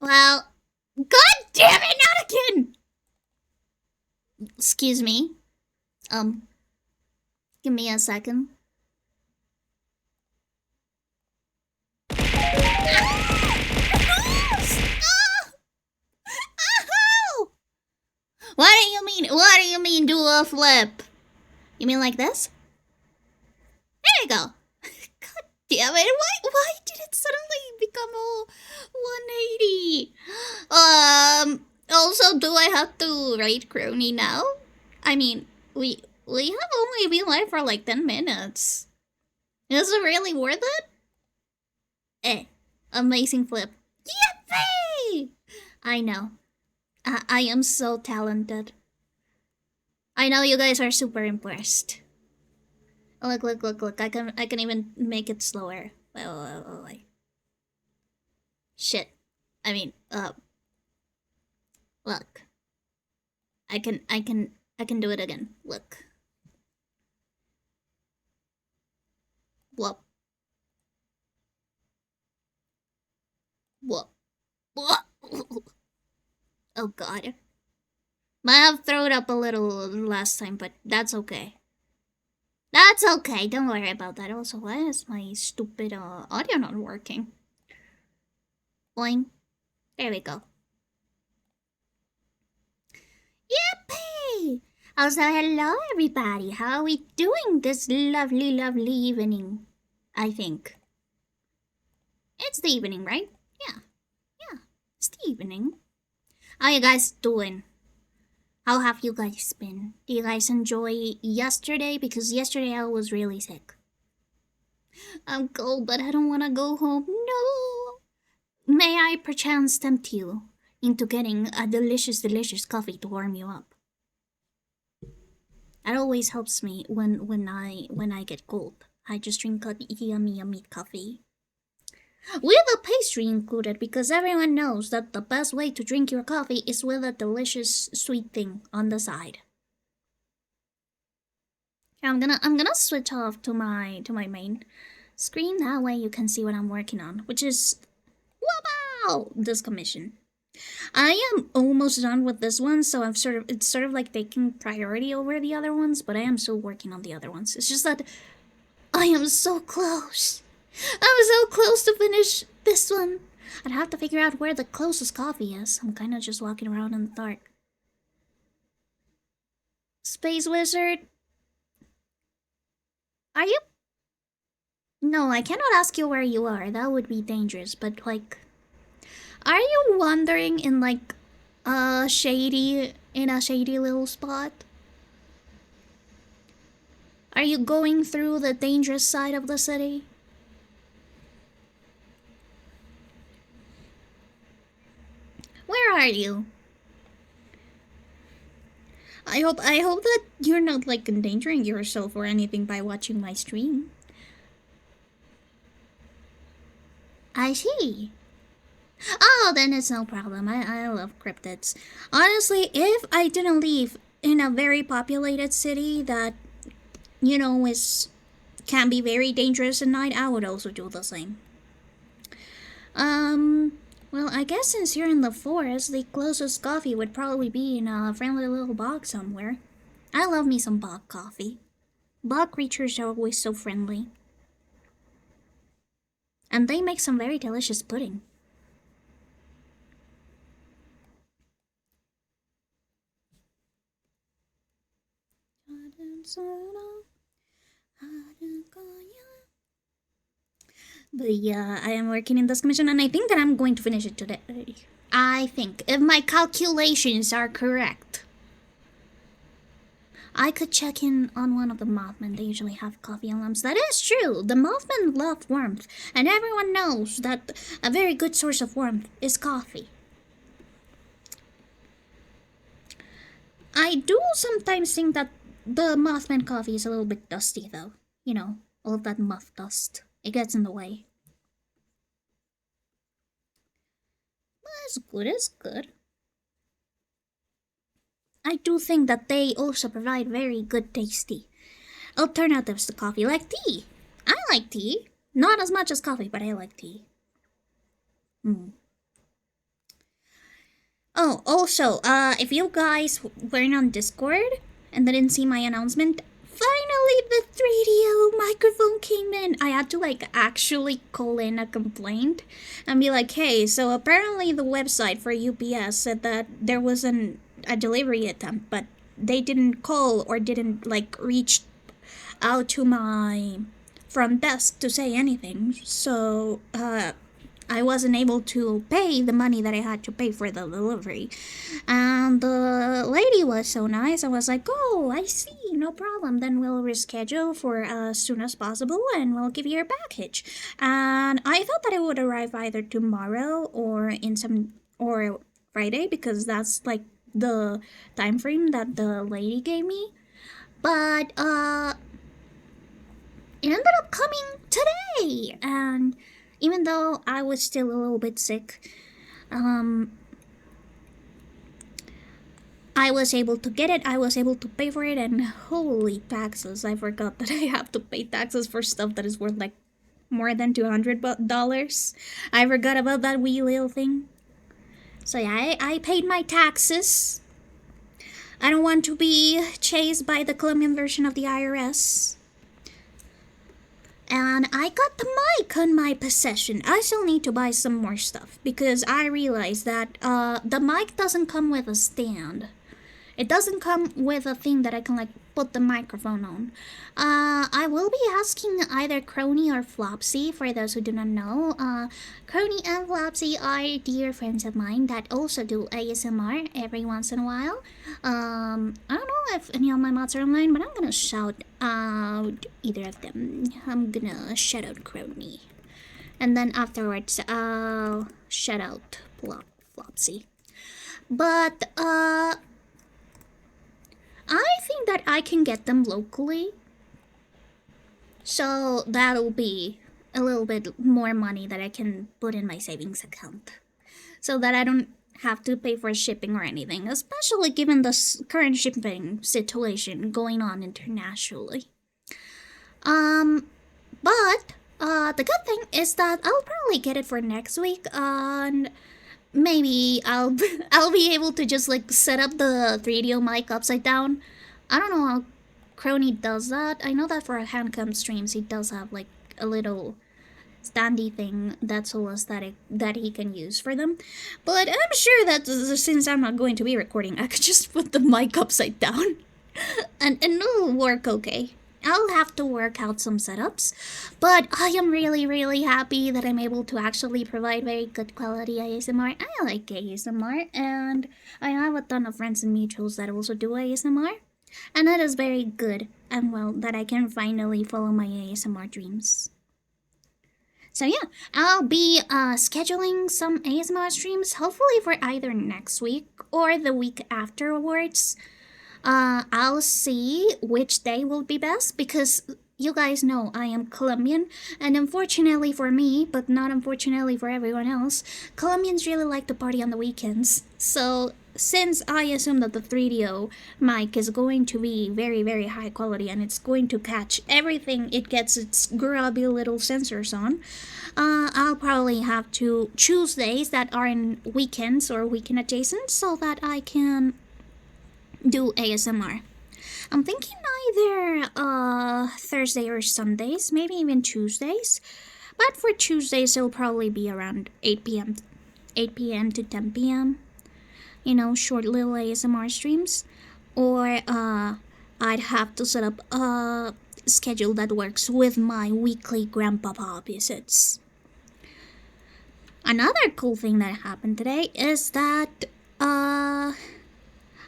Well, god damn it, not again! Excuse me. Give me a second. What do you mean? What do you mean do a flip? You mean like this? There you go. God damn it. Why did it suddenly become all 180? Also, do I have to write crony now? I mean, we have only been live for like 10 minutes. Is it really worth it? Amazing flip. Yippee! I know. I am so talented. I know you guys are super impressed. Look. I can even make it slower. Wait. Shit. I mean, look. I can do it again. Look. Whoop. Oh god. Might have thrown up a little last time, but that's okay. That's okay, don't worry about that. Also, why is my stupid audio not working? Boing. There we go. Yippee! Also, hello everybody. How are we doing this lovely evening? I think. It's the evening, right? Yeah. It's the evening. How you guys doing? How have you guys been? Do you guys enjoy yesterday? Because yesterday I was really sick. I'm cold, but I don't want to go home. No! May I perchance tempt you into getting a delicious coffee to warm you up? That always helps me when I get cold. I just drink a yummy coffee. With a pastry included, because everyone knows that the best way to drink your coffee is with a delicious sweet thing on the side. I'm gonna switch off to my main screen. That way you can see what I'm working on, which is wow, this commission. I am almost done with this one, so it's sort of like taking priority over the other ones, but I am still working on the other ones. It's just that I am so close. I'm so close to finish this one. I'd have to figure out where the closest coffee is. I'm kind of just walking around in the dark. Space Wizard? Are you? No, I cannot ask you where you are. That would be dangerous, but like... Are you wandering in like a shady little spot? Are you going through the dangerous side of the city? Where are you? I hope that you're not like endangering yourself or anything by watching my stream. I see. Oh, then it's no problem. I love cryptids. Honestly, if I didn't live in a very populated city that, you know, can be very dangerous at night, I would also do the same. Well, I guess since you're in the forest, the closest coffee would probably be in a friendly little bog somewhere. I love me some bog coffee. Bog creatures are always so friendly. And they make some very delicious pudding. But yeah, I am working in this commission and I think that I'm going to finish it today. I think, if my calculations are correct. I could check in on one of the Mothmen. They usually have coffee and lamps. That is true. The Mothmen love warmth. And everyone knows that a very good source of warmth is coffee. I do sometimes think that the Mothman coffee is a little bit dusty though. You know, all of that moth dust. It gets in the way. But it's good. I do think that they also provide very good tasty alternatives to coffee, like tea. I like tea. Not as much as coffee, but I like tea. Oh, also, if you guys weren't on Discord and didn't see my announcement, finally the 3DO microphone came in. I had to like actually call in a complaint and be like, hey, so apparently the website for UPS said that there was a delivery attempt, but they didn't call or didn't like reach out to my front desk to say anything. So, I wasn't able to pay the money that I had to pay for the delivery. And the lady was so nice. I was like, oh, I see, no problem. Then we'll reschedule for as soon as possible and we'll give you your package. And I thought that it would arrive either tomorrow or or Friday, because that's like the time frame that the lady gave me. But it ended up coming today. And even though I was still a little bit sick, I was able to get it, I was able to pay for it, and holy taxes, I forgot that I have to pay taxes for stuff that is worth like more than $200. I forgot about that wee little thing. So yeah, I paid my taxes. I don't want to be chased by the Colombian version of the IRS. And I got the mic on my possession. I still need to buy some more stuff because I realized that the mic doesn't come with a stand. It doesn't come with a thing that I can like put the microphone on. I will be asking either Crony or Flopsy, for those who do not know. Crony and Flopsy are dear friends of mine that also do ASMR every once in a while. I don't know if any of my mods are online, but I'm gonna shout out either of them. I'm gonna shout out Crony. And then afterwards, I'll shout out Flopsy. But, I think that I can get them locally. So that'll be a little bit more money that I can put in my savings account. So that I don't have to pay for shipping or anything, especially given the current shipping situation going on internationally. But the good thing is that I'll probably get it for next week, and maybe I'll be able to just like set up the 3DO mic upside down. I don't know how Crony does that. I know that for handcam streams he does have like a little standy thing that's all aesthetic that he can use for them. But I'm sure that since I'm not going to be recording, I could just put the mic upside down and it'll work okay. I'll have to work out some setups, but I am really happy that I'm able to actually provide very good quality ASMR. I like ASMR, and I have a ton of friends and mutuals that also do ASMR, and it is very good and well that I can finally follow my ASMR dreams. So yeah, I'll be scheduling some ASMR streams, hopefully for either next week or the week afterwards. I'll see which day will be best, because you guys know I am Colombian, and unfortunately for me, but not unfortunately for everyone else, Colombians really like to party on the weekends. So since I assume that the 3DO mic is going to be very high quality and it's going to catch everything it gets its grubby little sensors on, I'll probably have to choose days that are in weekends or weekend adjacent so that I can do ASMR. I'm thinking either Thursday or Sundays, maybe even Tuesdays. But for Tuesdays, it'll probably be around 8 p.m. to 10 p.m. You know, short little ASMR streams. Or I'd have to set up a schedule that works with my weekly grandpapa visits. Another cool thing that happened today is that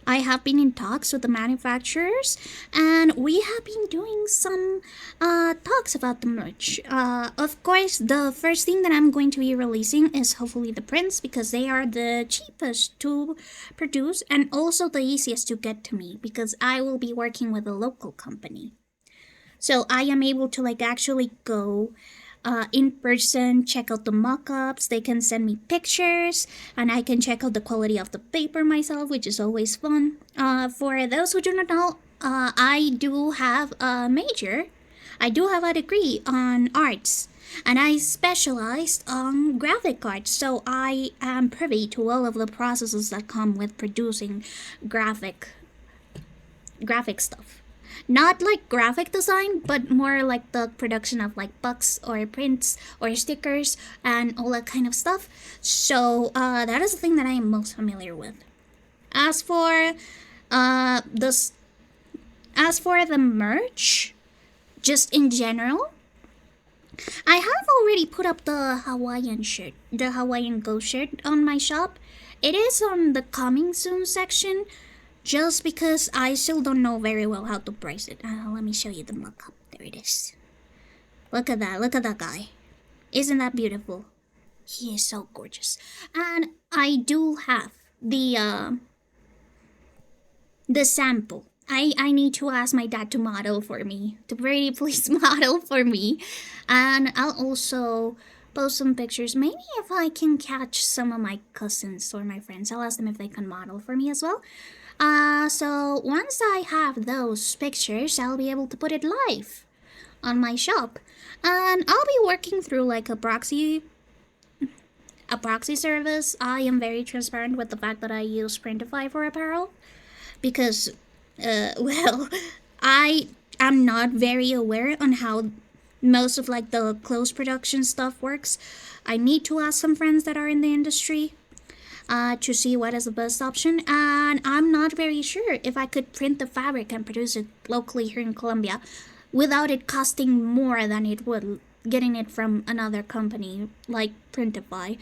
I have been in talks with the manufacturers, and we have been doing some talks about the merch. Of course, the first thing that I'm going to be releasing is hopefully the prints, because they are the cheapest to produce and also the easiest to get to me, because I will be working with a local company. So I am able to like actually go in person, check out the mock-ups. They can send me pictures, and I can check out the quality of the paper myself, which is always fun. For those who do not know, I do have a major. I do have a degree on arts, and I specialized on graphic arts, so I am privy to all of the processes that come with producing graphic stuff. Not like graphic design, but more like the production of like books or prints or stickers and all that kind of stuff. So that is the thing that I am most familiar with. As for this, as for the merch, just in general, I have already put up the Hawaiian shirt, the Hawaiian Ghost shirt on my shop. It is on the coming soon section, just because I still don't know very well how to price it. Let me show you the mock-up. There it is. Look at that guy. Isn't that beautiful? He is so gorgeous. And I do have the sample. I need to ask my dad to model for me. To pretty please model for me. And I'll also post some pictures. Maybe if I can catch some of my cousins or my friends, I'll ask them if they can model for me as well. So once I have those pictures, I'll be able to put it live on my shop. And I'll be working through like a proxy service. I am very transparent with the fact that I use Printify for apparel because, well, I am not very aware on how most of like the clothes production stuff works. I need to ask some friends that are in the industry to see what is the best option, and I'm not very sure if I could print the fabric and produce it locally here in Colombia without it costing more than it would getting it from another company like Printify.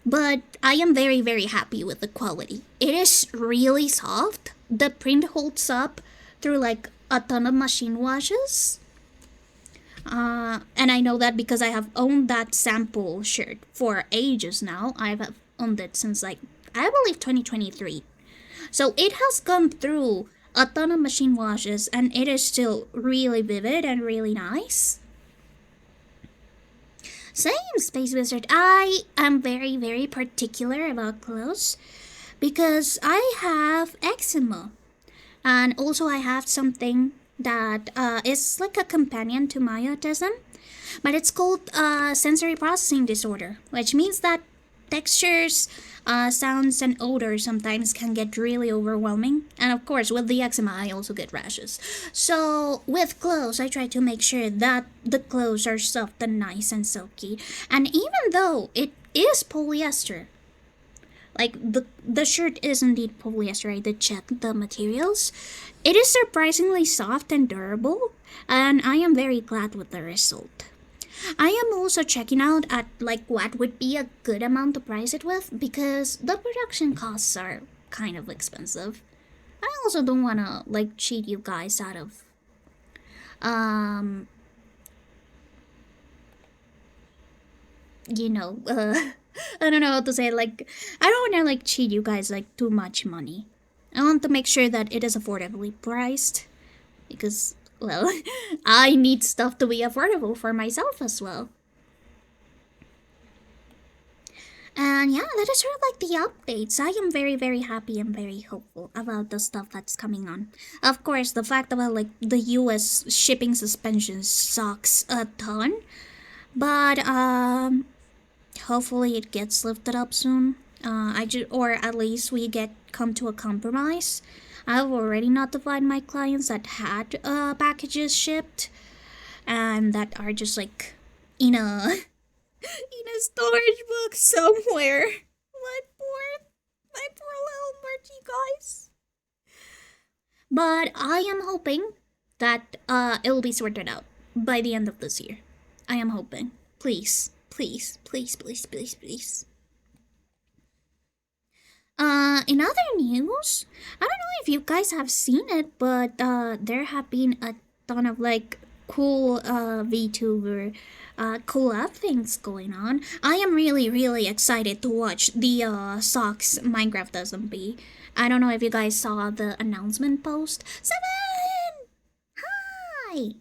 But I am very, very happy with the quality. It is really soft. The print holds up through like a ton of machine washes. And I know that because I have owned that sample shirt for ages now. I've owned it since like, I believe 2023. So it has gone through a ton of machine washes and it is still really vivid and really nice. Same, Space Wizard. I am very, very particular about clothes because I have eczema. And also I have something that is like a companion to my autism. But it's called sensory processing disorder, which means that textures, sounds, and odors sometimes can get really overwhelming. And of course, with the eczema, I also get rashes. So with clothes, I try to make sure that the clothes are soft and nice and silky. And even though it is polyester, like the shirt is indeed polyester, I did check the materials. It is surprisingly soft and durable, and I am very glad with the result. I am also checking out at like what would be a good amount to price it with because the production costs are kind of expensive. I also don't want to like cheat you guys out of you know, I don't know how to say it, like I don't want to like cheat you guys like too much money. I want to make sure that it is affordably priced because, well, I need stuff to be affordable for myself as well. And yeah, that is sort of like the updates. I am very, very happy and very hopeful about the stuff that's coming on. Of course, the fact about like the US shipping suspension sucks a ton. But hopefully it gets lifted up soon. Or at least we come to a compromise. I've already notified my clients that had packages shipped and that are just like in a in a storage box somewhere. My poor little Margie guys. But I am hoping that it will be sorted out by the end of this year. I am hoping. Please, please, please, please, please, please. In other news, I don't know if you guys have seen it, but there have been a ton of like cool VTuber collab things going on. I am really, really excited to watch the Socks Minecraft SMP. I don't know if you guys saw the announcement post. Seven! Hi!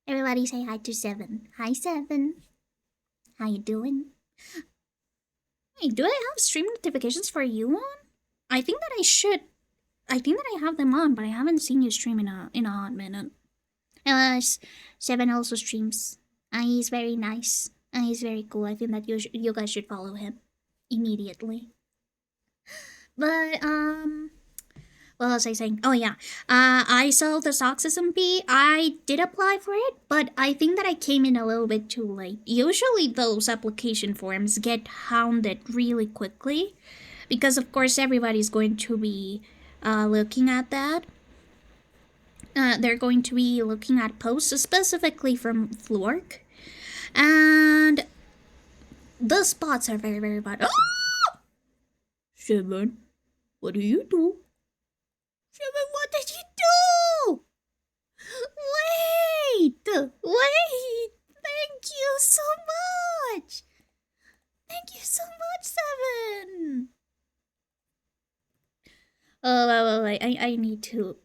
Everybody say hi to Seven. Hi, Seven. How you doing? Hey, do I have stream notifications for you on? I think that I should. I think that I have them on, but I haven't seen you stream in a hot minute. Seven also streams. He's very nice. He's very cool. I think that you guys should follow him immediately. But what was I saying? Oh yeah, I saw the Socks SMP. I did apply for it, but I think that I came in a little bit too late. Usually those application forms get hounded really quickly, because of course everybody's going to be looking at that. They're going to be looking at posts specifically from Flork, and the spots are very, very bad. Oh! Seven, what do you do? Seven, what did you do? Wait! Thank you so much. Thank you so much, Seven. Oh, wait. I need to.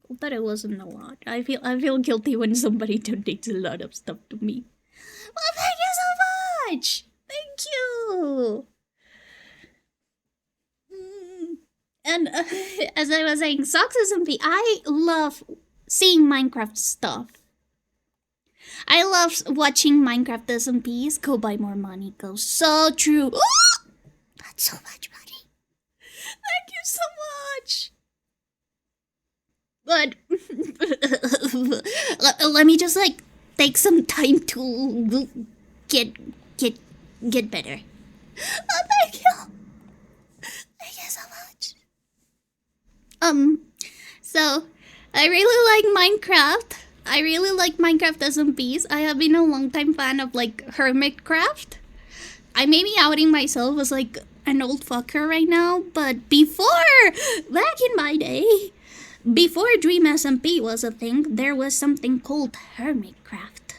I thought it wasn't a lot. I feel guilty when somebody donates a lot of stuff to me. Well, thank you so much. Thank you. And as I was saying, Socks SMP, I love seeing Minecraft stuff. I love watching Minecraft SMPs go buy more money. Go so true. Oh! That's so much money. Thank you so much. But let me just like take some time to get better. Oh, thank you. Thank you so much. So I really like Minecraft. I really like Minecraft SMPs. I have been a long time fan of like Hermitcraft. I may be outing myself as like an old fucker right now, but back in my day, before Dream SMP was a thing, there was something called Hermitcraft.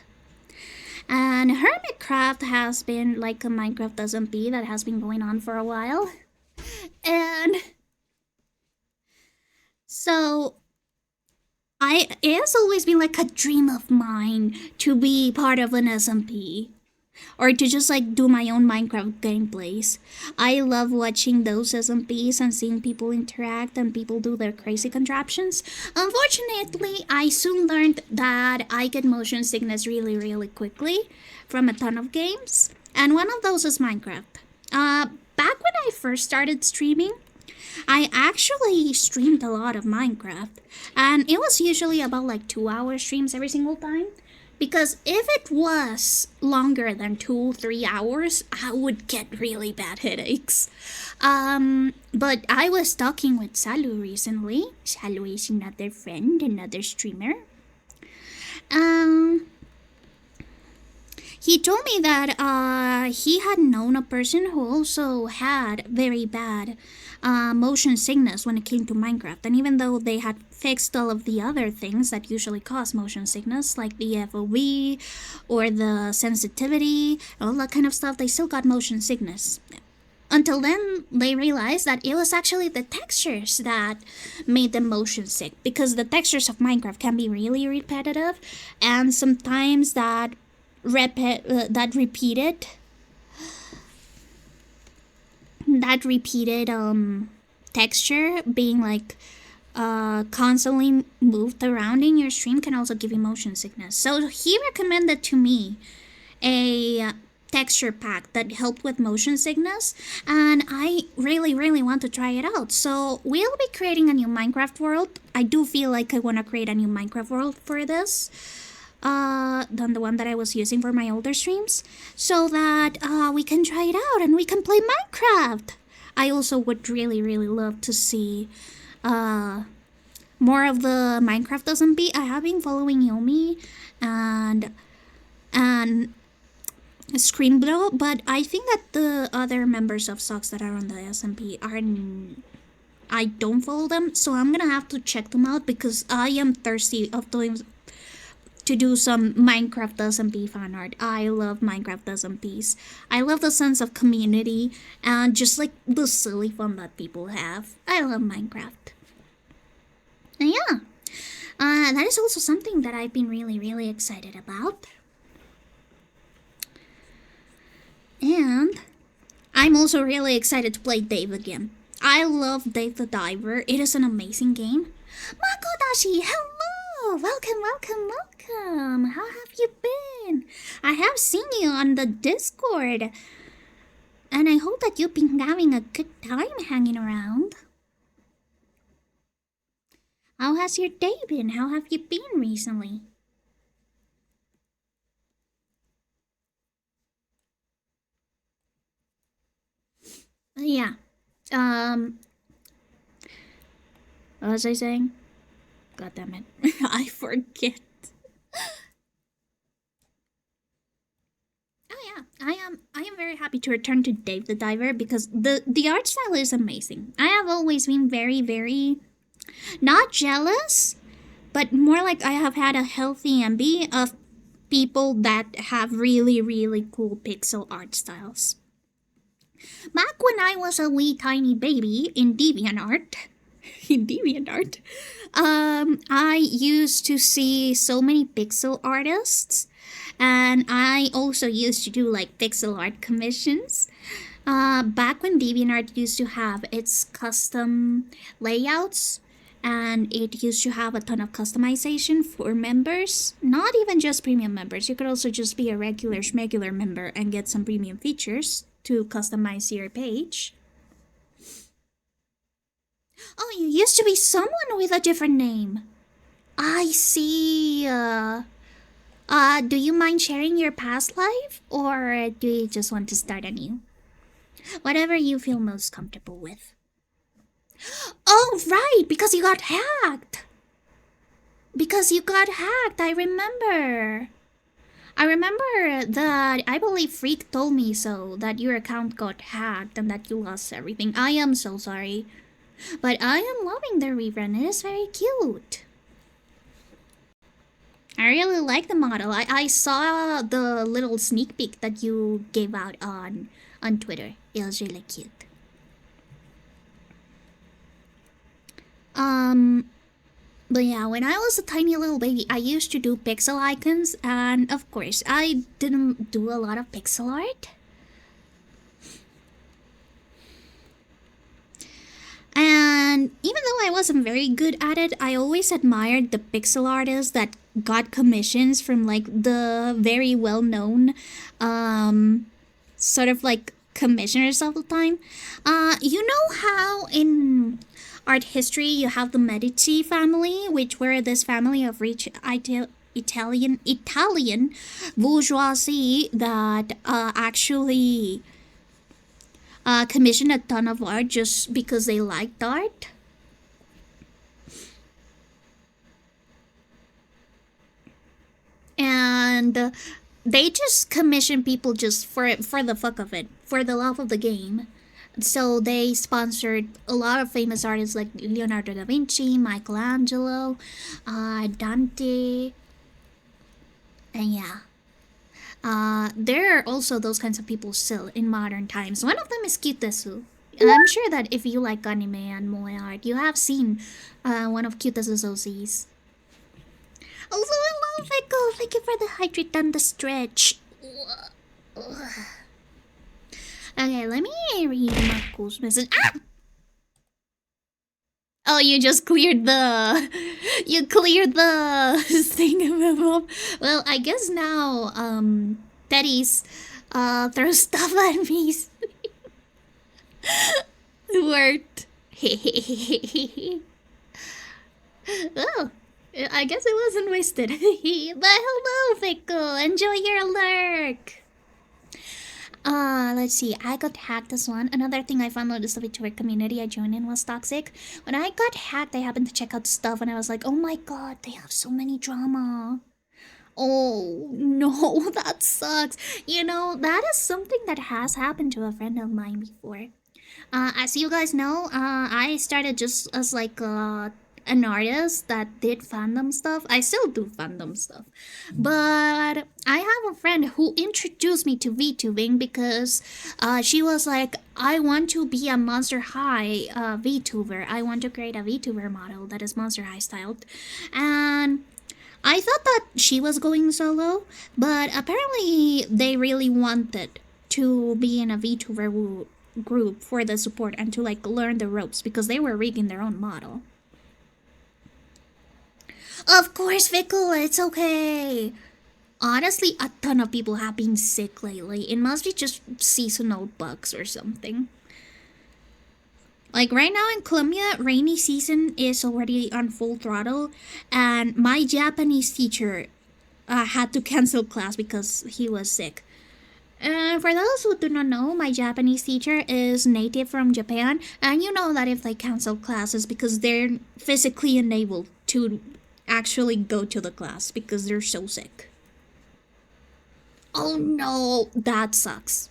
And Hermitcraft has been like a Minecraft SMP that has been going on for a while. And so it has always been like a dream of mine to be part of an SMP. Or to just like do my own Minecraft gameplays. I love watching those SMPs and seeing people interact and people do their crazy contraptions. Unfortunately, I soon learned that I get motion sickness really, really quickly from a ton of games. And one of those is Minecraft. Back when I first started streaming, I actually streamed a lot of Minecraft. And it was usually about like 2-hour streams every single time. Because if it was longer than 2-3 hours, I would get really bad headaches. But I was talking with Salu recently. Salu is another friend, another streamer. He told me that he had known a person who also had very bad motion sickness when it came to Minecraft. And even though they had fixed all of the other things that usually cause motion sickness, like the FOV or the sensitivity, all that kind of stuff, they still got motion sickness. Until then, they realized that it was actually the textures that made them motion sick, because the textures of Minecraft can be really repetitive, and sometimes that repeated texture being like constantly moved around in your stream can also give you motion sickness. So he recommended to me a texture pack that helped with motion sickness, and I really want to try it out. So we'll be creating a new Minecraft world. I do feel like I want to create a new Minecraft world for this than the one that I was using for my older streams, so that we can try it out and we can play Minecraft. I also would really love to see more of the Minecraft SMP. I have been following Yomi and Screamblow, but I think that the other members of Socks that are on the SMP I don't follow them, so I'm gonna have to check them out, because I am thirsty to do some Minecraft SMP fan art. I love Minecraft SMPs. I love the sense of community and just like the silly fun that people have. I love Minecraft. And yeah, that is also something that I've been really excited about. And I'm also really excited to play Dave again. I love Dave the Diver. It is an amazing game. Makodashi, hello! Oh, welcome. How have you been? I have seen you on the Discord. And I hope that you've been having a good time hanging around. How has your day been? How have you been recently? Yeah. What was I saying? God damn it. I forget. Oh yeah, I am very happy to return to Dave the Diver because the art style is amazing. I have always been very not jealous, but more like I have had a healthy envy of people that have really cool pixel art styles. Back when I was a wee tiny baby in DeviantArt, I used to see so many pixel artists, and I also used to do like pixel art commissions. Back when DeviantArt used to have its custom layouts, and it used to have a ton of customization for members, not even just premium members. You could also just be a regular schmegular member and get some premium features to customize your page. Oh, you used to be someone with a different name. I see. Do you mind sharing your past life, or do you just want to start anew? Whatever you feel most comfortable with. Oh, right, because you got hacked. I remember. I remember that I believe Freak told me so, that your account got hacked and that you lost everything. I am so sorry. But I am loving the rerun. It is very cute. I really like the model. I saw the little sneak peek that you gave out on Twitter. It was really cute. But yeah, when I was a tiny little baby, I used to do pixel icons, and of course, I didn't do a lot of pixel art. And even though I wasn't very good at it, I always admired the pixel artists that got commissions from like the very well-known sort of like commissioners of the time. You know how in art history you have the Medici family, which were this family of rich Italian bourgeoisie that actually commissioned a ton of art just because they liked art. And they just commission people just for the fuck of it, for the love of the game. So they sponsored a lot of famous artists like Leonardo da Vinci, Michelangelo, Dante, and yeah. There are also those kinds of people still in modern times. One of them is Kyutesu. And I'm sure that if you like anime and moe art, you have seen one of Kyutesu's OCs. Also, I love Echo. Thank you for the hydrate and the stretch. Okay, let me read Marco's message. Ah! Oh, you just cleared the... You cleared the thing. Well, I guess now, Teddy's, throw stuff at me. Worked. Oh, I guess it wasn't wasted. But hello, Fickle. Enjoy your lurk. Let's see. I got hacked as one. Another thing I found out is the VTuber community I joined in was toxic. When I got hacked, I happened to check out stuff and I was like, oh my god, they have so many drama. Oh no, that sucks. You know, that is something that has happened to a friend of mine before. As you guys know, I started just as like an artist that did fandom stuff. I still do fandom stuff. But I have a friend who introduced me to VTubing because she was like, I want to be a Monster High VTuber. I want to create a VTuber model that is Monster High styled. And I thought that she was going solo, but apparently they really wanted to be in a VTuber group for the support and to like learn the ropes because they were rigging their own model. Of course, Fickle, it's okay. Honestly, a ton of people have been sick lately. It must be just seasonal bugs or something. Like right now in Colombia, rainy season is already on full throttle, and my Japanese teacher had to cancel class because he was sick. And for those who do not know, my Japanese teacher is native from Japan, and you know that if they cancel classes because they're physically unable to actually go to the class because they're so sick. Oh no, that sucks.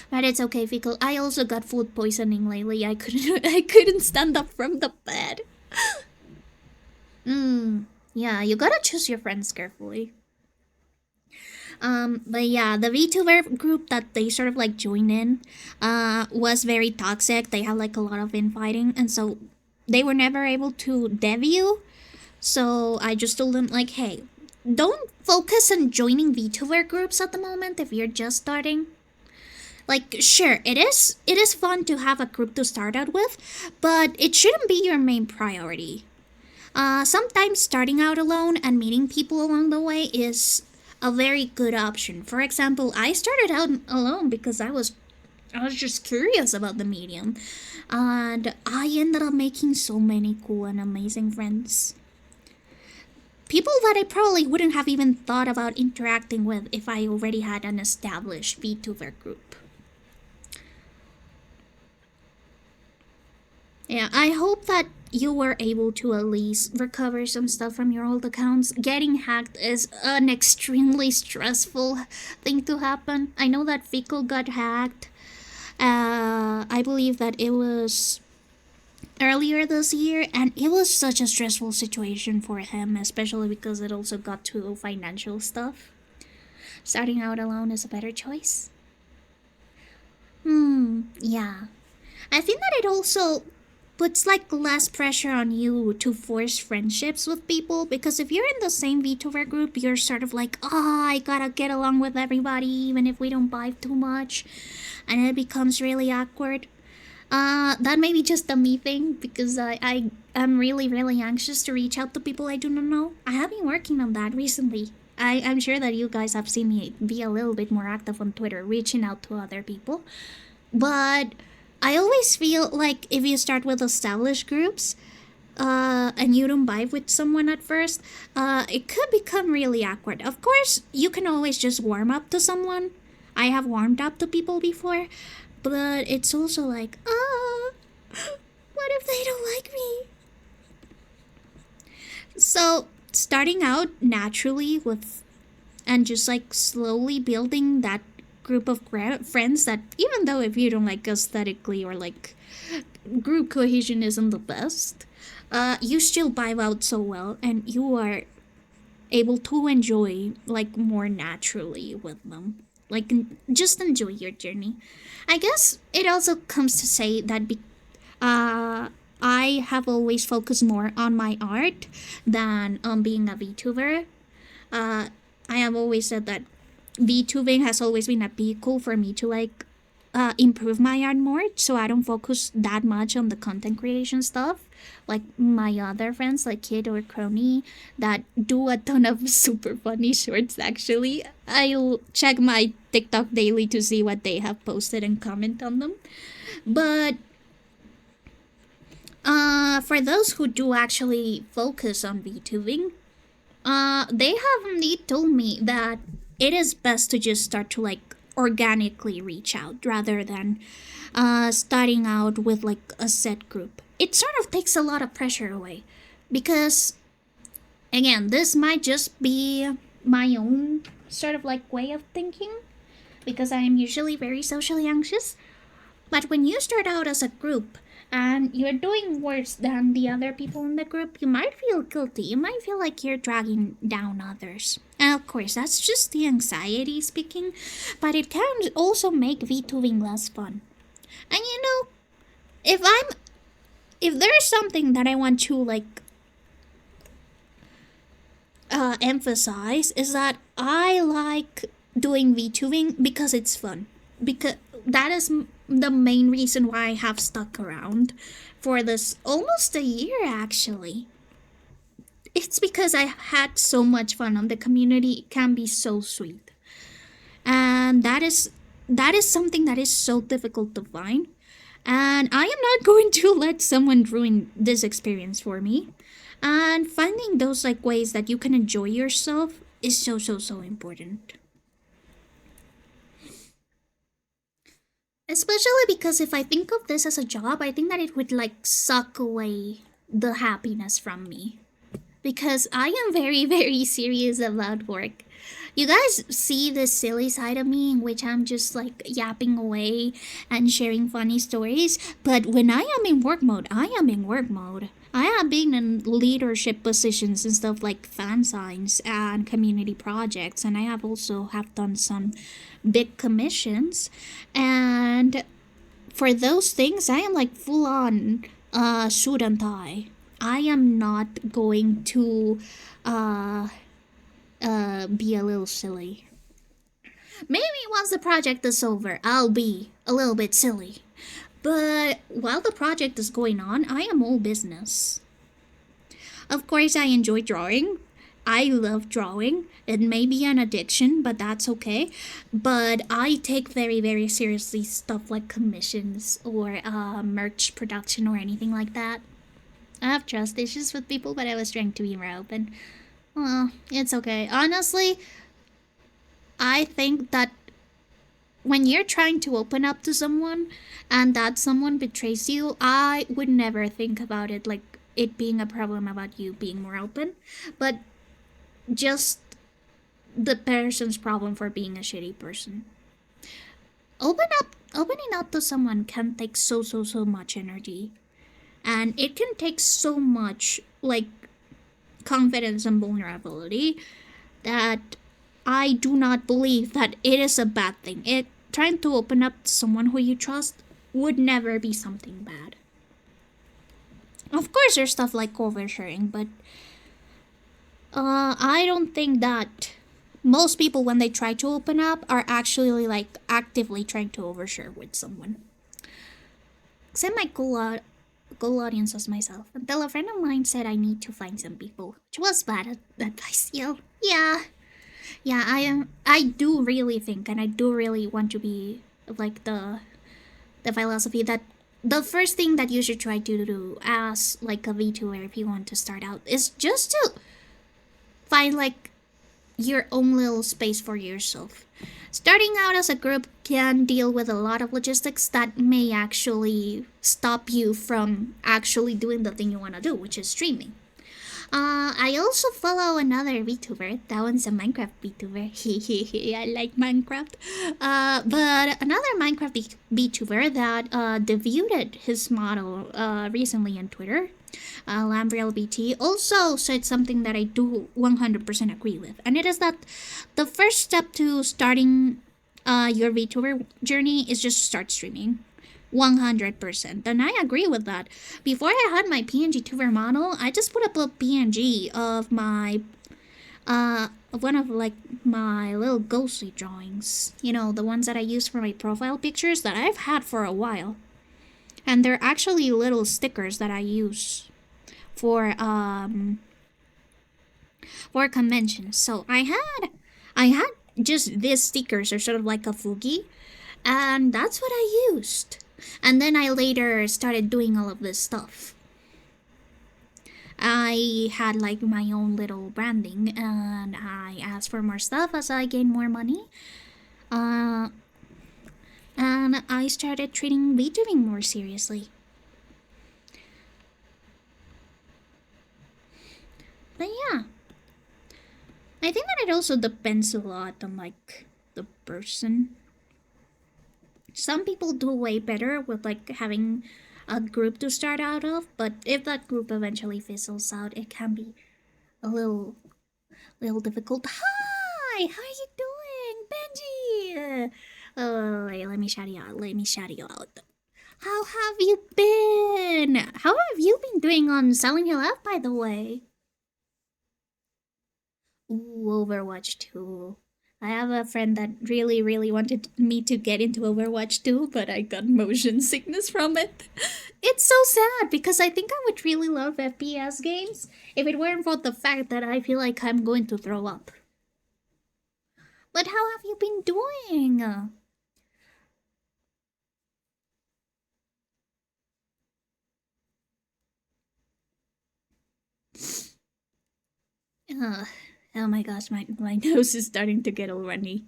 But it's okay, Fickle. I also got food poisoning lately. I couldn't I couldn't stand up from the bed. Yeah, you gotta choose your friends carefully. But yeah, the VTuber group that they sort of like joined in was very toxic. They had like a lot of infighting, and so they were never able to debut. So I just told them like, hey, don't focus on joining VTuber groups at the moment if you're just starting. Like, sure, it is fun to have a group to start out with, but it shouldn't be your main priority. Sometimes starting out alone and meeting people along the way is a very good option. For example, I started out alone because I was just curious about the medium, and I ended up making so many cool and amazing friends. People that I probably wouldn't have even thought about interacting with if I already had an established VTuber group. Yeah, I hope that you were able to at least recover some stuff from your old accounts. Getting hacked is an extremely stressful thing to happen. I know that Fickle got hacked. I believe that it was earlier this year, and it was such a stressful situation for him, especially because it also got to financial stuff. Starting out alone is a better choice. Yeah. I think that it also puts like less pressure on you to force friendships with people, because if you're in the same VTuber group, you're sort of like, I gotta get along with everybody even if we don't vibe too much, and it becomes really awkward. That may be just a me thing because I am really, really anxious to reach out to people I do not know. I have been working on that recently. I'm sure that you guys have seen me be a little bit more active on Twitter, reaching out to other people. But I always feel like if you start with established groups, and you don't vibe with someone at first, it could become really awkward. Of course, you can always just warm up to someone. I have warmed up to people before, but it's also like, what if they don't like me? So, starting out naturally with, and just like slowly building that group of friends that, even though if you don't like aesthetically or like group cohesion isn't the best, you still vibe out so well and you are able to enjoy like more naturally with them. Like, just enjoy your journey. I guess it also comes to say that I have always focused more on my art than on being a VTuber. I have always said that VTubing has always been a vehicle for me to like improve my art more, so I don't focus that much on the content creation stuff like my other friends like Kid or Crony that do a ton of super funny shorts. Actually, I'll check my TikTok daily to see what they have posted and comment on them. But for those who do actually focus on VTubing, they have indeed told me that it is best to just start to like organically reach out rather than starting out with like a set group. It sort of takes a lot of pressure away because, again, this might just be my own sort of like way of thinking because I am usually very socially anxious. But when you start out as a group and you're doing worse than the other people in the group, you might feel guilty. You might feel like you're dragging down others. And of course, that's just the anxiety speaking, but it can also make VTubing less fun. And you know, if there's something that I want to like emphasize is that I like doing VTubing because it's fun. Because that is the main reason why I have stuck around for this almost a year actually. it's because I had so much fun and the community can be so sweet. And that is something that is so difficult to find. And I am not going to let someone ruin this experience for me. And finding those like ways that you can enjoy yourself is so so so important. Especially because if I think of this as a job, I think that it would like suck away the happiness from me. Because I am very, very serious about work. You guys see the silly side of me in which I'm just like yapping away and sharing funny stories. But when I am in work mode, I am in work mode. I have been in leadership positions and stuff like fan signs and community projects, and I have also have done some big commissions. And for those things, I am like full on suit and tie. I am not going to uh, be a little silly. Maybe once the project is over, I'll be a little bit silly. But while the project is going on, I am all business. Of course, I enjoy drawing. I love drawing. It may be an addiction, but that's okay. But I take very, very seriously stuff like commissions or merch production or anything like that. I have trust issues with people, but I was trying to be more open. Well, it's okay. Honestly, I think that when you're trying to open up to someone and that someone betrays you, I would never think about it like it being a problem about you being more open, but just the person's problem for being a shitty person. Opening up to someone can take so so so much energy, and it can take so much like confidence and vulnerability that I do not believe that it is a bad thing. It trying to open up to someone who you trust would never be something bad. Of course, there's stuff like oversharing, but I don't think that most people, when they try to open up, are actually like actively trying to overshare with someone. Except my cool audience as myself. Until a friend of mine said I need to find some people, which was bad advice, yo. Yeah, yeah. I do really think, and I do really want to be like the philosophy that the first thing that you should try to do as like a VTuber if you want to start out is just to find like your own little space for yourself. Starting out as a group can deal with a lot of logistics that may actually stop you from actually doing the thing you want to do, which is streaming. I also follow another VTuber. That one's a Minecraft VTuber. I like Minecraft. But another Minecraft VTuber that debuted his model recently on Twitter, Lambriel BT, also said something that I do 100% agree with. And it is that the first step to starting your VTuber journey is just start streaming. 100%. And I agree with that. Before I had my PNG tuber model, I just put up a PNG of my of one of like my little ghostly drawings. You know, the ones that I use for my profile pictures that I've had for a while. And they're actually little stickers that I use for conventions. So I had just these stickers are sort of like a fugi, and that's what I used. And then I later started doing all of this stuff. I had like my own little branding, and I asked for more stuff as I gained more money. And I started treating VTubing more seriously. But yeah, I think that it also depends a lot on like the person. Some people do way better with like having a group to start out of, but if that group eventually fizzles out, it can be a little difficult. Hi, how are you doing, Benji? Oh, wait, let me shout you out. Let me shout you out. How have you been? How have you been doing on Silent Hill F, by the way? Ooh, Overwatch 2. I have a friend that really, really wanted me to get into Overwatch too, but I got motion sickness from it. It's so sad because I think I would really love FPS games if it weren't for the fact that I feel like I'm going to throw up. But how have you been doing? Oh my gosh, my nose is starting to get all runny.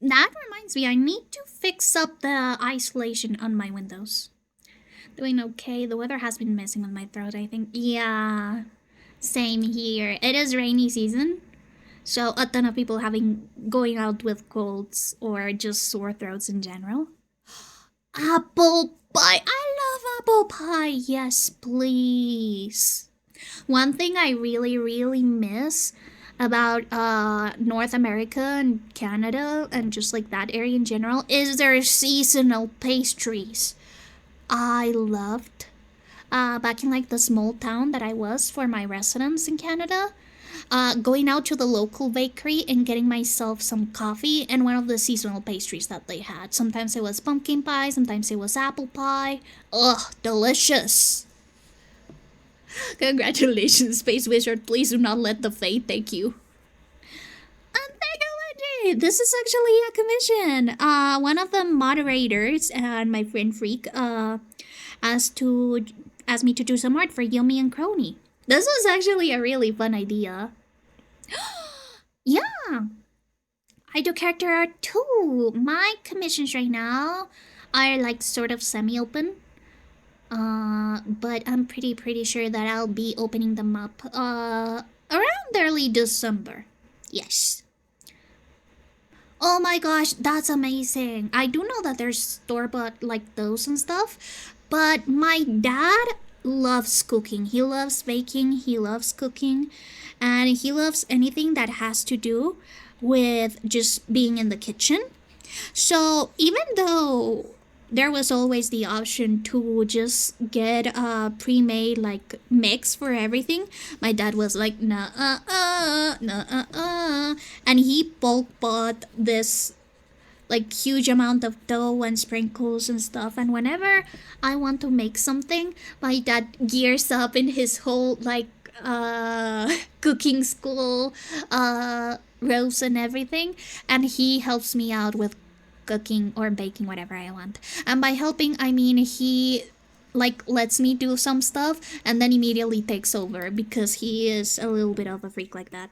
That reminds me, I need to fix up the isolation on my windows. Doing okay. The weather has been messing with my throat, I think. Yeah, same here. It is rainy season, so a ton of people going out with colds or just sore throats in general. Apple pie. I love apple pie. Yes, please. One thing I really, really miss about North America and Canada and just like that area in general is their seasonal pastries. I loved back in like the small town that I was for my residence in Canada, going out to the local bakery and getting myself some coffee and one of the seasonal pastries that they had. Sometimes it was pumpkin pie, sometimes it was apple pie. Ugh, delicious. Congratulations, Space Wizard. Please do not let the fate take you. This is actually a commission. One of the moderators and my friend Freak asked me to do some art for Yumi and Crony. This was actually a really fun idea. Yeah, I do character art too. My commissions right now are like sort of semi-open. But I'm pretty sure that I'll be opening them up around early December. Yes. Oh my gosh, that's amazing. I do know that there's store-bought like those and stuff, but my dad loves cooking. He loves baking, he loves cooking, and he loves anything that has to do with just being in the kitchen. So even though there was always the option to just get a pre-made like mix for everything, my dad was like, nah, and he bulk bought this like huge amount of dough and sprinkles and stuff. And whenever I want to make something, my dad gears up in his whole like cooking school roast and everything, and he helps me out with cooking or baking whatever I want. And by helping, I mean he like lets me do some stuff and then immediately takes over because he is a little bit of a freak like that.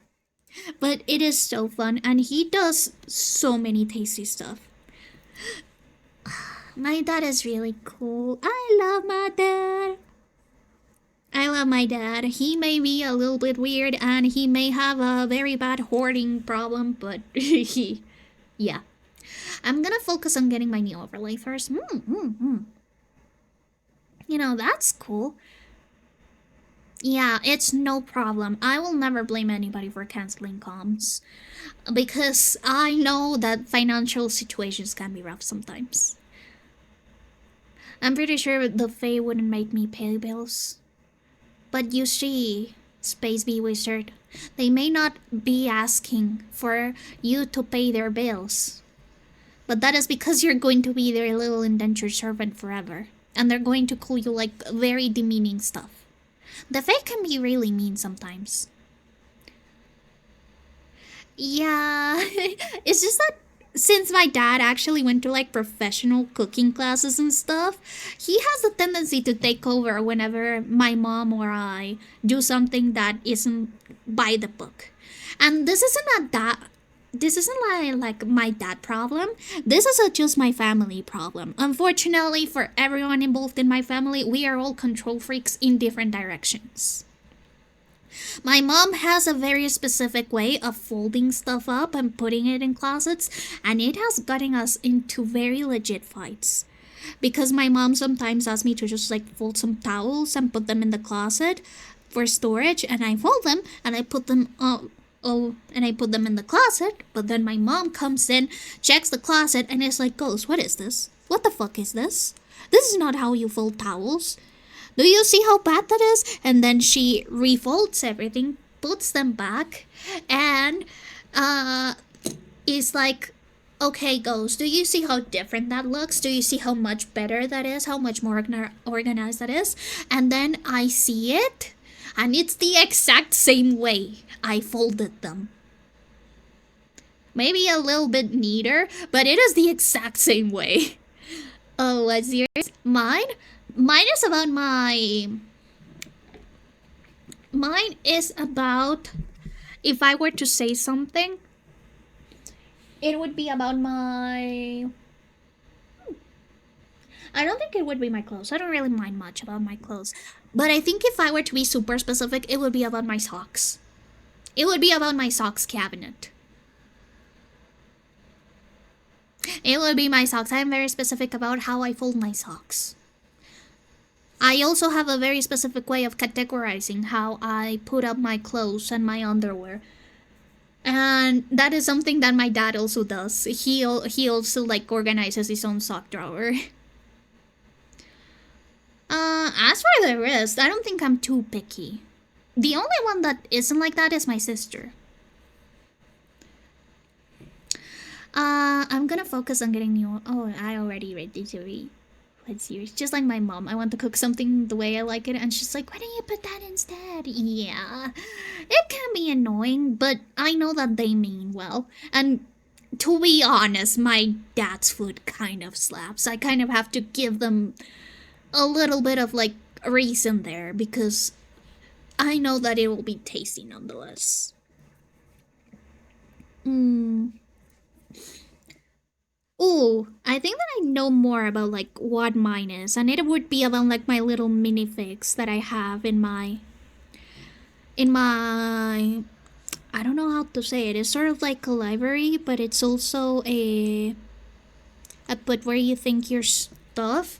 But it is so fun and he does so many tasty stuff. My dad is really cool. I love my dad. I love my dad. He may be a little bit weird and he may have a very bad hoarding problem, but yeah. I'm gonna focus on getting my new overlay first. You know, that's cool. Yeah, it's no problem. I will never blame anybody for canceling comms. Because I know that financial situations can be rough sometimes. I'm pretty sure the Fae wouldn't make me pay bills. But you see, Space Bee Wizard, they may not be asking for you to pay their bills. But that is because you're going to be their little indentured servant forever. And they're going to call you like very demeaning stuff. The Fae can be really mean sometimes. Yeah, it's just that since my dad actually went to like professional cooking classes and stuff, he has a tendency to take over whenever my mom or I do something that isn't by the book. And this isn't like my dad problem. This is just my family problem. Unfortunately for everyone involved in my family, we are all control freaks in different directions. My mom has a very specific way of folding stuff up and putting it in closets, and it has gotten us into very legit fights. Because my mom sometimes asks me to just like fold some towels and put them in the closet for storage, and I fold them and I put them in the closet, but then my mom comes in, checks the closet, and is like, Ghost, what is this? What the fuck is this? This is not how you fold towels. Do you see how bad that is? And then she refolds everything, puts them back and is like, okay, Ghost, do you see how different that looks? Do you see how much better that is? How much more organized that is? And then I see it, and it's the exact same way I folded them. Maybe a little bit neater, but it is the exact same way. Oh, what's yours? Mine is about Mine is about, if I were to say something, it would be about my... I don't think it would be my clothes. I don't really mind much about my clothes. But I think if I were to be super specific, it would be about my socks. It would be about my socks cabinet. It would be my socks. I am very specific about how I fold my socks. I also have a very specific way of categorizing how I put up my clothes and my underwear. And that is something that my dad also does. He also like organizes his own sock drawer. As for the rest, I don't think I'm too picky. The only one that isn't like that is my sister. I'm gonna focus on getting new... Oh, I already ready to read. What's yours? Just like my mom, I want to cook something the way I like it, and she's like, why don't you put that instead? Yeah, it can be annoying, but I know that they mean well. And to be honest, my dad's food kind of slaps. I kind of have to give them a little bit of like a reason there, because I know that it will be tasty nonetheless. Ooh, I think that I know more about like what mine is, and it would be about like my little minifigs that I have in my I don't know how to say it. It's sort of like a library, but it's also a put where you think your stuff.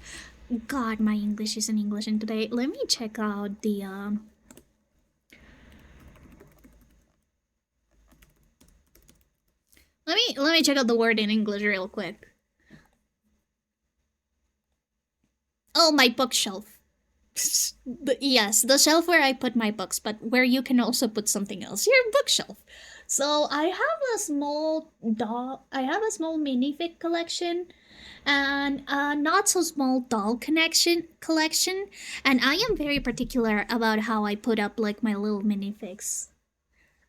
God, my English isn't English in today. Let me check out the Let me check out the word in English real quick. Oh, my bookshelf. Yes, the shelf where I put my books, but where you can also put something else. Your bookshelf. So I have a small minifig collection, and a not so small doll collection. And I am very particular about how I put up like my little minifigs.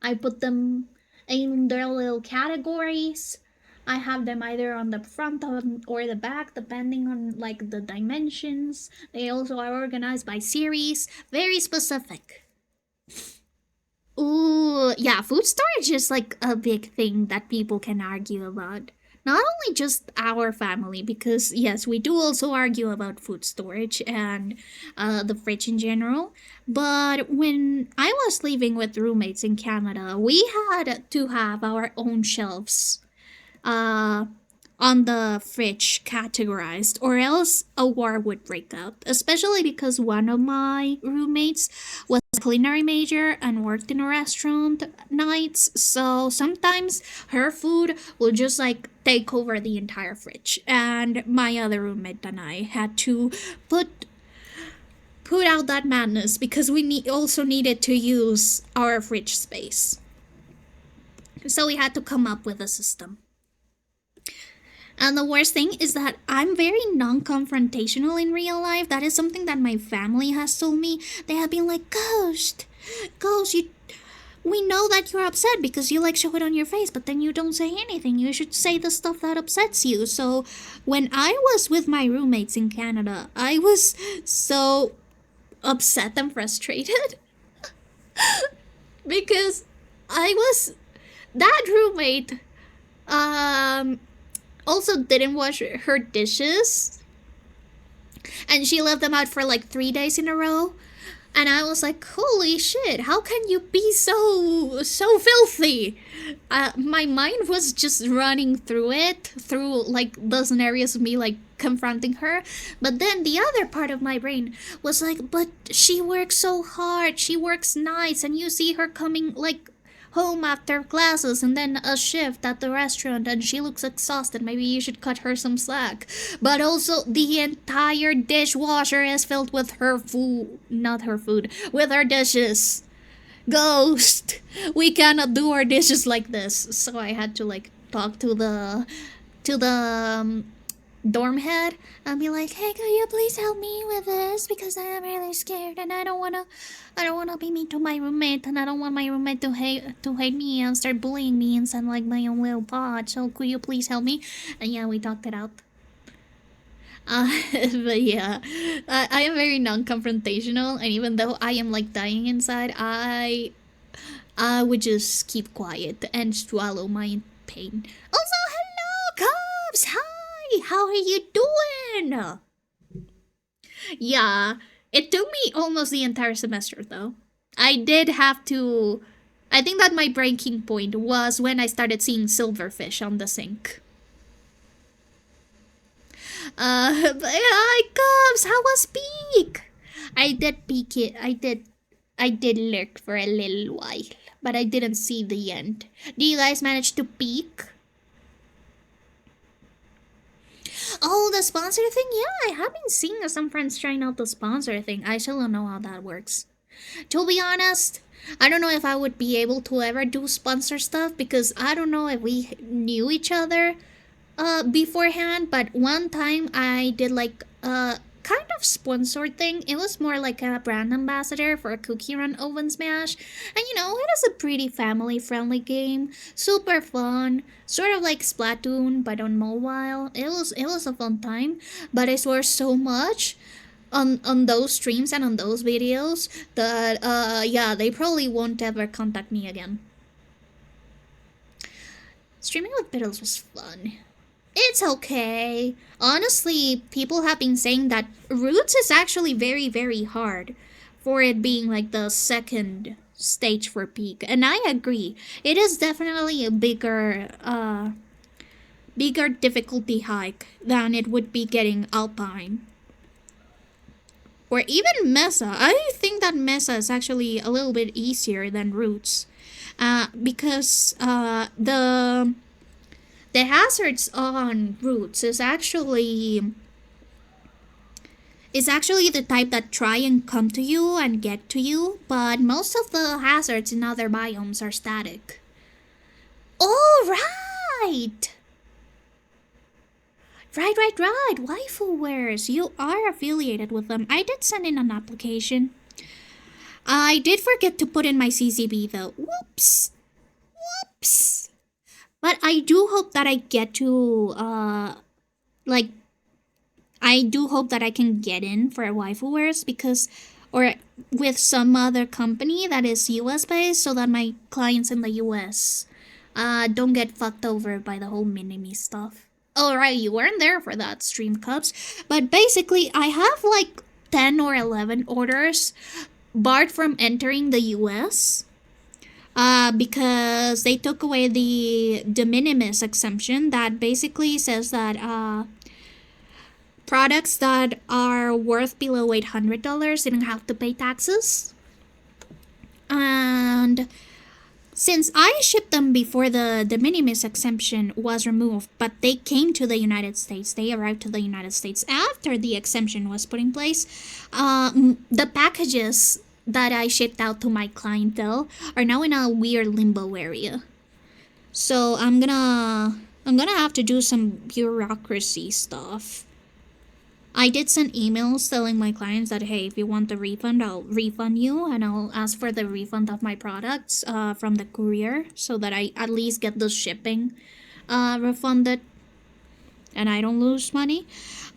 I put them in their little categories. I have them either on the front or the back, depending on like the dimensions. They also are organized by series, very specific. Ooh, yeah, food storage is like a big thing that people can argue about. Not only just our family, because yes, we do also argue about food storage and the fridge in general. But when I was living with roommates in Canada, we had to have our own shelves on the fridge categorized, or else a war would break out. Especially because one of my roommates was a culinary major and worked in a restaurant nights, so sometimes her food will just like take over the entire fridge, and my other roommate and I had to put out that madness because we also needed to use our fridge space. So we had to come up with a system. And the worst thing is that I'm very non-confrontational in real life. That is something that my family has told me. They have been like, Ghost, we know that you're upset because you like show it on your face, but then you don't say anything. You should say the stuff that upsets you. So when I was with my roommates in Canada, I was so upset and frustrated because that roommate also didn't wash her dishes, and she left them out for like 3 days in a row, and I was like, holy shit, how can you be so filthy? My mind was just running through like the scenarios of me like confronting her. But then the other part of my brain was like, but she works so hard, she works nights, and you see her coming like home after classes and then a shift at the restaurant, and she looks exhausted. Maybe you should cut her some slack. But also the entire dishwasher is filled with her food, not her food, with her dishes. Ghost, we cannot do our dishes like this. So I had to like talk to the dorm head and be like, hey, could you please help me with this, because I am really scared and I don't wanna be mean to my roommate, and I don't want my roommate to hate me and start bullying me and sound like my own little pod. So could you please help me? And yeah, we talked it out. But yeah, I am very non-confrontational, and even though I am like dying inside, I would just keep quiet and swallow my pain. Also, hello, Cubs! Hi! How are you doing? Yeah, it took me almost the entire semester though. I did have to. I think that my breaking point was when I started seeing silverfish on the sink. But hi, Cubs! How was peak? I did peek it. I did lurk for a little while, but I didn't see the end. Do you guys manage to peek? Oh, the sponsor thing? Yeah, I have been seeing some friends trying out the sponsor thing. I still don't know how that works. To be honest, I don't know if I would be able to ever do sponsor stuff, because I don't know if we knew each other beforehand, but one time I did like a kind of sponsored thing. It was more like a brand ambassador for a Cookie Run Oven Smash, and you know, it is a pretty family friendly game, super fun, sort of like Splatoon but on mobile. It was a fun time, but I swear so much on those streams and on those videos that yeah, they probably won't ever contact me again. Streaming with Piddles was fun. It's okay. Honestly, people have been saying that Roots is actually very, very hard for it being like the second stage for Peak. And I agree. It is definitely a bigger difficulty hike than it would be getting Alpine. Or even Mesa. I think that Mesa is actually a little bit easier than Roots. Because the hazards on Roots is actually the type that try and come to you and get to you, but most of the hazards in other biomes are static. All right. Right. Waifu Wares, you are affiliated with them. I did send in an application. I did forget to put in my CCB though. Whoops. But I do hope that I get to, I do hope that I can get in for Waifu Wares, because, or with some other company that is US based, so that my clients in the US don't get fucked over by the whole mini-me stuff. Alright, you weren't there for that, Stream Cups, but basically I have like 10 or 11 orders barred from entering the US. Because they took away the de minimis exemption that basically says that products that are worth below $800 didn't have to pay taxes. And since I shipped them before the de minimis exemption was removed, but they came to the United States, they arrived to the United States after the exemption was put in place, the packages that I shipped out to my clientele are now in a weird limbo area. So I'm gonna have to do some bureaucracy stuff. I did send emails telling my clients that, hey, if you want the refund, I'll refund you, and I'll ask for the refund of my products from the courier, so that I at least get the shipping refunded and I don't lose money.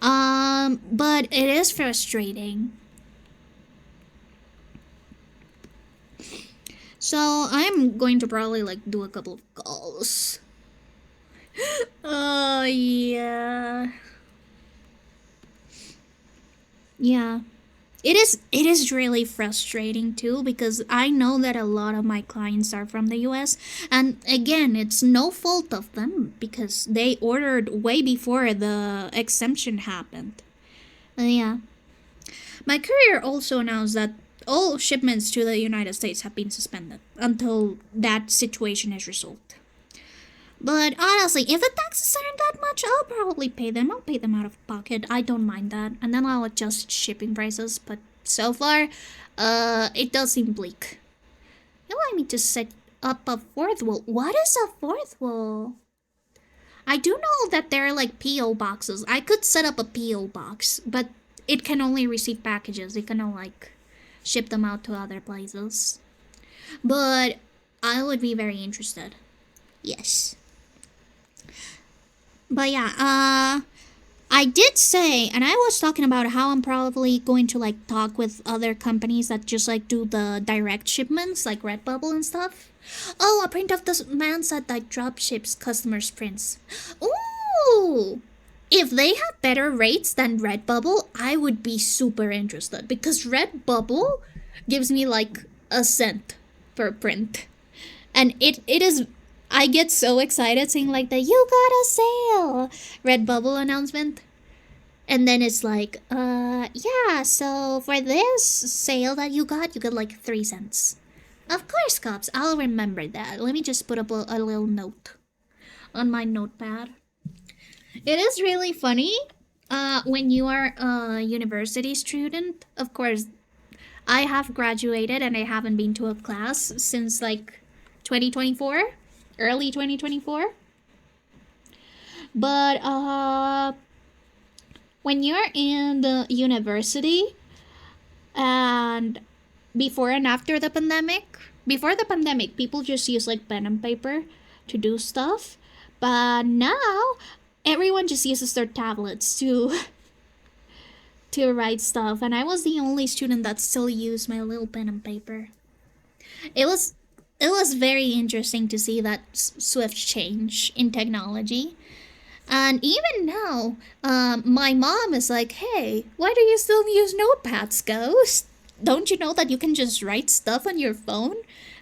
But it is frustrating. So I'm going to probably like do a couple of calls. Oh yeah. Yeah. It is really frustrating too, because I know that a lot of my clients are from the US, and again, it's no fault of them because they ordered way before the exemption happened. Yeah. My courier also announced that all shipments to the United States have been suspended until that situation is resolved. But honestly, if the taxes aren't that much, I'll probably pay them. I'll pay them out of pocket. I don't mind that. And then I'll adjust shipping prices. But so far, it does seem bleak. You want me to set up a fourth wall? What is a fourth wall? I do know that there are like PO boxes. I could set up a PO box, but it can only receive packages. It cannot like ship them out to other places. But I would be very interested. Yes. But yeah, I did say, and I was talking about how I'm probably going to like talk with other companies that just like do the direct shipments, like Redbubble and stuff. Oh, a print of this man said that drop ships customers' prints. Ooh! If they have better rates than Redbubble, I would be super interested because Redbubble gives me like a cent per print. And it is, I get so excited seeing like the "you got a sale" Redbubble announcement. And then it's like, yeah, so for this sale that you get like 3 cents. Of course, cops, I'll remember that. Let me just put up a little note on my notepad. It is really funny when you are a university student. Of course, I have graduated and I haven't been to a class since like 2024, early 2024. But when you're in the university and before and after the pandemic, before the pandemic, people just use like pen and paper to do stuff. But now, everyone just uses their tablets to write stuff. And I was the only student that still used my little pen and paper. It was very interesting to see that swift change in technology. And even now, my mom is like, "Hey, why do you still use notepads, Ghost? Don't you know that you can just write stuff on your phone?"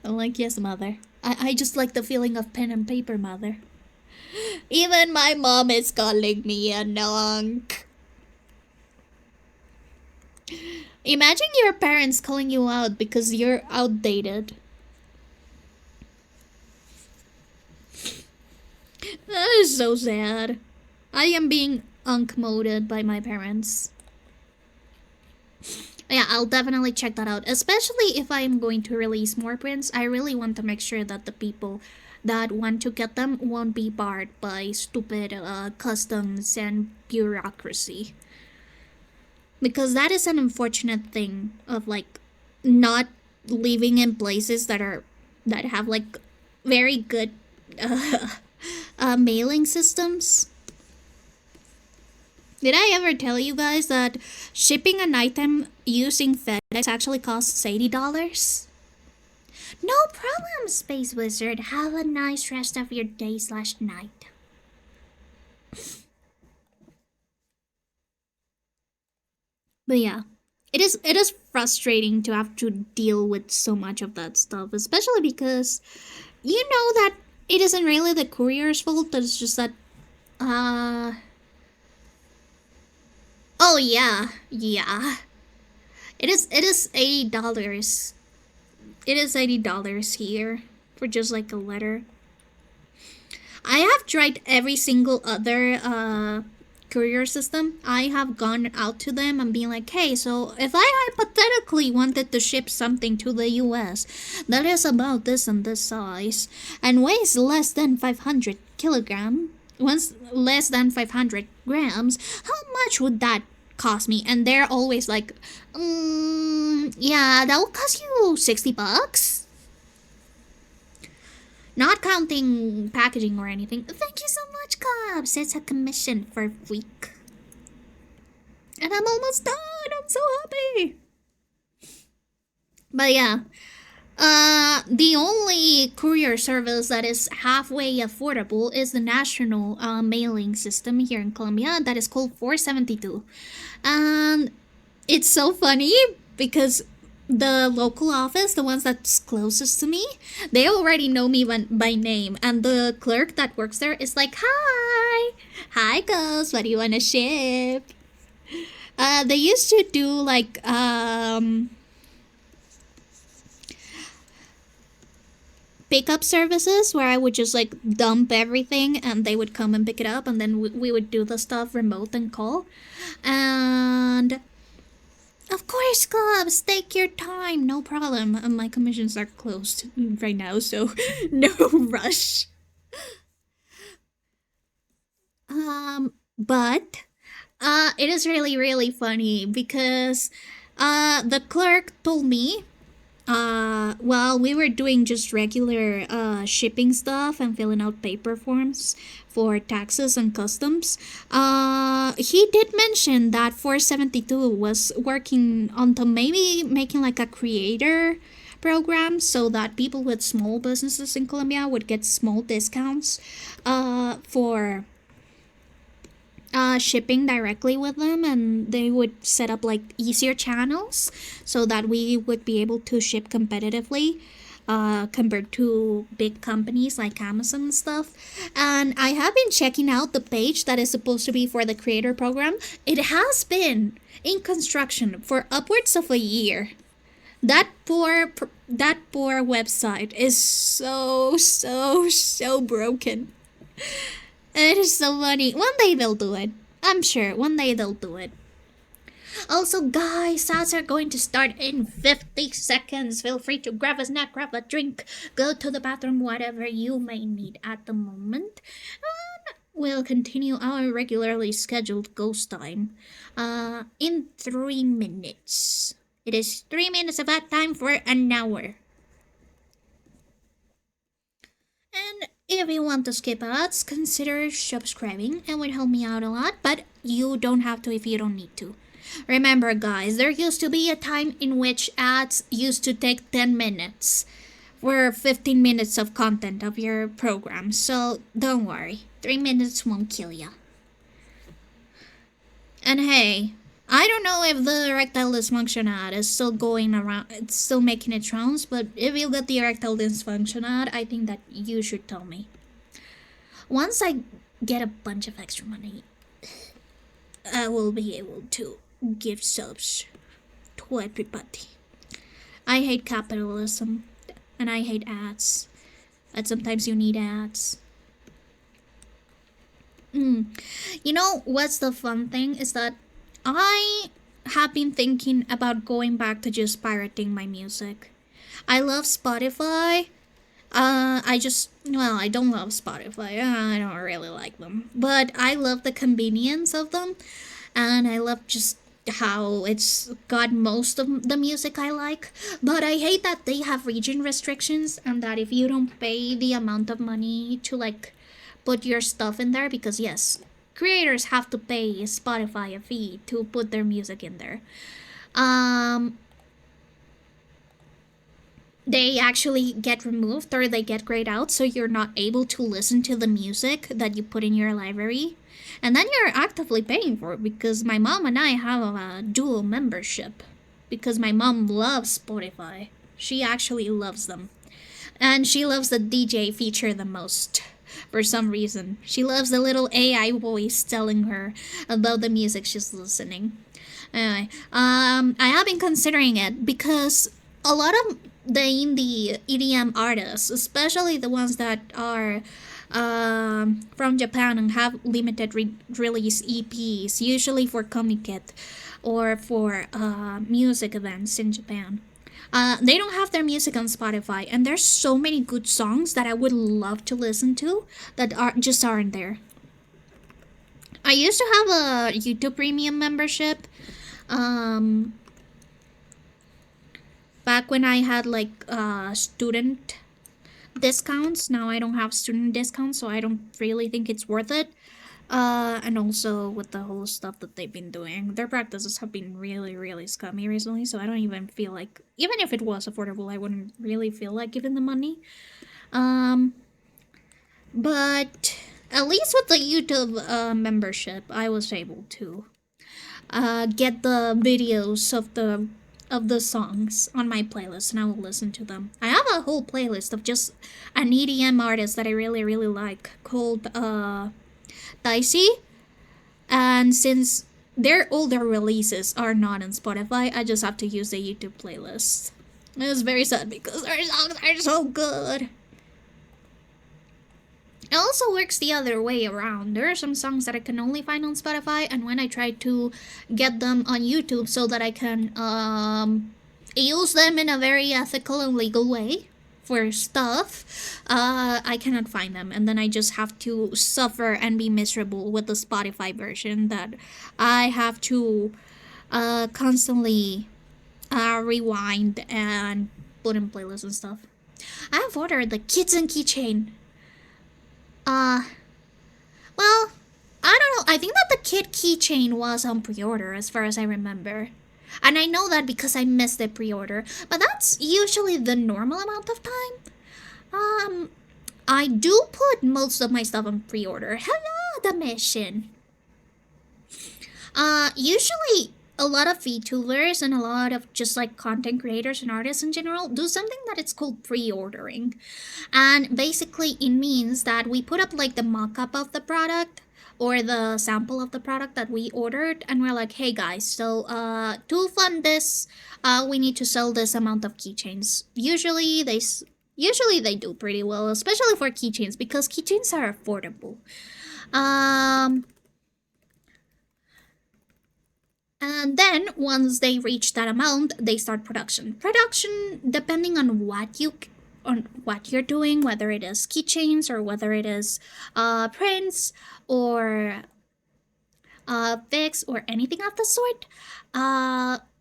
I'm like, "Yes, mother. I just like the feeling of pen and paper, mother." Even my mom is calling me a nonk. Imagine your parents calling you out because you're outdated. That is so sad. I am being unk-moded by my parents. Yeah, I'll definitely check that out. Especially if I am going to release more prints. I really want to make sure that the people that want to get them won't be barred by stupid customs and bureaucracy. Because that is an unfortunate thing of like not living in places that have like very good mailing systems. Did I ever tell you guys that shipping an item using FedEx actually costs $80? No problem, Space Wizard. Have a nice rest of your day/night. But yeah, it is frustrating to have to deal with so much of that stuff, especially because you know that it isn't really the courier's fault, but it's just that oh yeah. It is $80. It is $80 here for just like a letter. I have tried every single other courier system. I have gone out to them and been like, "Hey, so if I hypothetically wanted to ship something to the US that is about this and this size and weighs less than 500 kilograms, once less than 500 grams, how much would that cost me?" And they're always like, yeah, that will cost you $60. Not counting packaging or anything. Thank you so much, Cobbs. It's a commission for a week. And I'm almost done. I'm so happy. But yeah. The only courier service that is halfway affordable is the national mailing system here in Colombia that is called 472. And it's so funny because the local office, the ones that's closest to me, they already know me by name. And the clerk that works there is like, Hi, Ghost, what do you want to ship? They used to do like, pickup services where I would just like dump everything and they would come and pick it up, and then we would do the stuff remote and call. And Of course, clubs, take your time, no problem. My commissions are closed right now, so no rush. But it is really, really funny because the clerk told me while we were doing just regular shipping stuff and filling out paper forms for taxes and customs, he did mention that 472 was working on to maybe making like a creator program so that people with small businesses in Colombia would get small discounts for shipping directly with them, and they would set up like easier channels so that we would be able to ship competitively compared to big companies like Amazon and stuff. And I have been checking out the page that is supposed to be for the creator program. It has been in construction for upwards of a year. That poor website is so broken. It is so funny. One day they'll do it. I'm sure. One day they'll do it. Also, guys, ads are going to start in 50 seconds. Feel free to grab a snack, grab a drink, go to the bathroom, whatever you may need at the moment. And we'll continue our regularly scheduled ghost time in 3 minutes. It is 3 minutes of that time for an hour. And if you want to skip ads, consider subscribing. It would help me out a lot, but you don't have to if you don't need to. Remember, guys, there used to be a time in which ads used to take 10 minutes for 15 minutes of content of your program. So don't worry, 3 minutes won't kill ya. And hey, I don't know if the erectile dysfunction ad is still going around, it's still making its rounds, but if you get the erectile dysfunction ad, I think that you should tell me. Once I get a bunch of extra money, I will be able to give subs to everybody. I hate capitalism, and I hate ads, and sometimes you need ads. You know what's the fun thing is that I have been thinking about going back to just pirating my music. I love Spotify. I don't love Spotify. I don't really like them. But I love the convenience of them. And I love just how it's got most of the music I like. But I hate that they have region restrictions and that if you don't pay the amount of money to like put your stuff in there, because yes, creators have to pay Spotify a fee to put their music in there. They actually get removed or they get grayed out, so you're not able to listen to the music that you put in your library. And then you're actively paying for it, because my mom and I have a dual membership. Because my mom loves Spotify. She actually loves them. And she loves the DJ feature the most. For some reason. She loves the little AI voice telling her about the music she's listening. Anyway, I have been considering it because a lot of the indie EDM artists, especially the ones that are from Japan and have limited release EPs, usually for Comic Kit or for music events in Japan. They don't have their music on Spotify, and there's so many good songs that I would love to listen to that aren't there. I used to have a YouTube Premium membership, back when I had like student discounts. Now I don't have student discounts, so I don't really think it's worth it. And also with the whole stuff that they've been doing, their practices have been really scummy recently, so I don't even feel like, even if it was affordable, I wouldn't really feel like giving the money. But at least with the YouTube membership, I was able to get the videos of the songs on my playlist, and I will listen to them. I have a whole playlist of just an EDM artist that I really like called Dicey, and since their older releases are not on Spotify, I just have to use the YouTube playlist. It's very sad because their songs are so good. It also works the other way around. There are some songs that I can only find on Spotify, and when I try to get them on YouTube so that I can use them in a very ethical and legal way for stuff, I cannot find them, and then I just have to suffer and be miserable with the Spotify version that I have to constantly rewind and put in playlists and stuff. I have ordered the Kitten keychain. Well, I don't know. I think that the kid keychain was on pre-order as far as I remember. And I know that because I missed the pre-order, but that's usually the normal amount of time. I do put most of my stuff on pre-order. Hello, the mission. Usually a lot of VTubers and a lot of just like content creators and artists in general do something that it's called pre-ordering. And basically it means that we put up like the mock-up of the product or the sample of the product that we ordered, and we're like, hey guys, so to fund this, we need to sell this amount of keychains. Usually they do pretty well, especially for keychains, because keychains are affordable. And then once they reach that amount, they start production. Production, depending on what you're doing, whether it is keychains or whether it is prints or fix or anything of the sort,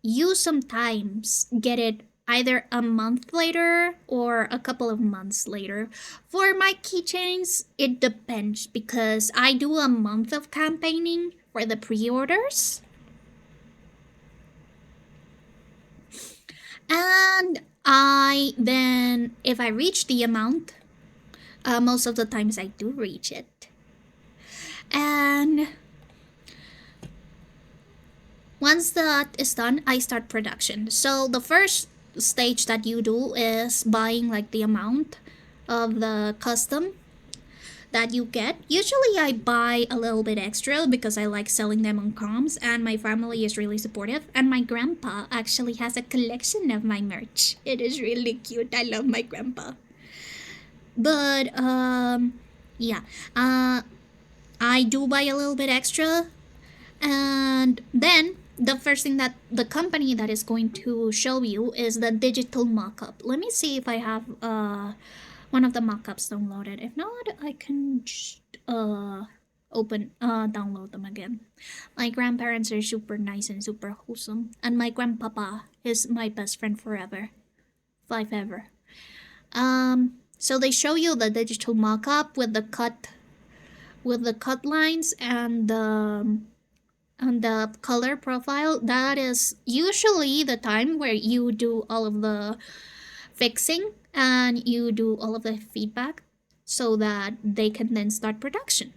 you sometimes get it either a month later or a couple of months later. For my keychains, it depends because I do a month of campaigning for the pre-orders. And if I reach the amount, most of the times I do reach it. And once that is done, I start production. So the first stage that you do is buying like the amount of the custom that you get. Usually I buy a little bit extra because I like selling them on comms, and my family is really supportive, and my grandpa actually has a collection of my merch. It is really cute. I love my grandpa. But yeah, I do buy a little bit extra, and then the first thing that the company that is going to show you is the digital mock-up. Let me see if I have one of the mock-ups downloaded. If not, I can just download them again. My grandparents are super nice and super wholesome, and my grandpapa is my best friend forever. 5 ever. So they show you the digital mock-up with the cut lines and the color profile. That is usually the time where you do all of the fixing and you do all of the feedback so that they can then start production.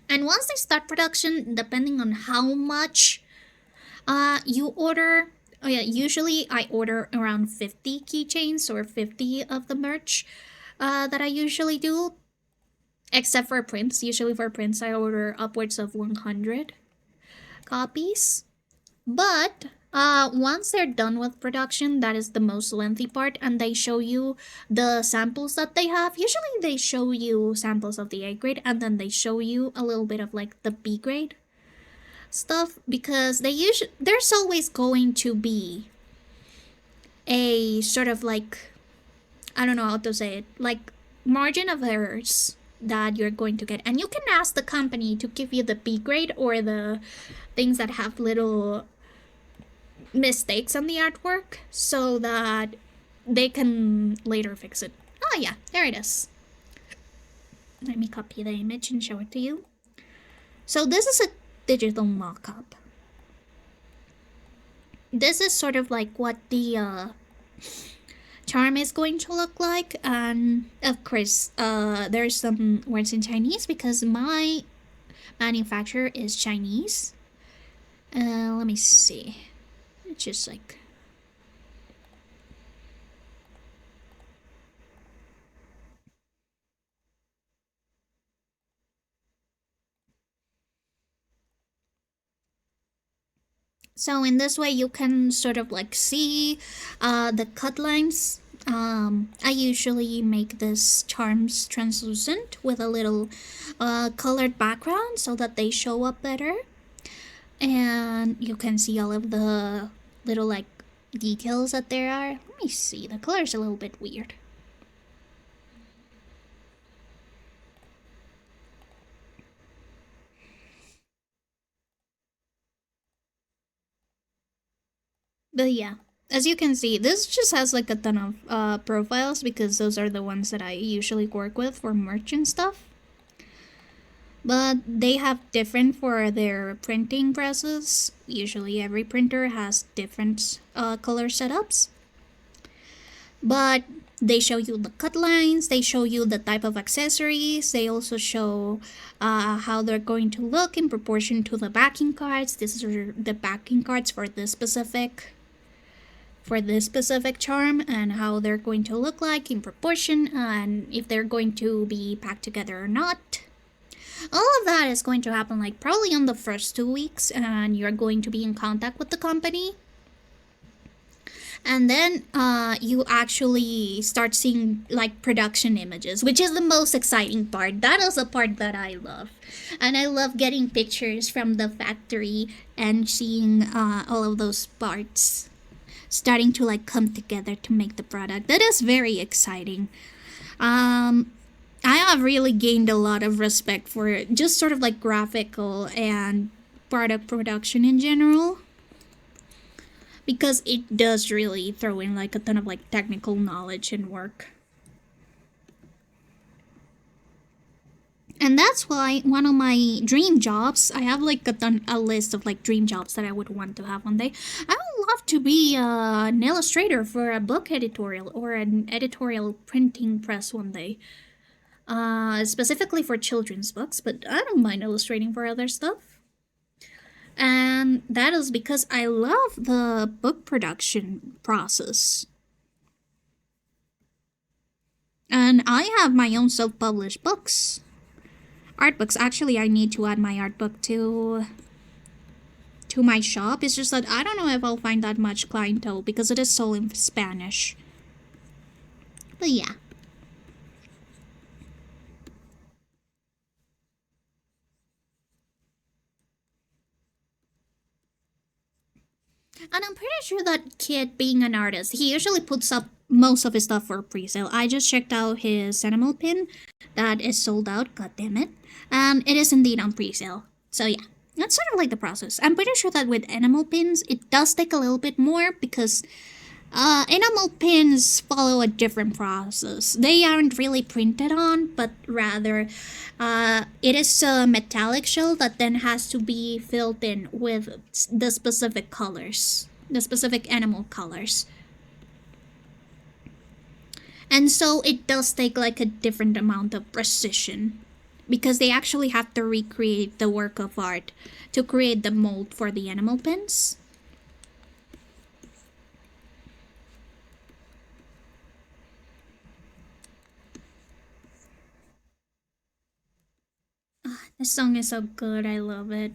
And once they start production, depending on how much you order, usually I order around 50 keychains or 50 of the merch that I usually do, except for prints. Usually for prints I order upwards of 100 copies. But once they're done with production, that is the most lengthy part, and they show you the samples that they have. Usually they show you samples of the A grade, and then they show you a little bit of like the B grade stuff, because there's always going to be a sort of like, I don't know how to say it, like margin of errors that you're going to get, and you can ask the company to give you the B grade or the things that have little mistakes on the artwork so that they can later fix it. Oh yeah, there it is. Let me copy the image and show it to you. So this is a digital mock-up. This is sort of like what the charm is going to look like, and of course there's some words in Chinese because my manufacturer is Chinese. Let me see. It's just like, so in this way you can sort of like see the cut lines I usually make this charms translucent with a little colored background so that they show up better. And you can see all of the little like details that there are. Let me see, the color's a little bit weird. But yeah, as you can see, this just has like a ton of profiles because those are the ones that I usually work with for merch and stuff. But they have different for their printing presses. Usually every printer has different color setups. But they show you the cut lines, they show you the type of accessories, they also show how they're going to look in proportion to the backing cards. These are the backing cards for this specific charm and how they're going to look like in proportion and if they're going to be packed together or not. All of that is going to happen like probably on the first 2 weeks and you're going to be in contact with the company. And then you actually start seeing like production images, which is the most exciting part. That is the part that I love. And I love getting pictures from the factory and seeing all of those parts starting to like come together to make the product. That is very exciting. I have really gained a lot of respect for just sort of like graphical and product production in general, because it does really throw in like a ton of like technical knowledge and work. And that's why one of my dream jobs, I have like a list of like dream jobs that I would want to have one day. I would love to be an illustrator for a book editorial or an editorial printing press one day. Specifically for children's books, but I don't mind illustrating for other stuff. And that is because I love the book production process. And I have my own self-published books. Art books. Actually, I need to add my art book to my shop. It's just that I don't know if I'll find that much clientele because it is sold in Spanish. But yeah. And I'm pretty sure that kid, being an artist, he usually puts up most of his stuff for pre-sale. I just checked out his animal pin that is sold out, god damn it. And it is indeed on pre-sale. So yeah, that's sort of like the process. I'm pretty sure that with animal pins, it does take a little bit more because animal pins follow a different process. They aren't really printed on, but rather it is a metallic shell that then has to be filled in with the specific colors, the specific animal colors. And so it does take like a different amount of precision because they actually have to recreate the work of art to create the mold for the animal pins. This song is so good, I love it.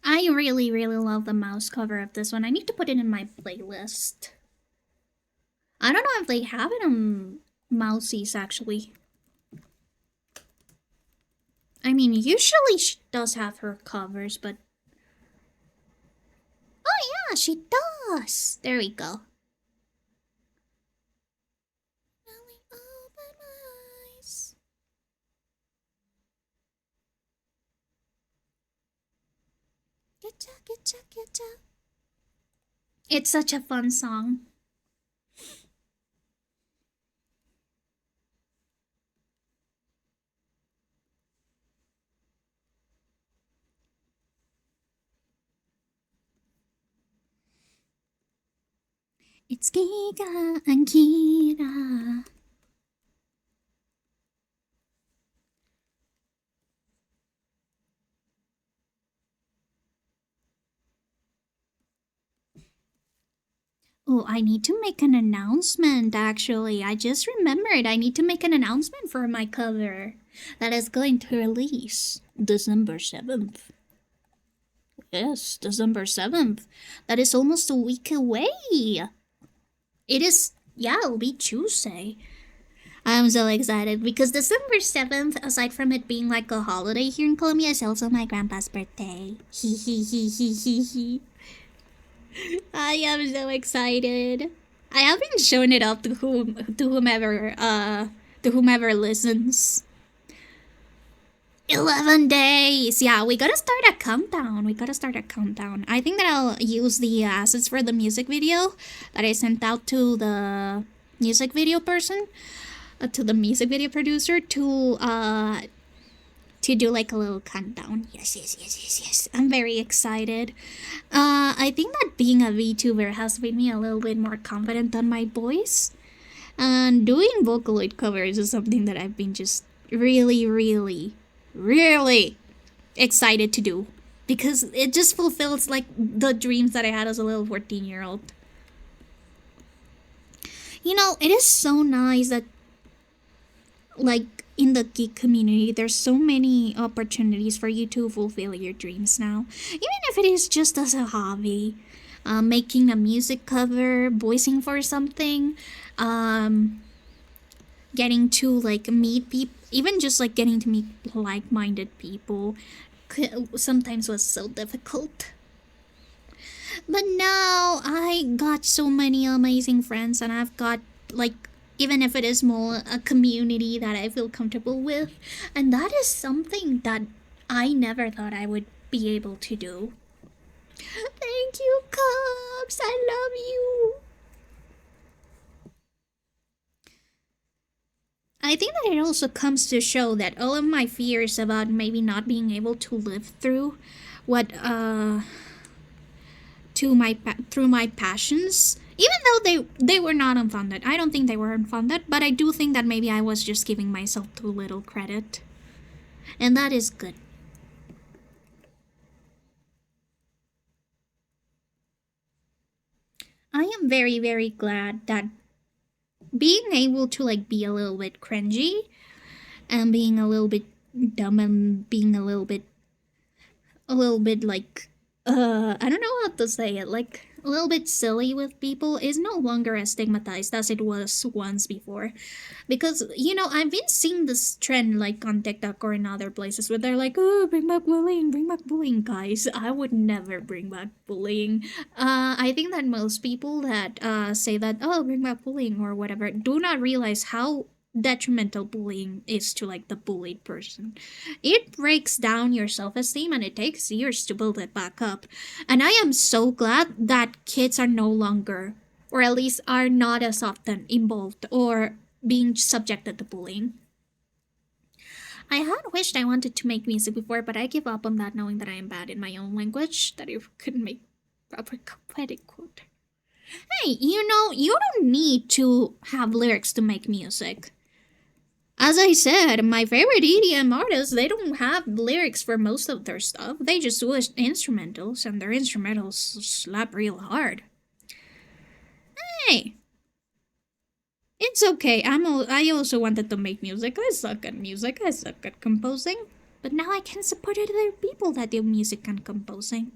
I really, really love the mouse cover of this one. I need to put it in my playlist. I don't know if they have it on Mousies, actually. I mean, usually she does have her covers, but... Oh yeah, she does! There we go. Now we open my eyes. Getcha, getcha, getcha. It's such a fun song. It's Giga and Kira. Oh, I need to make an announcement actually. I just remembered I need to make an announcement for my cover that is going to release December 7th. Yes, December 7th. That is almost a week away. It is, yeah, it'll be Tuesday. I'm so excited because December 7th, aside from it being like a holiday here in Colombia, is also my grandpa's birthday. He. I am so excited. I haven't shown it up to whomever listens. 11 days. Yeah, we gotta start a countdown. I think that I'll use the assets for the music video that I sent out to the music video person, to the music video producer to do like a little countdown. Yes. I'm very excited. I think that being a VTuber has made me a little bit more confident on my voice. And doing Vocaloid covers is something that I've been just really excited to do. Because it just fulfills like the dreams that I had as a little 14-year-old. You know, it is so nice that like in the geek community, there's so many opportunities for you to fulfill your dreams now. Even if it is just as a hobby. Making a music cover, voicing for something, getting to like meet people, even just like getting to meet like-minded people sometimes was so difficult. But now I got so many amazing friends, and I've got like, even if it is more a community that I feel comfortable with, and that is something that I never thought I would be able to do. Thank you, Cubs. I love you. I think that it also comes to show that all of my fears about maybe not being able to live through what through my passions, even though they were not unfounded. I don't think they were unfounded, but I do think that maybe I was just giving myself too little credit. And that is good. I am very glad that being able to like be a little bit cringy and being a little bit dumb and being a little bit like I don't know how to say it, like a little bit silly with people is no longer as stigmatized as it was once before. Because, you know, I've been seeing this trend like on TikTok or in other places where they're like, oh, bring back bullying, guys. I would never bring back bullying. I think that most people that say that, oh, bring back bullying or whatever, do not realize how detrimental bullying is to like the bullied person. It breaks down your self-esteem and it takes years to build it back up. And I am so glad that kids are no longer, or at least are not as often involved or being subjected to bullying. I had wished I wanted to make music before, but I give up on that knowing that I am bad in my own language, that I couldn't make proper poetic quote. Hey, you know, you don't need to have lyrics to make music. As I said, my favorite EDM artists, they don't have lyrics for most of their stuff. They just do instrumentals, and their instrumentals slap real hard. Hey! It's okay, I also wanted to make music. I suck at music, I suck at composing. But now I can support other people that do music and composing.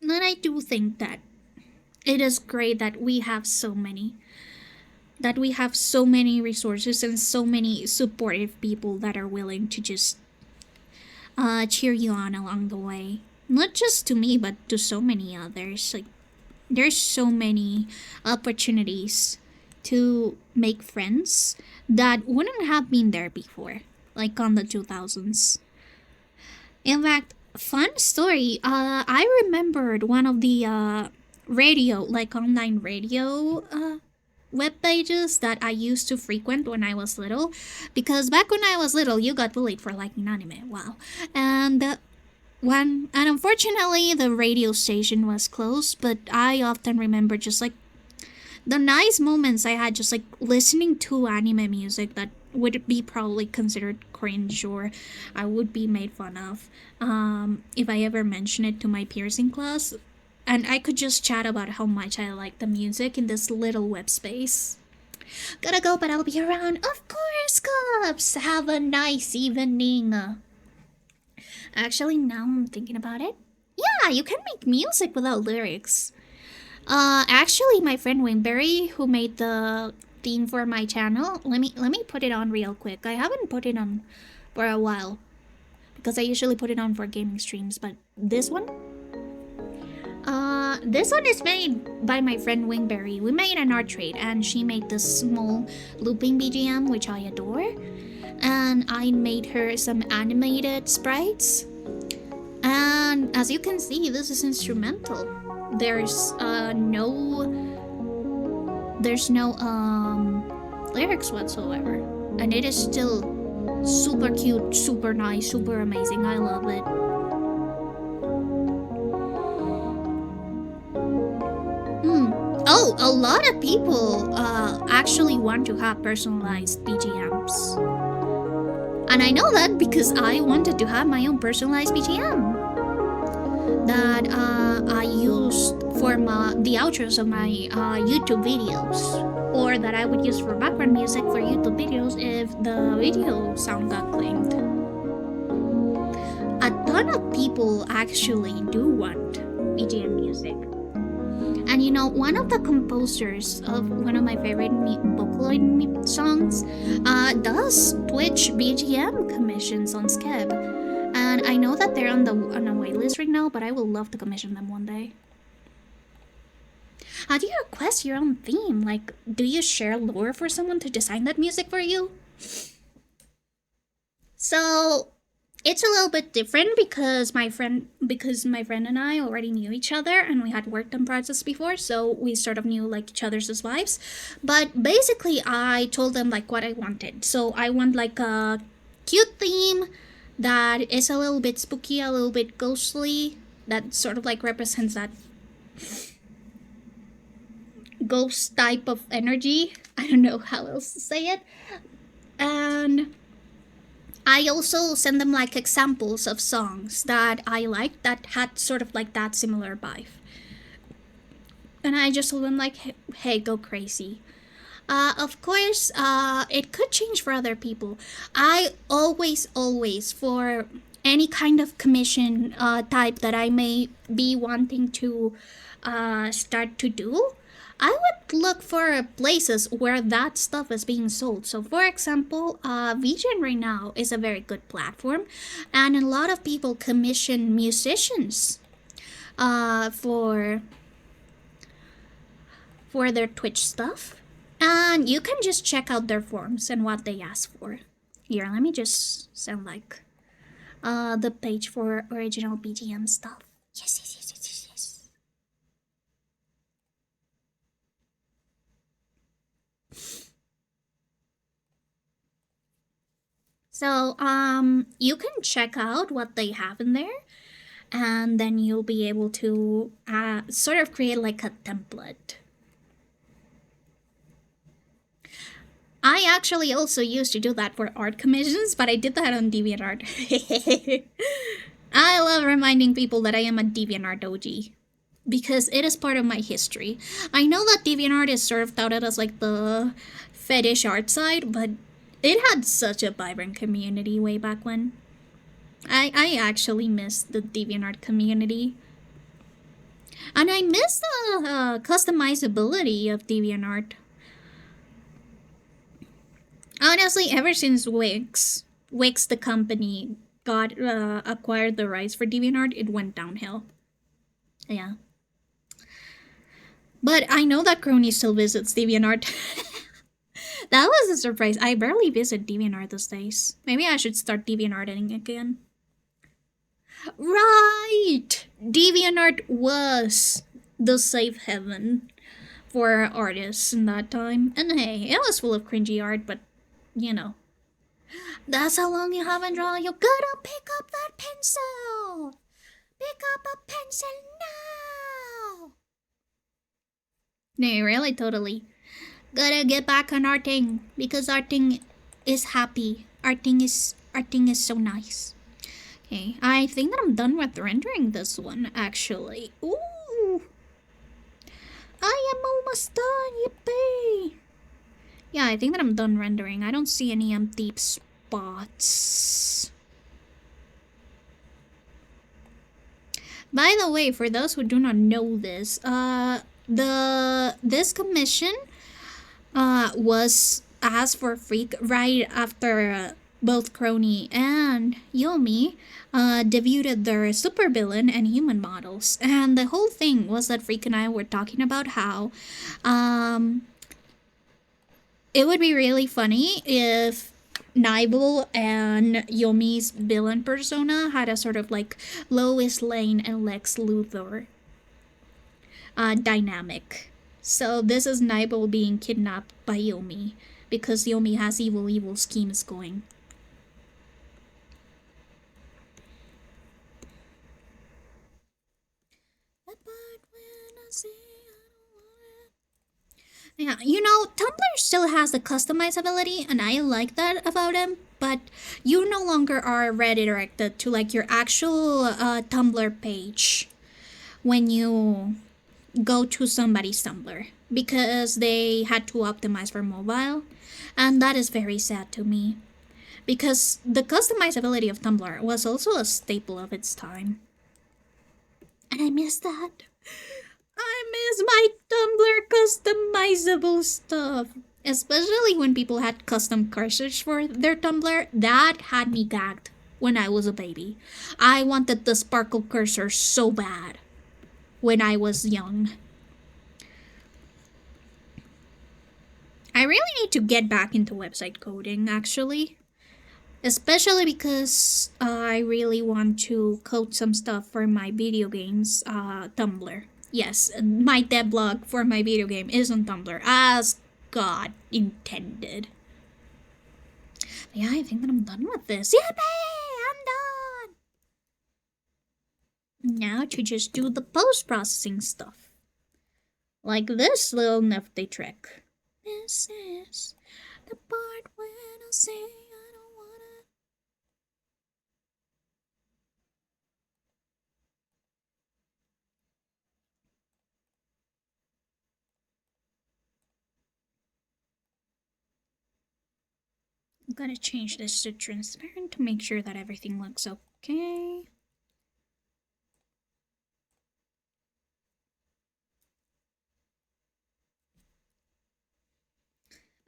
And I do think that it is great that we have so many resources and so many supportive people that are willing to just cheer you on along the way. Not just to me, but to so many others. Like, there's so many opportunities to make friends that wouldn't have been there before, like on the 2000s. In fact, fun story, I remembered one of the radio, like online radio web pages that I used to frequent when I was little, because back when I was little, you got bullied for liking anime. Wow. And unfortunately the radio station was closed, but I often remember just like the nice moments I had just like listening to anime music that would be probably considered cringe or I would be made fun of if I ever mention it to my peers in class. and I could just chat about how much I like the music in this little web space. Gotta go, but I'll be around. Of course, Cops! Have a nice evening. Actually, now I'm thinking about it. Yeah, you can make music without lyrics. Actually, my friend Wingberry, who made the theme for my channel, let me put it on real quick. I haven't put it on for a while because I usually put it on for gaming streams, but this one is made by my friend Wingberry. We made an art trade, and she made this small looping BGM, which I adore. And I made her some animated sprites. And as you can see, this is instrumental. There's no lyrics whatsoever, and it is still super cute, super nice, super amazing. I love it. Oh, a lot of people actually want to have personalized BGMs. And I know that because I wanted to have my own personalized BGM that I used for the outros of my YouTube videos, or that I would use for background music for YouTube videos if the video sound got claimed. A ton of people actually do want BGM music. And you know, one of the composers of one of my favorite Vocaloid songs does Twitch BGM commissions on Skeb. And I know that they're on a waitlist right now, but I would love to commission them one day. How do you request your own theme? Like, do you share lore for someone to design that music for you? So it's a little bit different because my friend and I already knew each other, and we had worked on projects before, so we sort of knew like each other's vibes. But basically, I told them like what I wanted. So I want like a cute theme that is a little bit spooky, a little bit ghostly, that sort of like represents that ghost type of energy. I don't know how else to say it. And I also send them like examples of songs that I liked that had sort of like that similar vibe. And I just told them like, hey, go crazy. Of course, it could change for other people. I always, for any kind of commission type that I may be wanting to start to do, I would look for places where that stuff is being sold. So for example, VGen right now is a very good platform, and a lot of people commission musicians for their Twitch stuff. And you can just check out their forms and what they ask for. Here, let me just send like the page for original BGM stuff. Yes. So, you can check out what they have in there, and then you'll be able to sort of create like a template. I actually also used to do that for art commissions, but I did that on DeviantArt. I love reminding people that I am a DeviantArt OG, because it is part of my history. I know that DeviantArt is sort of touted as like the fetish art side, but it had such a vibrant community way back when. I actually miss the DeviantArt community. And I miss the customizability of DeviantArt. Honestly, ever since Wix the company got acquired the rights for DeviantArt, it went downhill. Yeah. But I know that Crony still visits DeviantArt. That was a surprise. I barely visit DeviantArt these days. Maybe I should start DeviantArting again. Right! DeviantArt was the safe haven for artists in that time. And hey, it was full of cringy art, but you know. That's how long you haven't drawn. You gotta pick up that pencil! Pick up a pencil now! No, really, totally. Gotta get back on arting, because arting is happy. Arting is so nice. Okay, I think that I'm done with rendering this one, actually. Ooh! I am almost done, yippee! Yeah, I think that I'm done rendering. I don't see any empty spots. By the way, for those who do not know this, this commission was asked for free right after both Crony and Yomi debuted their supervillain and human models. And the whole thing was that Freak and I were talking about how it would be really funny if Nibel and Yomi's villain persona had a sort of like Lois Lane and Lex Luthor dynamic. So this is Nibel being kidnapped by Yomi because Yomi has evil schemes going. Yeah, you know, Tumblr still has the customizability, and I like that about him, but you no longer are redirected to like your actual Tumblr page when you go to somebody's Tumblr because they had to optimize for mobile, and that is very sad to me because the customizability of Tumblr was also a staple of its time. And I miss that. I miss my Tumblr customizable stuff. Especially when people had custom cursors for their Tumblr. That had me gagged when I was a baby. I wanted the sparkle cursor so bad when I was young. I really need to get back into website coding, actually. Especially because I really want to code some stuff for my video games Tumblr. Yes, my devlog for my video game is on Tumblr, as God intended. But yeah, I think that I'm done with this. Yippee! I'm done! Now to just do the post-processing stuff. Like this little nifty trick. This is the part when I say I don't wanna. I'm gonna change this to transparent to make sure that everything looks okay.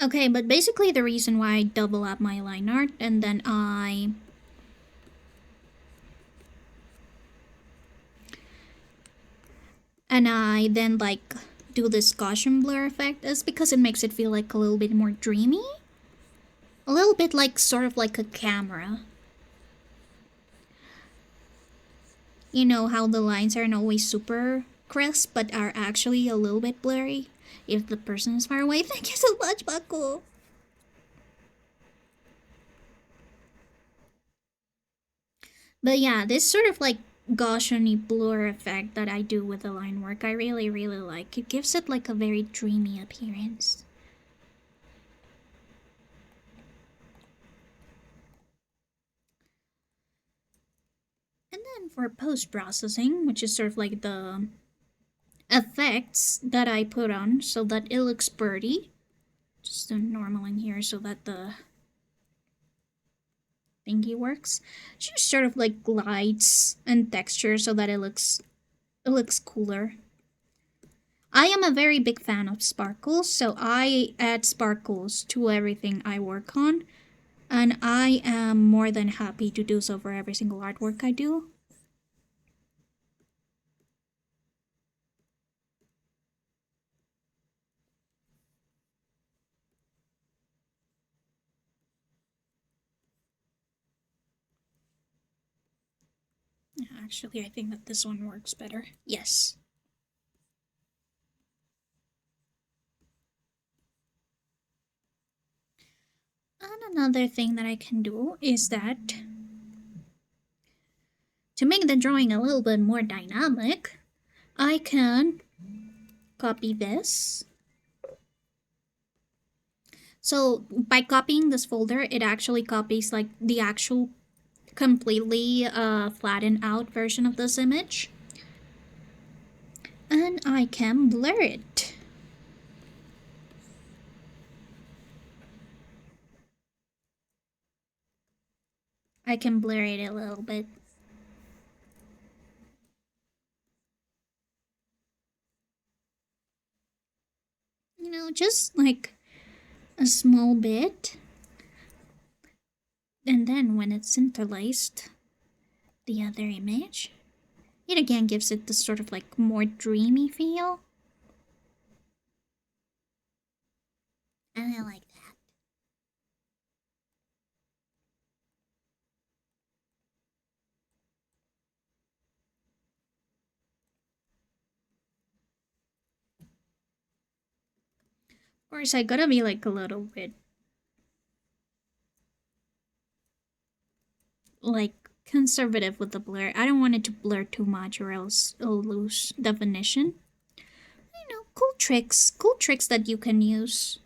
Okay, but basically the reason why I double up my line art and then I then like do this Gaussian blur effect is because it makes it feel like a little bit more dreamy. A little bit like sort of like a camera. You know how the lines aren't always super crisp but are actually a little bit blurry if the person is far away. Thank you so much, Baku. But yeah, this sort of like Gaussian blur effect that I do with the line work, I really like. It gives it like a very dreamy appearance. And then for post-processing, which is sort of like the effects that I put on so that it looks pretty. Just a normal in here so that the thingy works. Just sort of like lights and texture so that it looks cooler. I am a very big fan of sparkles, so I add sparkles to everything I work on, and I am more than happy to do so for every single artwork I do. Actually, I think that this one works better. Yes. And another thing that I can do is that to make the drawing a little bit more dynamic, I can copy this. So by copying this folder, it actually copies like the actual completely flattened out version of this image. And I can blur it. I can blur it a little bit. You know, just like a small bit. And then when it's interlaced, the other image, it again gives it this sort of like more dreamy feel. And I like that. Of course, I gotta be like a little bit like conservative with the blur. I don't want it to blur too much or else it'll lose definition. You know, cool tricks that you can use.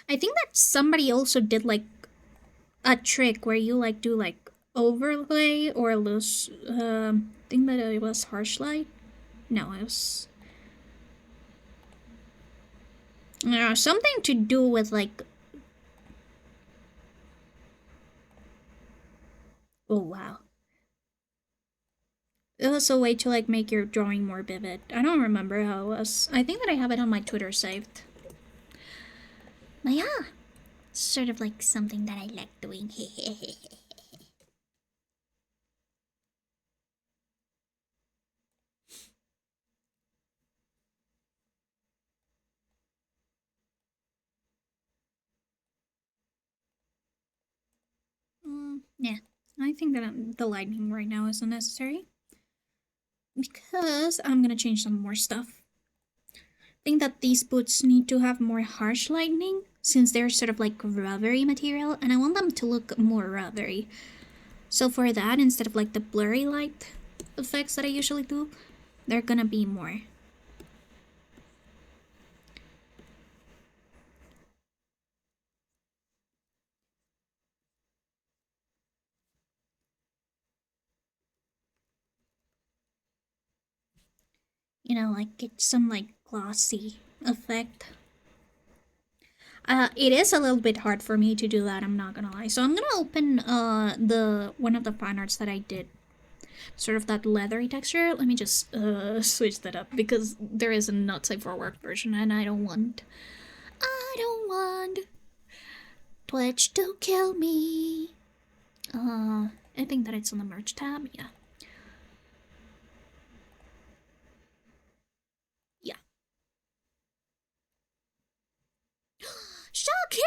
I think that somebody also did like a trick where you like do like overlay or lose. I think that it was harsh light. No, it was something to do with like. Oh wow. It was a way to like make your drawing more vivid. I don't remember how it was. I think that I have it on my Twitter saved. But yeah, sort of like something that I like doing. Yeah, I think that the lighting right now is unnecessary because I'm gonna change some more stuff. I think that these boots need to have more harsh lighting since they're sort of like rubbery material, and I want them to look more rubbery. So for that, instead of like the blurry light effects that I usually do, they're gonna be more. You know, like get some like glossy effect. It is a little bit hard for me to do that, I'm not gonna lie. So I'm gonna open the one of the fan arts that I did. Sort of that leathery texture. Let me just switch that up because there is a not safe for work version and I don't want Twitch to kill me. I think that it's on the merch tab, yeah. Yeah. Shakira!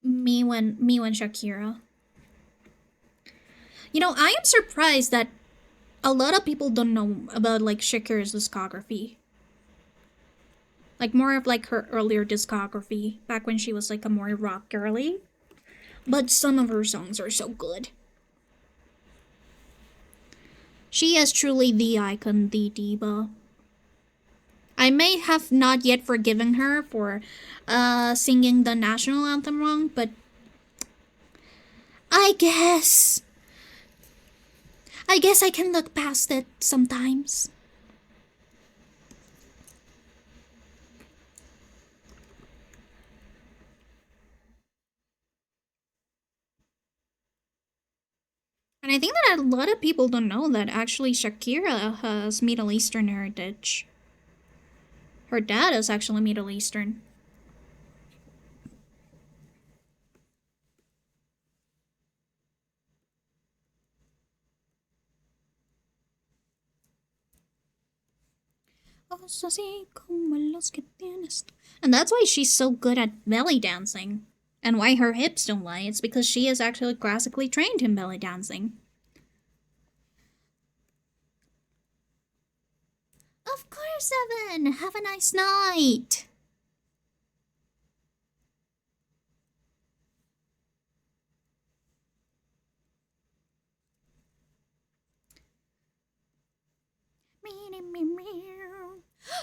Me when Shakira. You know, I am surprised that a lot of people don't know about like Shakira's discography. Like more of like her earlier discography, back when she was like a more rock girly. But some of her songs are so good. She is truly the icon, the diva. I may have not yet forgiven her for singing the national anthem wrong, but I guess I can look past it sometimes. And I think that a lot of people don't know that actually Shakira has Middle Eastern heritage. Her dad is actually Middle Eastern. And that's why she's so good at belly dancing. And why her hips don't lie. It's because she is actually classically trained in belly dancing. Of course, Evan! Have a nice night!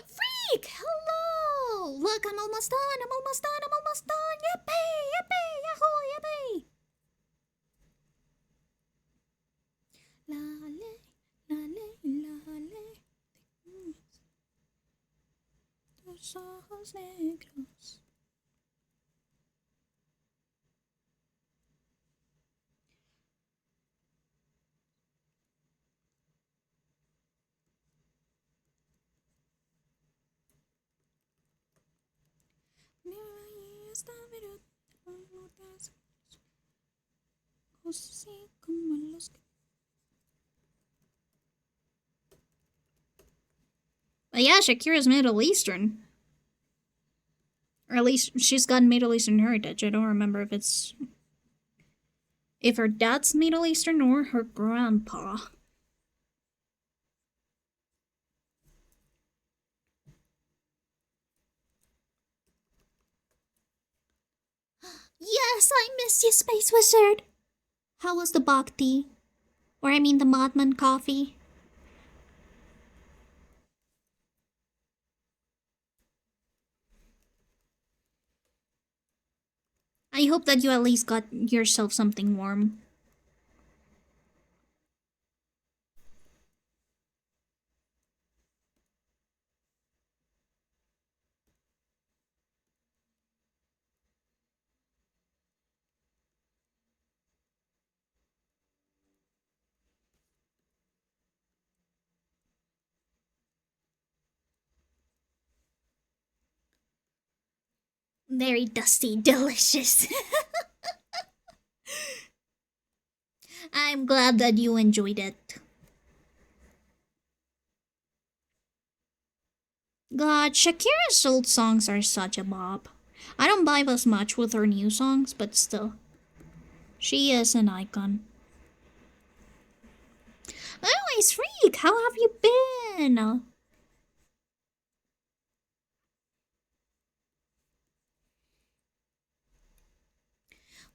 Freak! Hello! Look, I'm almost done! I'm almost done! I'm almost done! Yippee! Yippee! Yahoo! Yippee! los ojos negros. But yeah, Shakira's Middle Eastern. Or at least she's got Middle Eastern heritage. I don't remember if her dad's Middle Eastern or her grandpa. Yes, I miss you, Space Wizard. How was the bhakti? Or I mean the Madman coffee? I hope that you at least got yourself something warm. Very dusty, delicious. I'm glad that you enjoyed it. God, Shakira's old songs are such a bop. I don't vibe as much with her new songs, but still. She is an icon. Anyways, Freak, how have you been?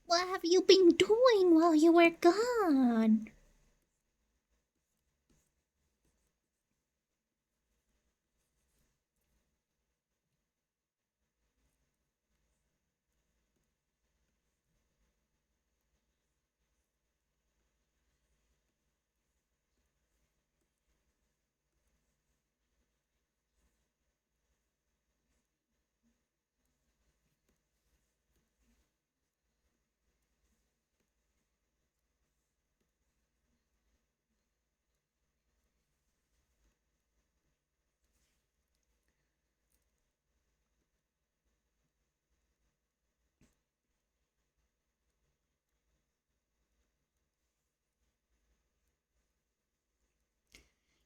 What have you been doing while you were gone?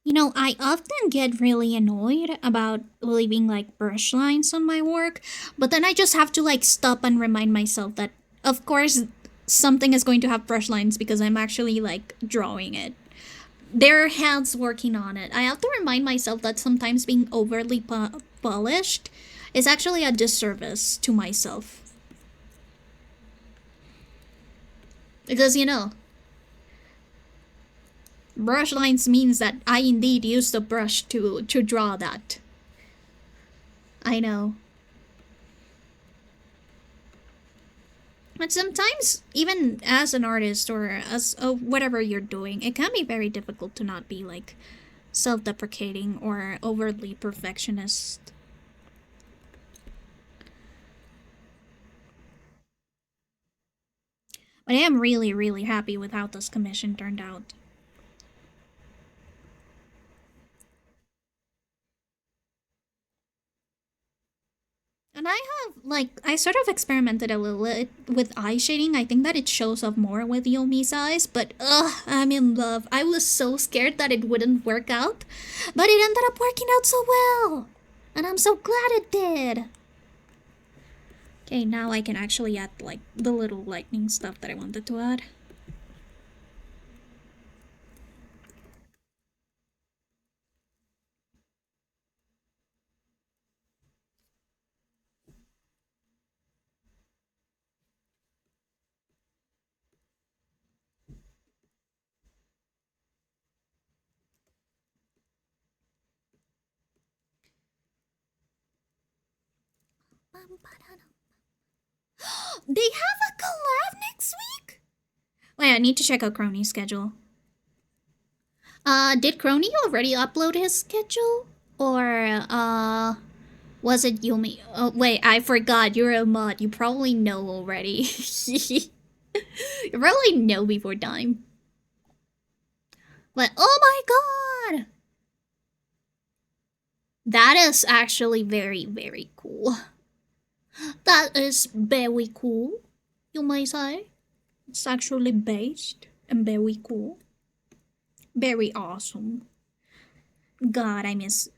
You know, I often get really annoyed about leaving like brush lines on my work, but then I just have to like stop and remind myself that, of course, something is going to have brush lines because I'm actually like drawing it. There are hands working on it. I have to remind myself that sometimes being overly polished is actually a disservice to myself. Because, you know, brush lines means that I indeed used the brush to draw that. I know. But sometimes, even as an artist or as whatever you're doing, it can be very difficult to not be like self-deprecating or overly perfectionist. But I am really, really happy with how this commission turned out. And I have, like, I sort of experimented a little bit with eye shading. I think that it shows up more with Yomi's eyes, but I'm in love. I was so scared that it wouldn't work out, but it ended up working out so well. And I'm so glad it did. Okay, now I can actually add, like, the little lightning stuff that I wanted to add. They have a collab next week? Wait, I need to check out Crony's schedule. Did Crony already upload his schedule? Or, Was it Yumi? Oh, wait, I forgot. You're a mod. You probably know already. You probably know before time. But, oh my god! That is actually very, very cool. That is very cool, you may say. It's actually based and very cool. Very awesome. God, I miss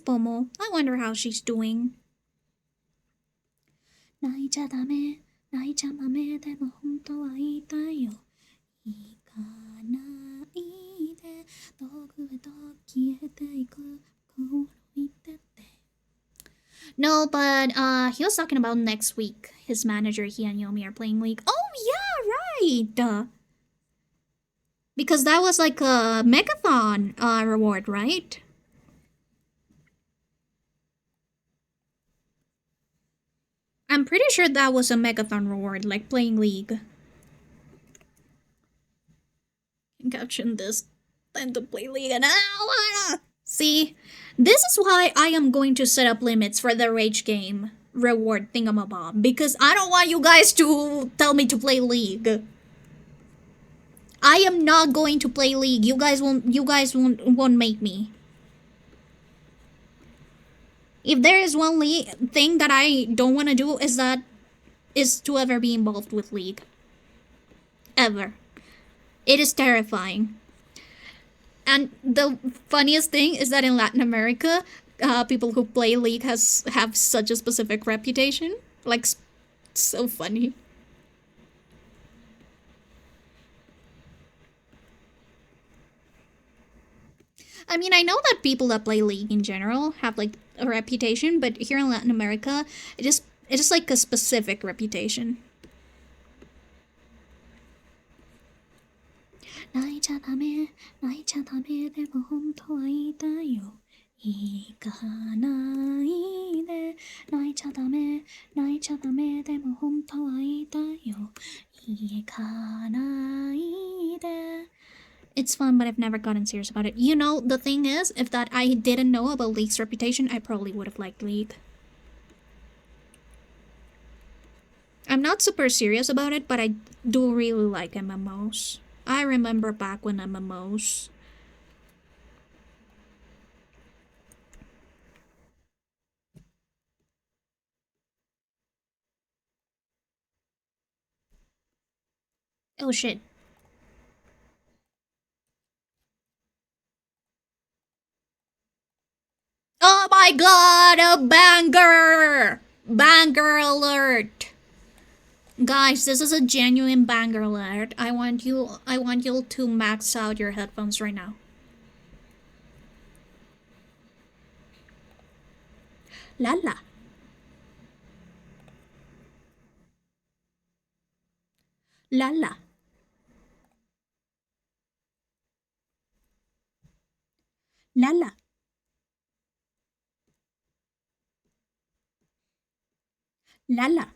Pomo. I wonder how she's doing. 泣いちゃダメ、泣いちゃダメ、でも本当は言いたいよ。行かないで、遠くへと消えていく、こう言ってって。No, but he was talking about next week. His manager, he and Yomi are playing League. Oh yeah, right. Because that was like a megathon reward, right? I'm pretty sure that was a megathon reward, like playing League. Caption this. Time to play League and I wanna see. This is why I am going to set up limits for the rage game reward thingamabob, because I don't want you guys to tell me to play League. I am not going to play League. You guys won't make me. If there is one thing that I don't want to do is to ever be involved with League. Ever. It is terrifying. And the funniest thing is that in Latin America, people who play League have such a specific reputation. Like, so funny. I mean, I know that people that play League in general have like a reputation, but here in Latin America, it is like a specific reputation. 泣いちゃダメ、泣いちゃダメ、でも本当は言いたいよ。行かないで、泣いちゃダメ、泣いちゃダメ、でも本当は言いたいよ。行かないで。It's fun, but I've never gotten serious about it. You know, the thing is, if that I didn't know about League's reputation, I probably would have liked League. I'm not super serious about it, but I do really like MMOs. I remember back when MMOs... Oh shit. Oh my god, a banger! Banger alert! Guys, this is a genuine banger alert. I want you to max out your headphones right now. Lala. Lala. Lala. Lala.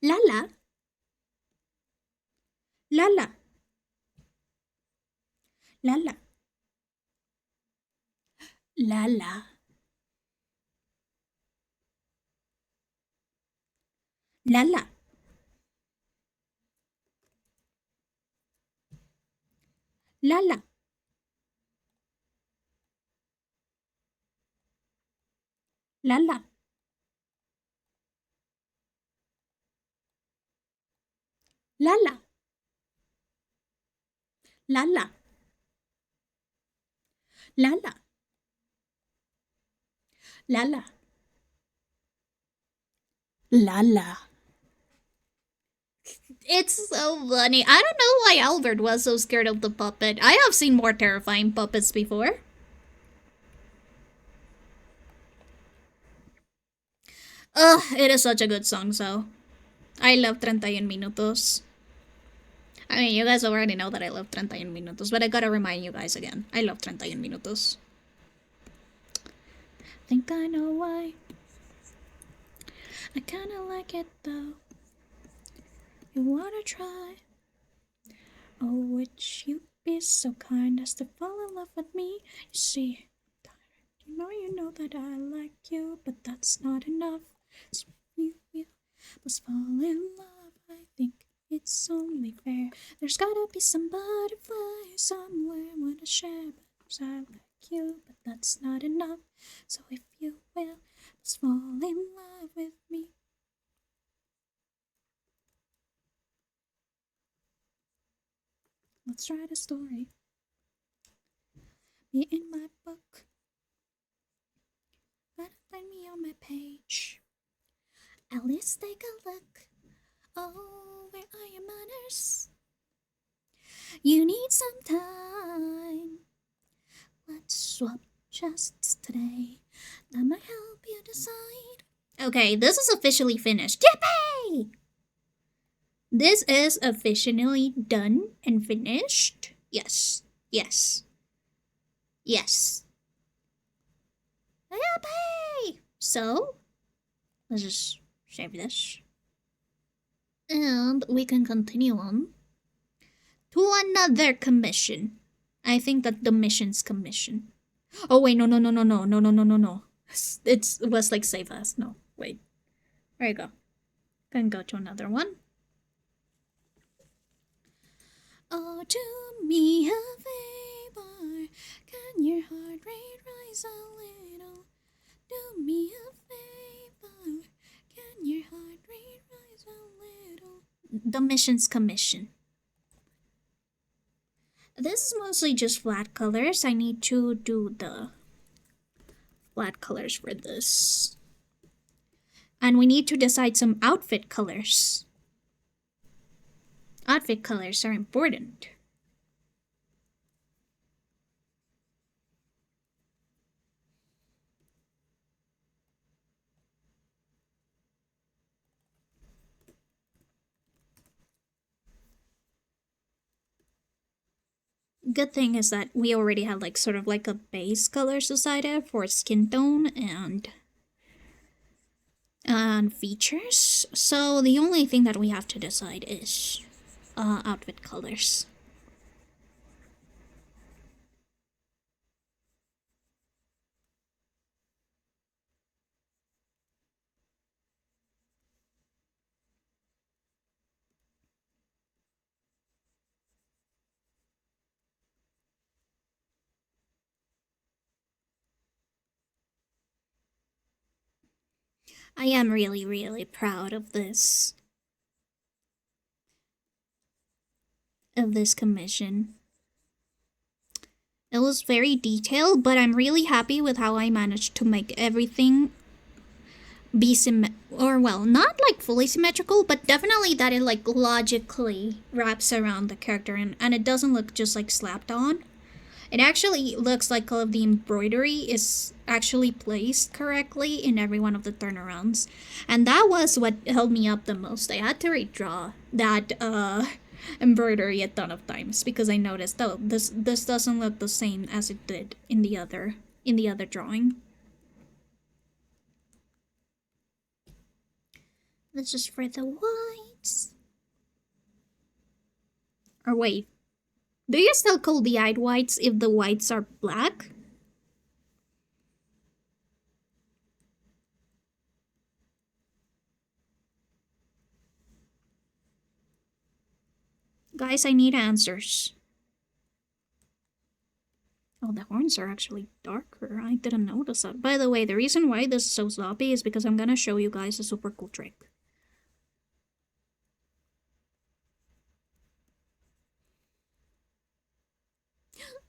Lala. Lala. Lala. Lala. Lala. Lala. Lala. Lala. Lala. Lala. Lala. Lala. It's so funny. I don't know why Albert was so scared of the puppet. I have seen more terrifying puppets before. Ugh, it is such a good song, so. I love 31 Minutos. I mean, you guys already know that I love 31 Minutos, but I gotta remind you guys again. I love 31 Minutos. Think I know why. I kinda like it though. You wanna try? Oh, which you be so kind as to fall in love with me. You see, you know that I like you, but that's not enough. So you must fall in love. I think it's only fair. There's gotta be some butterfly somewhere wanna share, but I like you, but that's not enough. So if you will, must fall in love with me. Let's write a story. Me in my book. Gotta find me on my page. Alice, take a look. Oh, where are your manners? You need some time. Let's swap chests today. That might help you decide. Okay, this is officially finished. Yippee! This is officially done and finished. Yes. Yes. Yes. Yippee! So, let's just save this. And we can continue on to another commission. I think that the mission's commission. Oh wait, no. It was like save us. No, wait. There you go. Can go to another one. Oh, do me a favor. Can your heart rate rise a little? Do me a favor. Can your heart rate rise a little? The mission's commission. This is mostly just flat colors. I need to do the flat colors for this. And we need to decide some outfit colors. Outfit colors are important. Good thing is that we already have like sort of like a base color decided for skin tone and features. So the only thing that we have to decide is outfit colors. I am really, really proud of this. Of this commission. It was very detailed, but I'm really happy with how I managed to make everything be not like fully symmetrical, but definitely that it like logically wraps around the character and it doesn't look just like slapped on. It actually looks like all of the embroidery is actually placed correctly in every one of the turnarounds. And that was what held me up the most. I had to redraw that embroidery a ton of times because I noticed, oh, this doesn't look the same as it did in the other drawing. This is for the whites. Or wait, do you still call the eyed whites if the whites are black? Guys, I need answers. Oh, the horns are actually darker. I didn't notice that. By the way, the reason why this is so sloppy is because I'm gonna show you guys a super cool trick.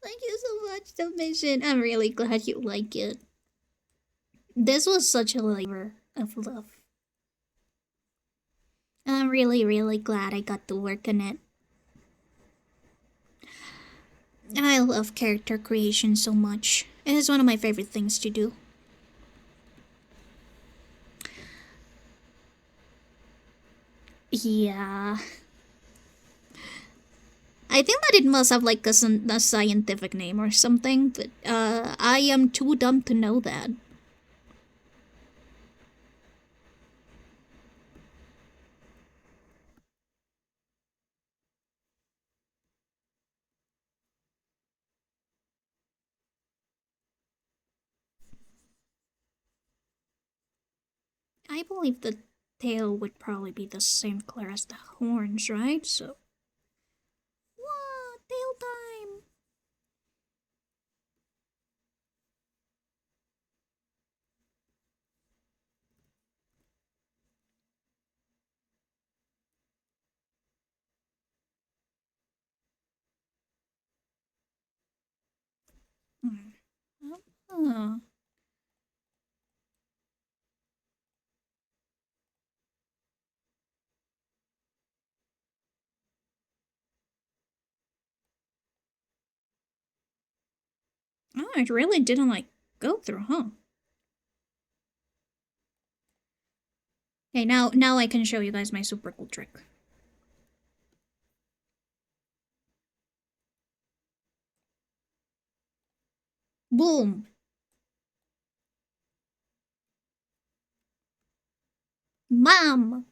Thank you so much, submission. I'm really glad you like it. This was such a labor of love. I'm really, really glad I got to work on it. I love character creation so much. It is one of my favorite things to do. Yeah. I think that it must have like a scientific name or something, but I am too dumb to know that. I believe the tail would probably be the same color as the horns, right? So. Wow, tail time! Oh. Oh, it really didn't like go through, huh? Okay, now I can show you guys my super cool trick. Boom! Mom!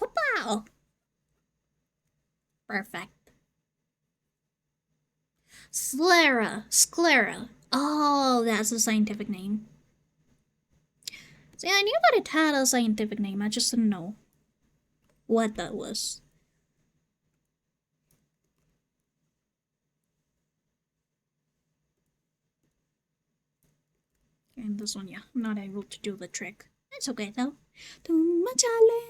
Wow! Perfect. Sclera. Oh, that's a scientific name. See, I knew that it had a scientific name, I just didn't know what that was. And this one, yeah, I'm not able to do the trick. It's okay though. Dumachale.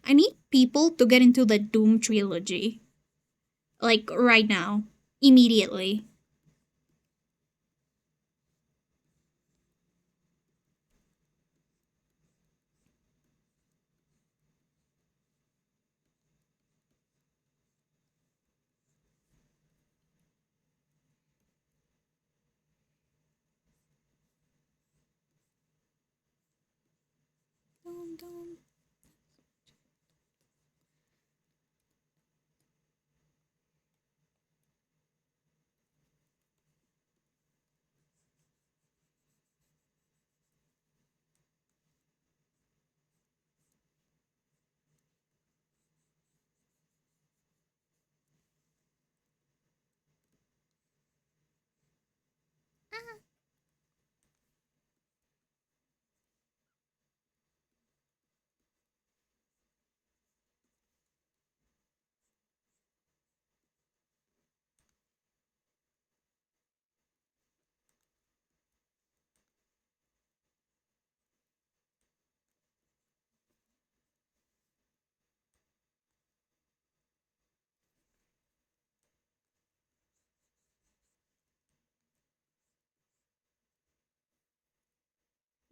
I need people to get into the Doom trilogy. Like, right now. Immediately. Doom.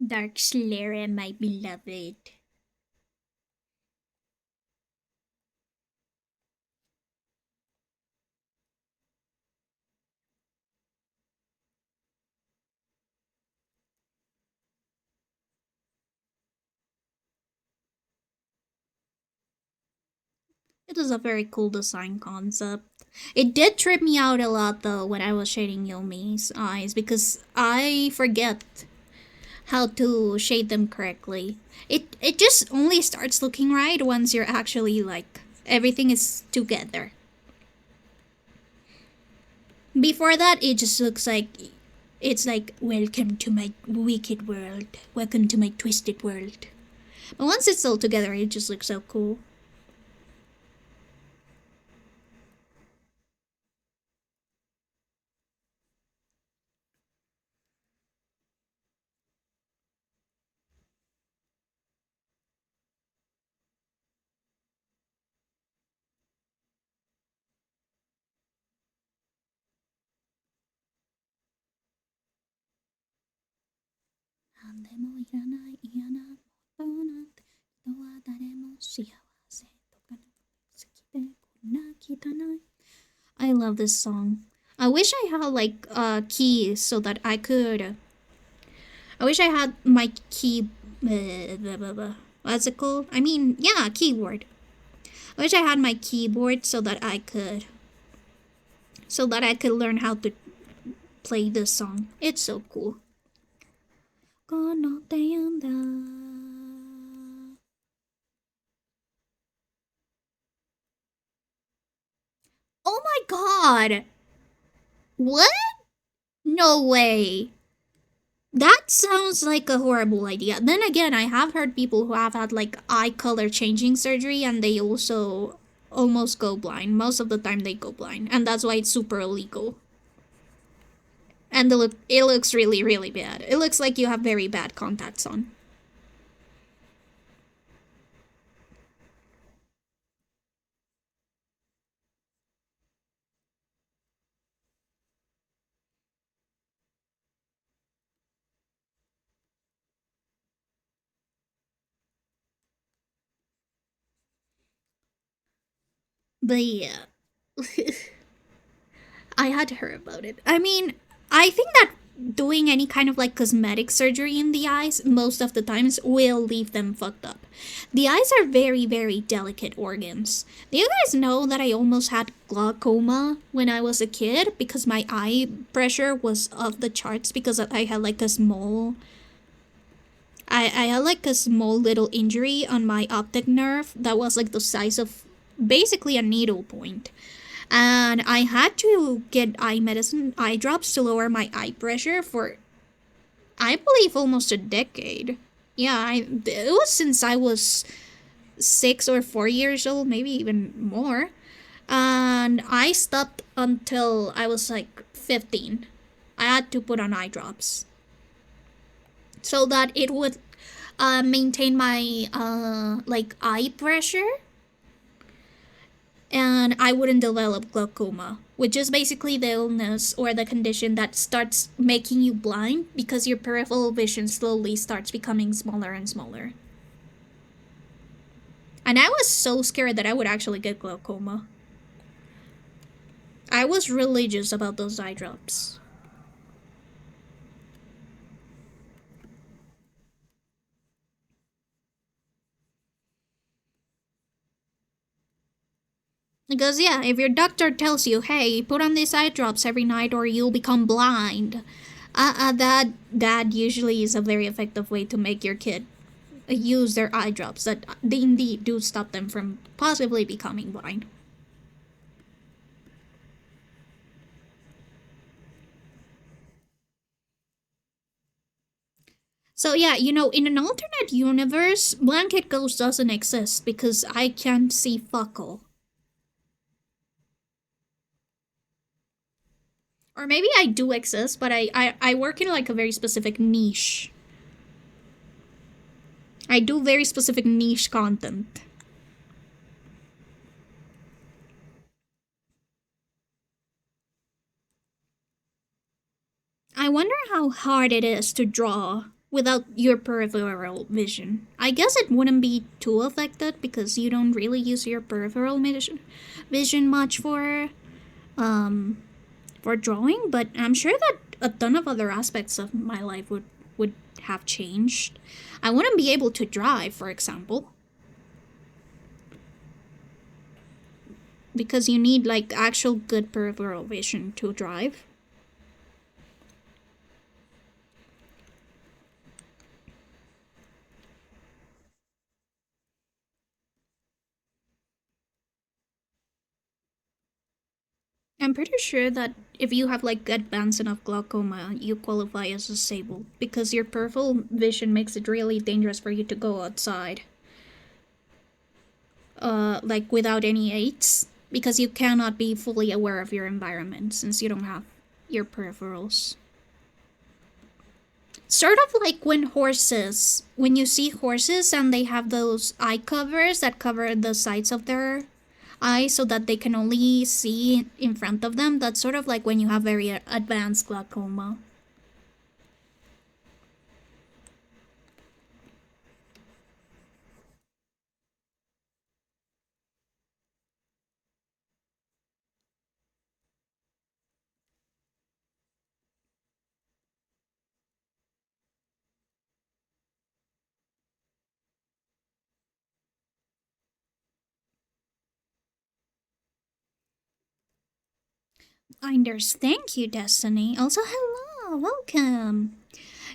Dark Slayer, my beloved. It is a very cool design concept. It did trip me out a lot though when I was shading Yomi's eyes because I forget how to shade them correctly. It just only starts looking right once you're actually like everything is together. Before that it just looks like it's like welcome to my wicked world. Welcome to my twisted world. But once it's all together it just looks so cool. I love this song. I wish I had like keys so that I could. I wish I had my key. What's it called? I mean, yeah, keyboard. I wish I had my keyboard so that I could. So that I could learn how to play this song. It's so cool. god! What? No way. That sounds like a horrible idea. Then again, I have heard people who have had like eye color changing surgery and they also almost go blind. Most of the time they go blind, and that's why it's super illegal. And it looks really, really bad. It looks like you have very bad contacts on. But yeah, I had heard about it. I mean, I think that doing any kind of like cosmetic surgery in the eyes most of the times will leave them fucked up. The eyes are very, very delicate organs. Do you guys know that I almost had glaucoma when I was a kid because my eye pressure was off the charts because I had like a small I had like a small little injury on my optic nerve that was like the size of basically a needle point. And I had to get eye drops to lower my eye pressure for, I believe, almost a decade. Yeah, it was since I was 6 or 4 years old, maybe even more. And I stopped until I was like 15. I had to put on eye drops so that it would maintain my like eye pressure and I wouldn't develop glaucoma, which is basically the illness or the condition that starts making you blind because your peripheral vision slowly starts becoming smaller and smaller. And I was so scared that I would actually get glaucoma. I was religious about those eye drops. Because yeah, if your doctor tells you, hey, put on these eye drops every night or you'll become blind, that usually is a very effective way to make your kid use their eye drops that they indeed do stop them from possibly becoming blind. So yeah, in an alternate universe, Blanket Ghost doesn't exist because I can't see fuck all. Or maybe I do exist, but I work in like a very specific niche. I do very specific niche content. I wonder how hard it is to draw without your peripheral vision. I guess it wouldn't be too affected because you don't really use your peripheral vision much for drawing, but I'm sure that a ton of other aspects of my life would have changed. I wouldn't be able to drive, for example, because you need like actual good peripheral vision to drive. I'm pretty sure that if you have like advanced enough glaucoma, you qualify as disabled because your peripheral vision makes it really dangerous for you to go outside. Like without any aids, because you cannot be fully aware of your environment since you don't have your peripherals. Sort of like when you see horses and they have those eye covers that cover the sides of their eyes so that they can only see in front of them. That's sort of like when you have very advanced glaucoma. Binders, thank you, Destiny. Also, hello, welcome.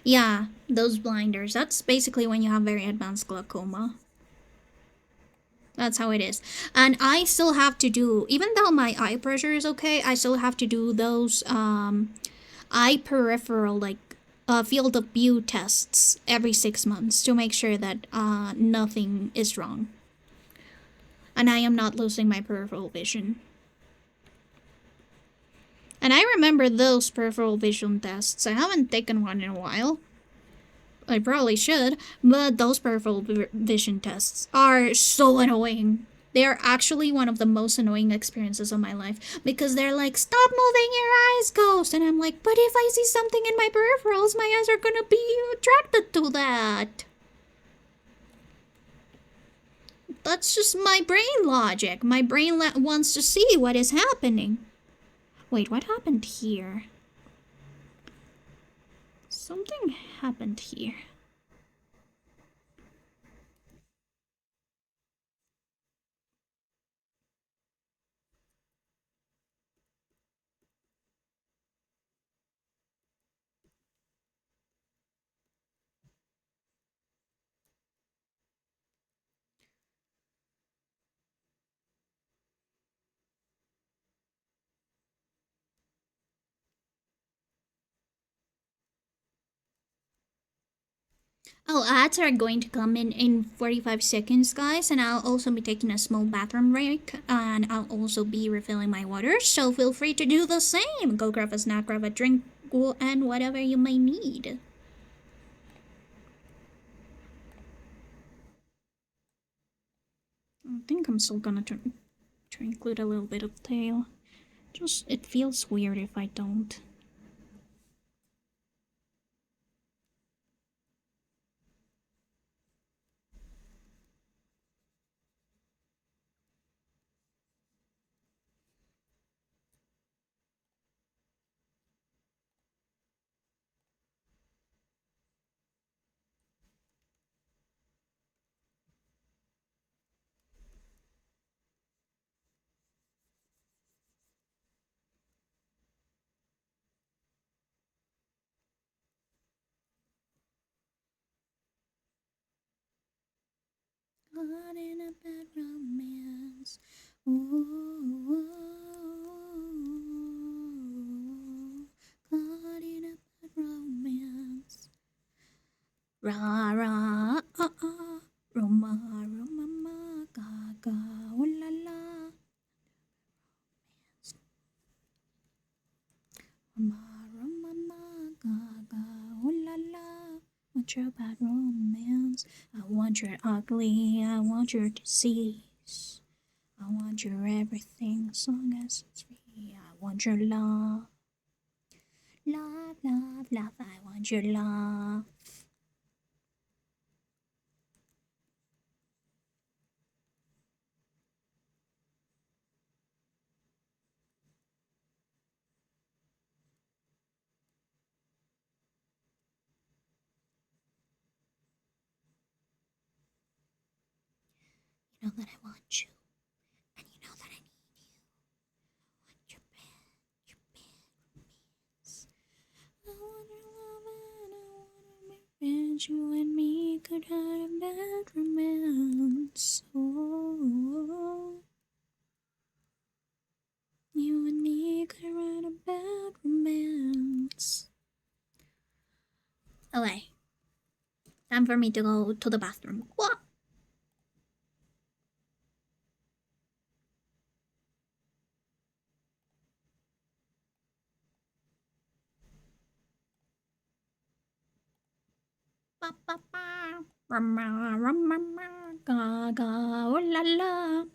Yeah, those blinders. That's basically when you have very advanced glaucoma. That's how it is. And I still have to do, even though my eye pressure is okay, I still have to do those eye peripheral, like, field of view tests every 6 months to make sure that nothing is wrong. And I am not losing my peripheral vision. And I remember those peripheral vision tests. I haven't taken one in a while. I probably should, but those peripheral vision tests are so annoying. They are actually one of the most annoying experiences of my life because they're like, stop moving your eyes, Ghost. And I'm like, but if I see something in my peripherals, my eyes are gonna be attracted to that. That's just my brain logic. My brain wants to see what is happening. Wait, what happened here? Something happened here. Oh, ads are going to come in 45 seconds, guys, and I'll also be taking a small bathroom break, and I'll also be refilling my water, so feel free to do the same. Go grab a snack, grab a drink, and whatever you may need. I think I'm still gonna try to include a little bit of tail. Just, it feels weird if I don't. Caught in a bad romance. Ooh, caught in a bad romance. Ra ra Roma Roma ma ga ga ooh la la. Roma Roma ma ga ga ooh la la. Want your bad romance. I want your ugly. I want your disease. I want your everything as long as it's free. I want your love. Love, love, love. I want your love. You know that I want you. And you know that I need you. I want your bad romance. I want your love and I want to be friends. You and me could have a bad romance. Oh, you and me could write a bad romance. Okay. Time for me to go to the bathroom. What? Ba ba ba. Rama rama ma. Ga ga. Oh la la.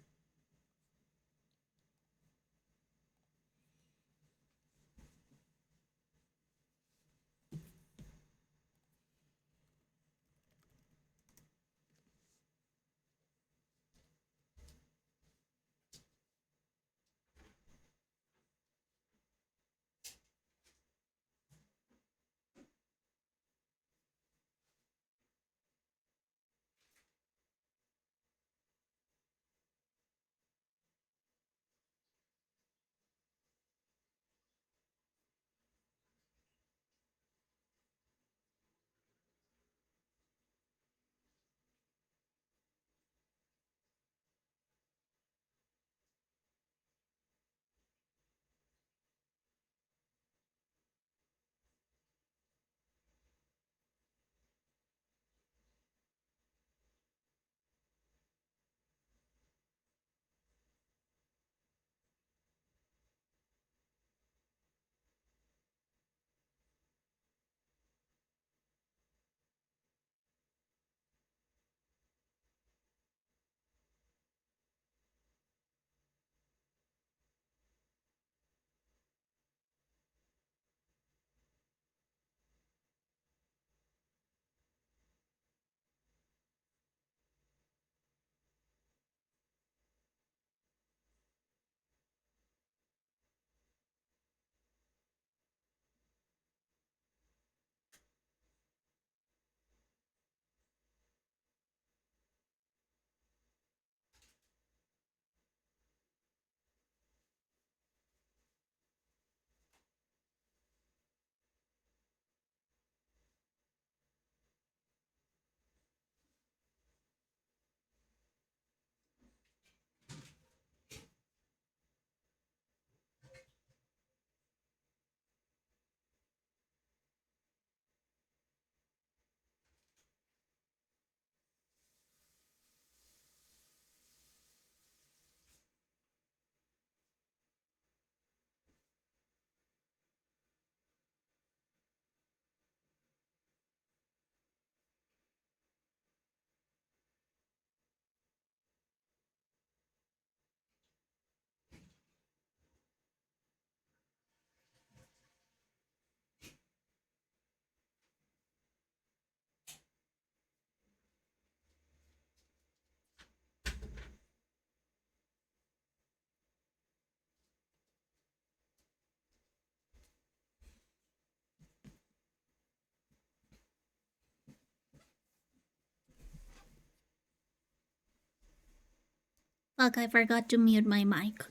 Fuck, I forgot to mute my mic.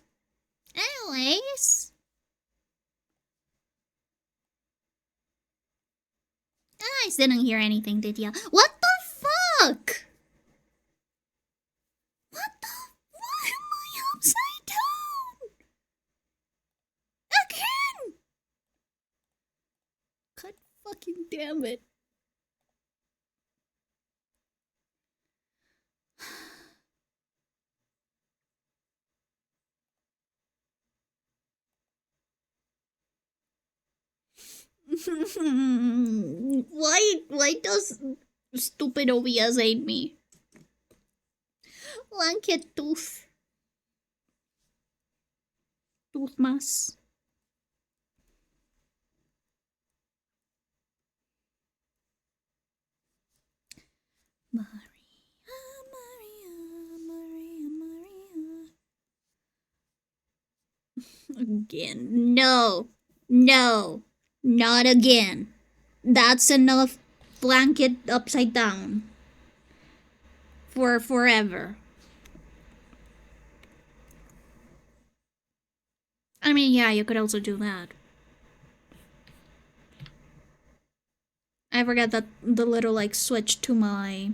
Anyways. I didn't hear anything, did ya? What the fuck? What the? Why am I upside down? Again! God fucking damn it. Why does stupid OBS hate me? Blanket tooth. Tooth mask. Maria, Maria. Again. No. No. Not again. That's enough blanket upside down. For forever. I mean, yeah, you could also do that. I forgot that the little, like, switch to my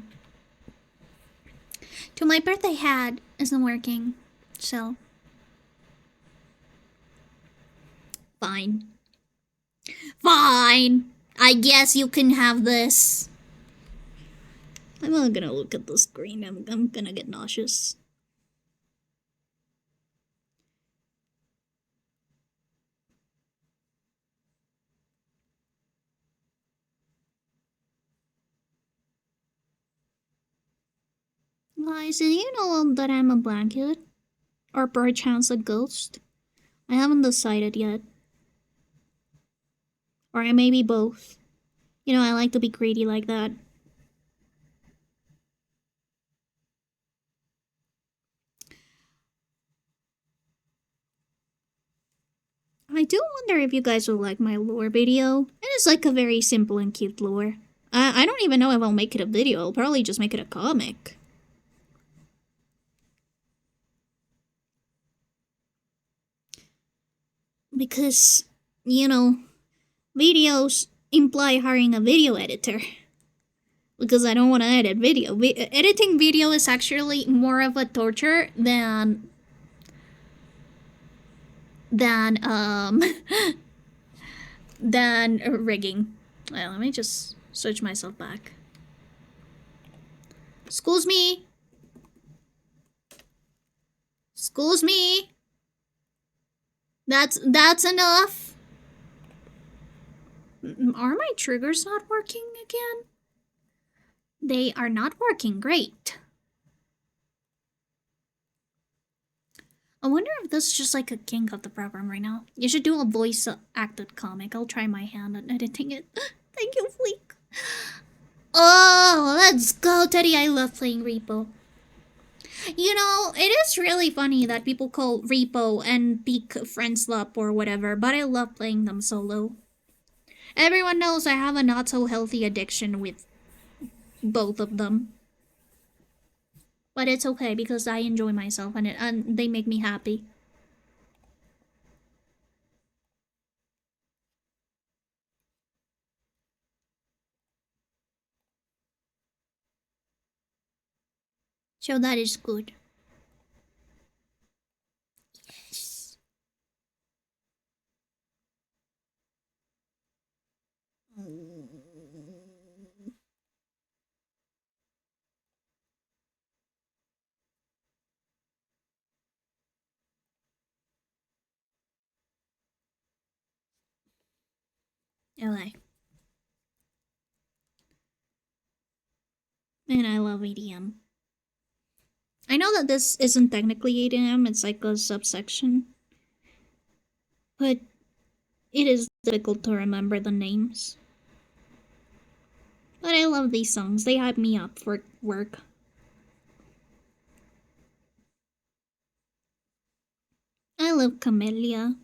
birthday hat isn't working. So. Fine. Fine! I guess you can have this. I'm not gonna look at the screen. I'm gonna get nauseous. Guys, did you know that I'm a blanket? Or perchance a ghost? I haven't decided yet. Or I may be both. You know, I like to be greedy like that. I do wonder if you guys will like my lore video. It is like a very simple and cute lore. I don't even know if I'll make it a video. I'll probably just make it a comic. Because, you know, videos imply hiring a video editor. Because I don't want to edit video. Editing video is actually more of a torture than rigging. Well, let me just switch myself back. Excuse me. Excuse me. That's enough. Are my triggers not working again? They are not working. Great. I wonder if this is just like a kink of the program right now. You should do a voice acted comic. I'll try my hand at editing it. Thank you, Fleek. Oh, let's go, Teddy. I love playing Repo. You know, it is really funny that people call Repo and Peak Friendslap or whatever, but I love playing them solo. Everyone knows I have a not so healthy addiction with both of them. But it's okay because I enjoy myself and they make me happy. So that is good. Yes. LA. And I love EDM. I know that this isn't technically EDM, it's like a subsection. But it is difficult to remember the names. But I love these songs, they hype me up for work. I love Camellia.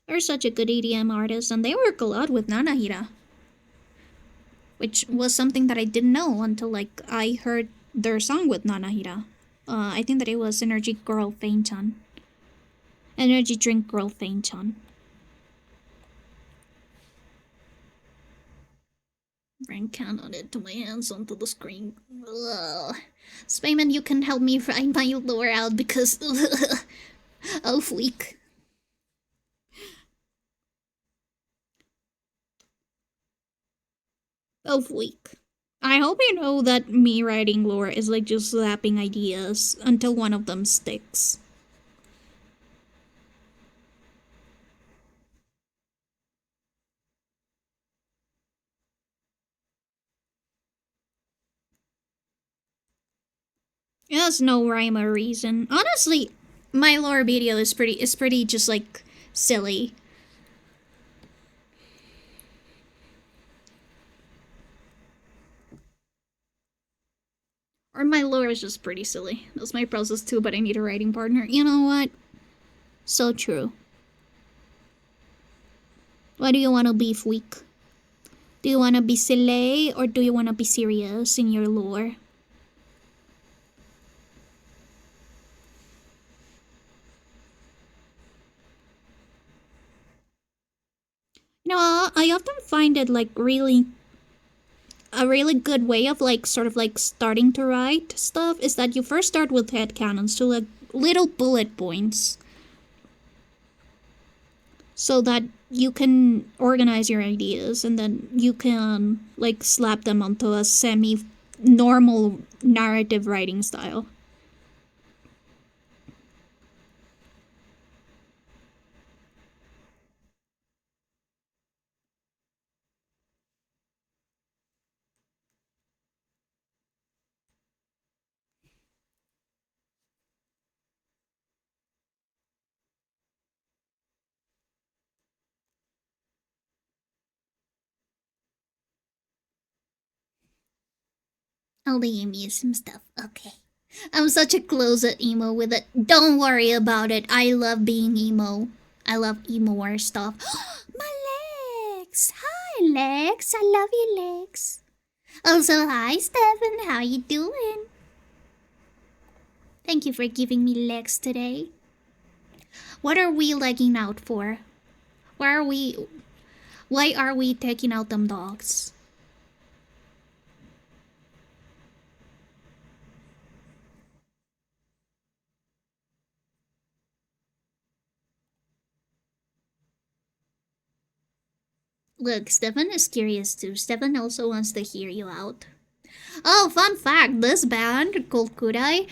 They're such a good EDM artist and they work a lot with Nanahira. Which was something that I didn't know until like I heard their song with Nanahira. I think that it was Energy Girl Faint On. Energy Drink Girl Faint On. Ran counted to my hands onto the screen. Ugh. Spayman, you can help me find my lore out because oh fleek. Oh fleek. I hope you know that me writing lore is like just slapping ideas until one of them sticks. There's no rhyme or reason. Honestly, my lore video is pretty just like silly. Or my lore is just pretty silly. That's my process too, but I need a writing partner. You know what? So true. What do you want to be, Fweek? Do you want to be silly or do you want to be serious in your lore? You know, I often find it like a really good way of like sort of like starting to write stuff is that you first start with headcanons to like little bullet points so that you can organize your ideas and then you can like slap them onto a semi-normal narrative writing style. I'll DM you some stuff. Okay. I'm such a closet emo with it. Don't worry about it. I love being emo. I love emo stuff. My Lex! Hi, Lex. I love you, Lex. Also, hi, Stefan. How you doing? Thank you for giving me Lex today. What are we legging out for? Why are we taking out them dogs? Look, Stefan is curious too. Stefan also wants to hear you out. Oh, fun fact, this band called Kudai,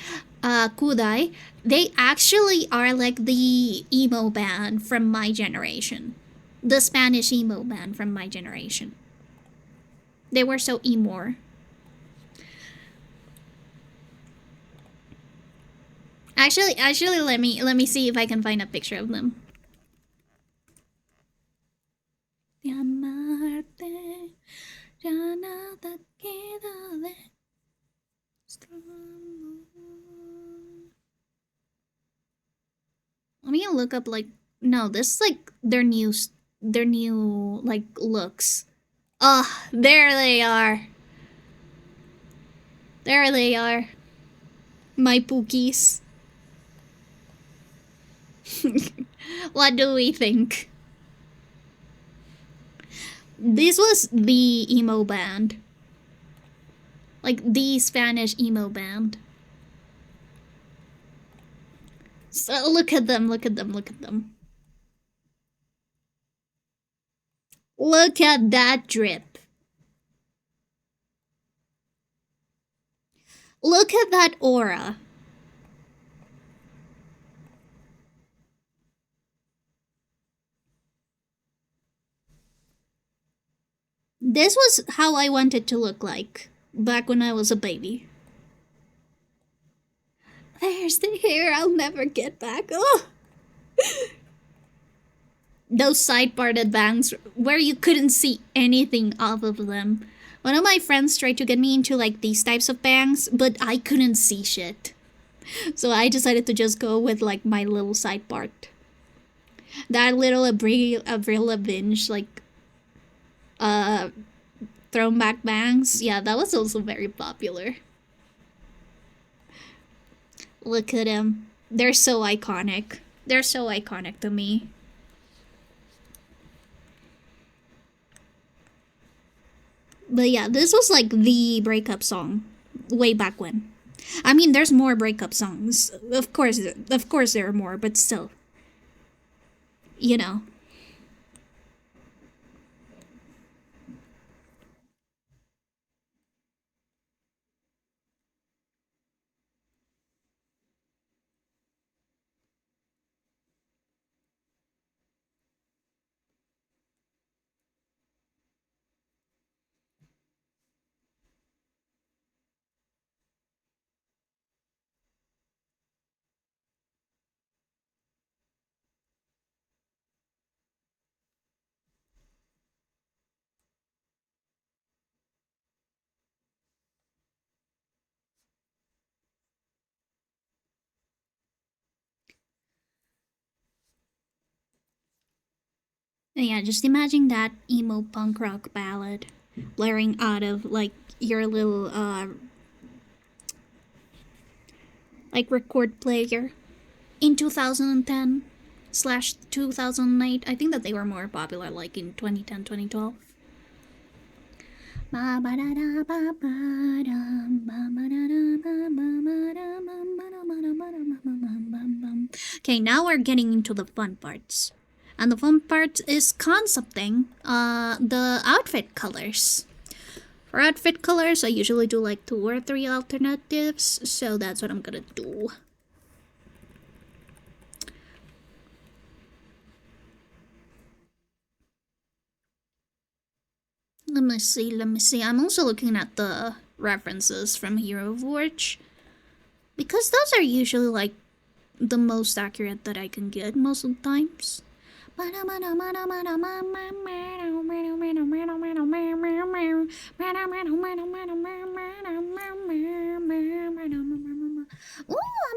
they actually are like the emo band from my generation. The Spanish emo band from my generation. They were so emo. Actually, let me see if I can find a picture of them. Let me look up like no, this is like their new like looks. Oh, there they are. There they are. My pookies. What do we think? This was the emo band. Like the Spanish emo band. So look at them, look at them, look at them. Look at that drip. Look at that aura. This was how I wanted to look like back when I was a baby. There's the hair I'll never get back. Oh! Those side-parted bangs where you couldn't see anything off of them. One of my friends tried to get me into like these types of bangs, but I couldn't see shit. So I decided to just go with like my little side part. That little Avril Lavigne like throwback bangs. Yeah, that was also very popular. Look at them. They're so iconic. They're so iconic to me. But yeah, this was like the breakup song way back when. I mean, there's more breakup songs. Of course there are more, but still. You know. And yeah, just imagine that emo punk rock ballad blaring out of like your little like record player in 2010 slash 2008. I think that they were more popular like in 2010, 2012. Okay, now we're getting into the fun parts. And the fun part is concepting the outfit colors. For outfit colors, I usually do like 2 or 3 alternatives, so that's what I'm gonna do. Let me see. I'm also looking at the references from Hero of Forge, because those are usually like the most accurate that I can get most of the times. Ooh, I'm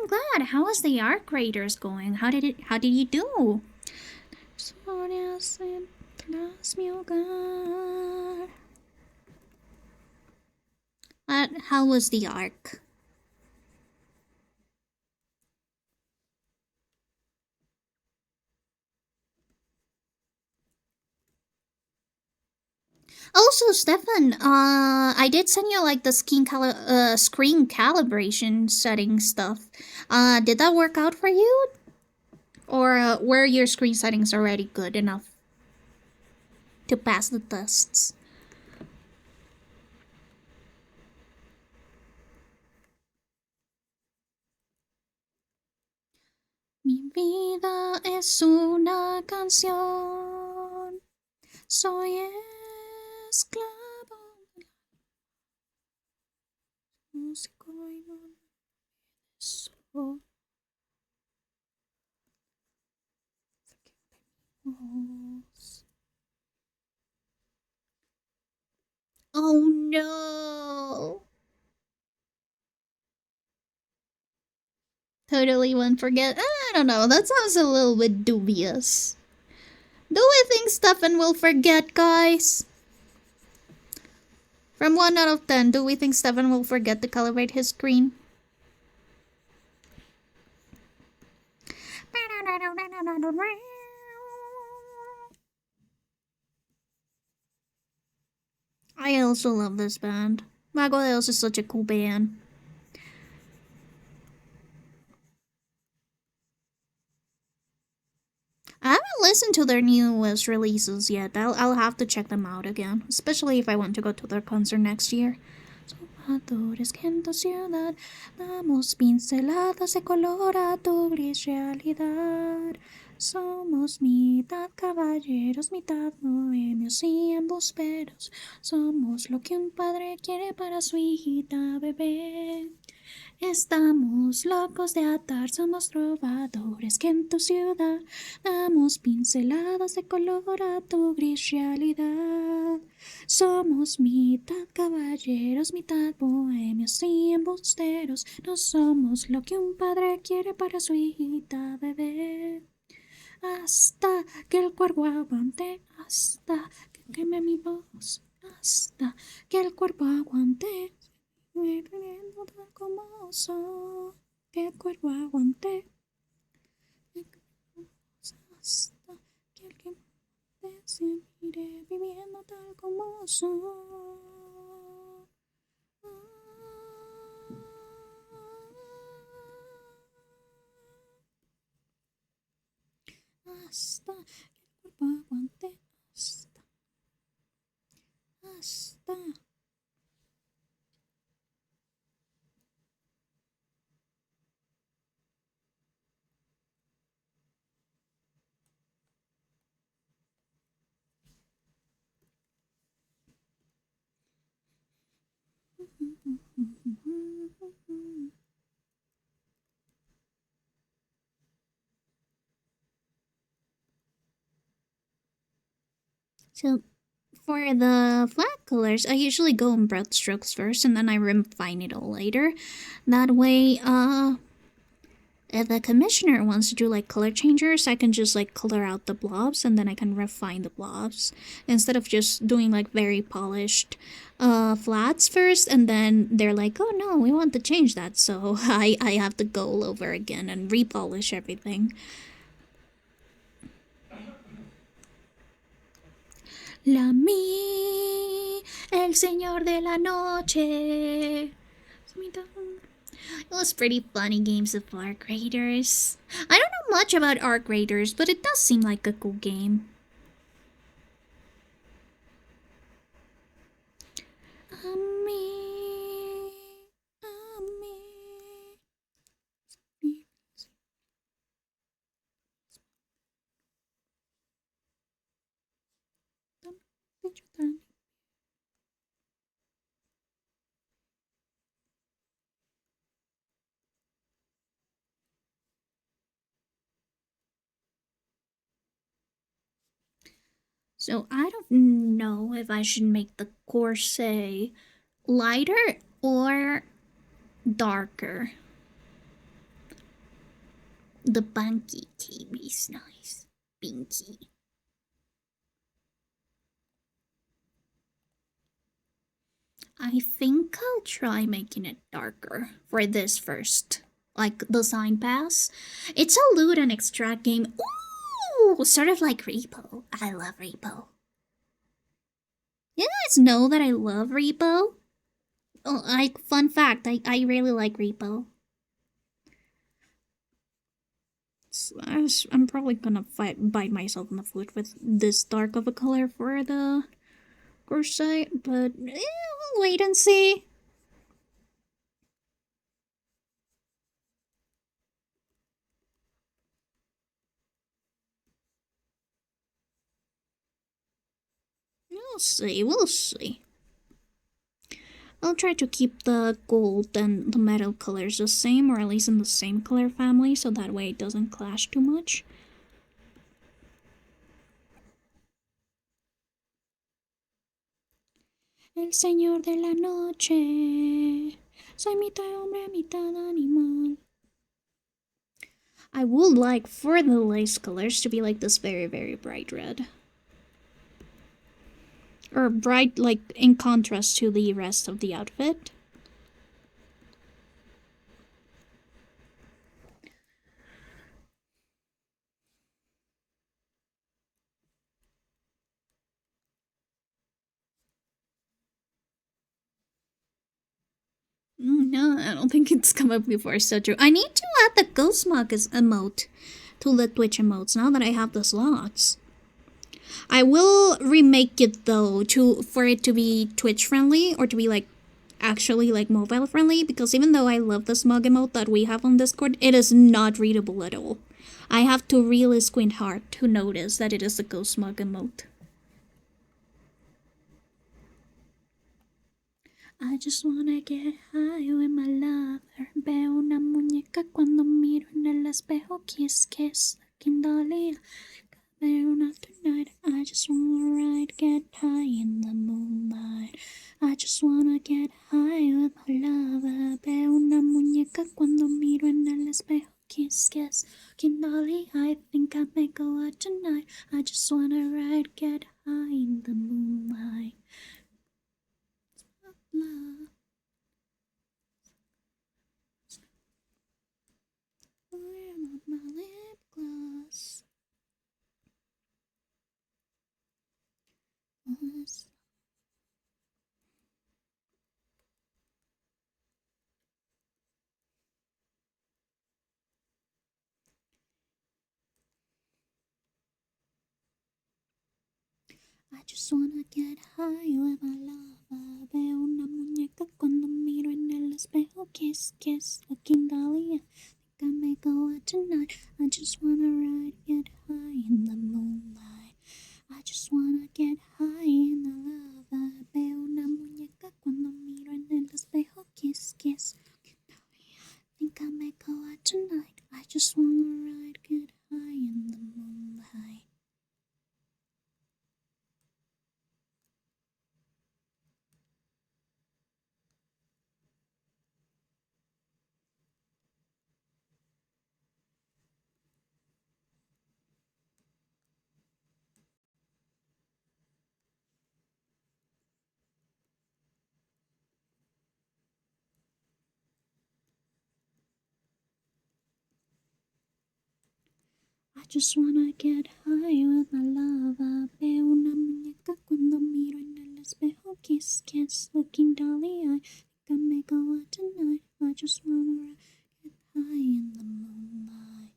glad. How is the Arc Raiders going? How did you do? How was the arc? Also, Stefan, I did send you like the screen calibration setting stuff. Did that work out for you? Or were your screen settings already good enough to pass the tests? Mi vida es una canción. Soy esclavo del músico y no soy. Oh no! Totally won't forget. I don't know, that sounds a little bit dubious. Do we think Stefan will forget, guys? From 1 out of 10, do we think Stefan will forget to calibrate his screen? I also love this band. Mago de Oz is such a cool band. I haven't listened to their newest releases yet. I'll have to check them out again, especially if I want to go to their concert next year. Soñadores que en tu ciudad damos pinceladas de color a tu gris realidad. Somos mitad caballeros, mitad bohemios y embusteros. Somos lo que un padre quiere para su hijita bebé. Estamos locos de atar, somos trovadores que en tu ciudad damos pinceladas de color a tu gris realidad. Somos mitad caballeros, mitad bohemios y embusteros. No somos lo que un padre quiere para su hijita bebé. Hasta que el cuerpo aguante, hasta que queme mi voz, hasta que el cuerpo aguante. Como soy, que el cuerpo aguante. Hasta que alguien se mire viviendo tal como soy. Hasta que el cuerpo aguante. Hasta. So, for the flat colors, I usually go in broad strokes first and then I refine it all later. That way, if the commissioner wants to do like color changers, I can just like color out the blobs and then I can refine the blobs instead of just doing like very polished flats first and then they're like, oh no, we want to change that, so I have to go all over again and repolish everything. La mi, el señor de la noche. It was pretty funny games of Arc Raiders. I don't know much about Arc Raiders, but it does seem like a cool game. So I don't know if I should make the corset lighter or darker. The bunky KB is nice. Pinky. I think I'll try making it darker for this first. Like the sign pass. It's a loot and extract game. Ooh, sort of like Repo. I love Repo. You guys know that I love Repo? Oh, fun fact, I really like Repo. I'm probably gonna bite myself in the foot with this dark of a color for the corset, but we'll wait and see. We'll see. I'll try to keep the gold and the metal colors the same, or at least in the same color family, so that way it doesn't clash too much. El señor de la noche. Soy mitad hombre, mitad animal. I would like for the lace colors to be like this very, very bright red. Or bright, like, in contrast to the rest of the outfit. No, I don't think it's come up before, so true. I need to add the Ghost Mug emote to the Twitch emotes now that I have the slots. I will remake it though for it to be Twitch friendly or to be like actually like mobile friendly, because even though I love the smug emote that we have on Discord, it is not readable at all. I have to really squint hard to notice that it is a Ghost Smug emote. I just wanna get high with my lover. Veo una muñeca cuando miro en el espejo. Kiss, kiss, Kindali. Veo una tonight. I just wanna ride, get high in the moonlight. I just wanna get high with my lover. Veo una muñeca cuando miro en el espejo. Kiss, kiss, Kindali. I think I may go out tonight. I just wanna ride, get high in the moonlight. Love. I just wanna get high with my lover. Veo una muñeca cuando miro en el espejo. Kiss, kiss, looking dolly. I may go out tonight. I just wanna ride, get high in the moonlight. I just wanna get high in the lava. Veo una muñeca cuando miro en el espejo. Kiss, kiss. Think I may go out tonight. I just wanna ride, get high in the moonlight. I just wanna get high with my lava. Veo una muñeca cuando miro en el espejo. Kiss, kiss, looking dolly. I think I may go out tonight. I just wanna get high in the moonlight.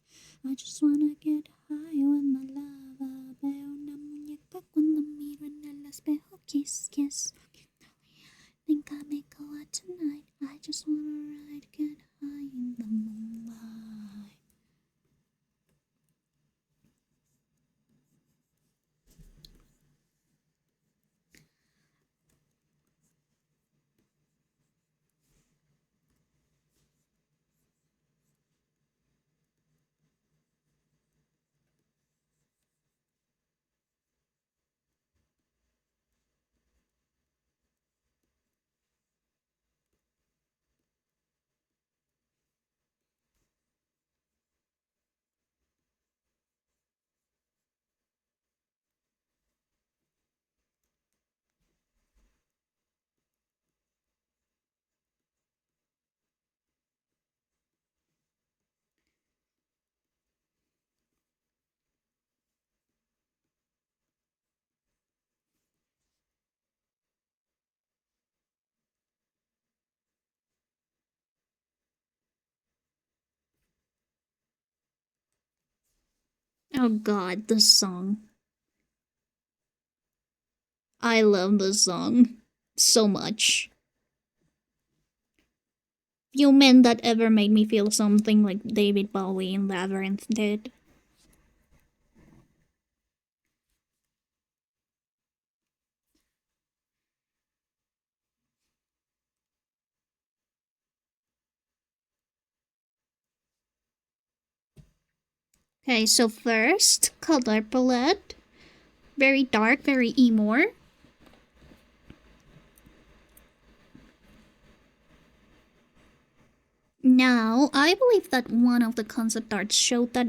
I just wanna get high with my lava. Veo una muñeca cuando miro en el espejo. Kiss, kiss, looking dolly. I think I may go out tonight. I just wanna ride, get high in the moonlight. Oh god, this song. I love this song so much. Few men that ever made me feel something like David Bowie in Labyrinth did. Okay, so first, color palette. Very dark, very emo. Now, I believe that one of the concept arts showed that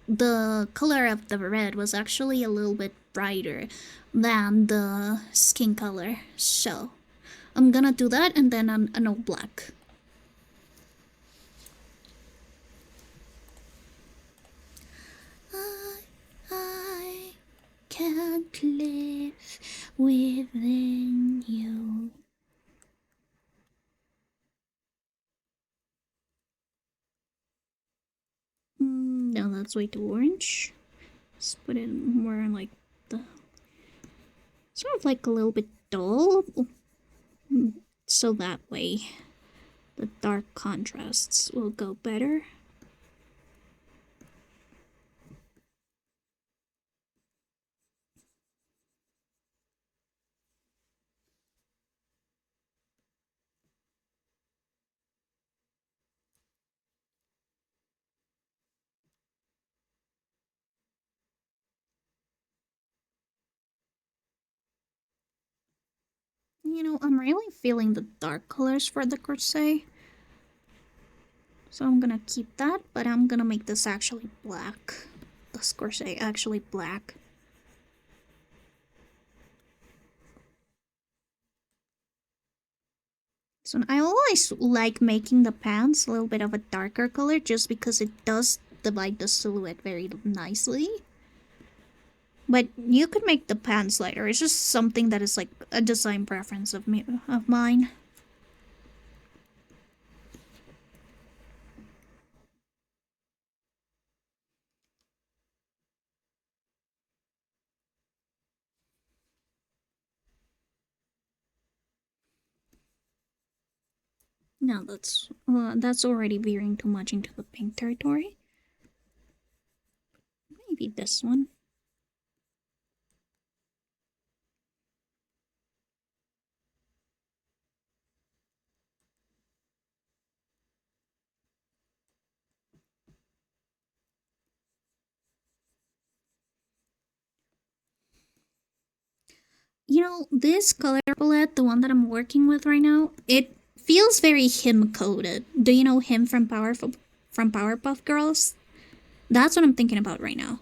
the color of the red was actually a little bit brighter than the skin color. So, I'm gonna do that and then an all black. I can't live within you. No, that's way too orange. Let's put it more like the... sort of like a little bit dull. So that way the dark contrasts will go better. You know, I'm really feeling the dark colors for the corset. So I'm gonna keep that, but I'm gonna make this actually black. This corset actually black. So I always like making the pants a little bit of a darker color just because it does divide the silhouette very nicely. But you could make the pants lighter. It's just something that is like a design preference of mine. No, that's already veering too much into the pink territory. Maybe this one. You know, this color palette, the one that I'm working with right now, it feels very him coded. Do you know him from Powerpuff Girls? That's what I'm thinking about right now.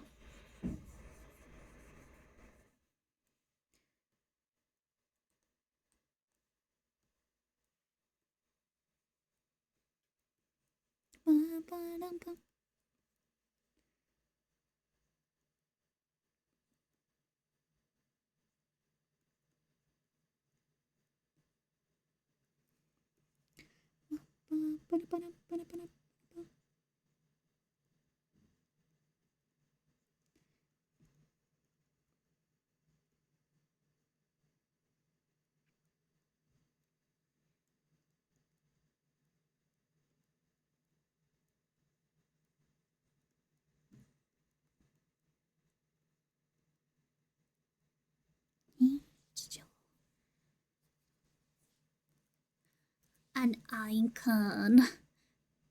An icon.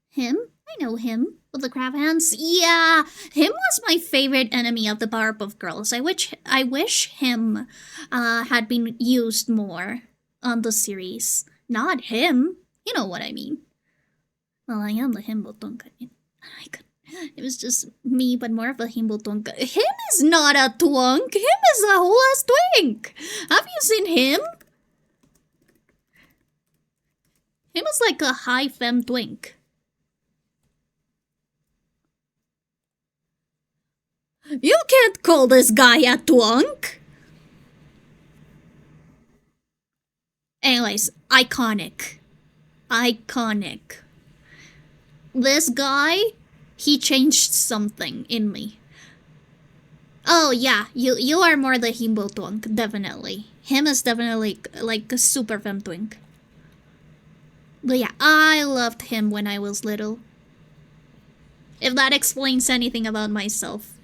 Him? I know him. With the crab hands? Yeah! Him was my favorite enemy of the Powerpuff Girls. I wish him had been used more on the series. Not him. You know what I mean. Well, I am the Himbo Tonka. It was just me, but more of a Himbo Tonka. Him is not a twunk. Him is a whole ass twink. Have you seen him? Him is like a high femme twink. You can't call this guy a twunk. Anyways, iconic. Iconic. This guy, he changed something in me. Oh yeah, you are more the himbo twink, definitely. Him is definitely like a super femme twink. But yeah, I loved him when I was little. If that explains anything about myself.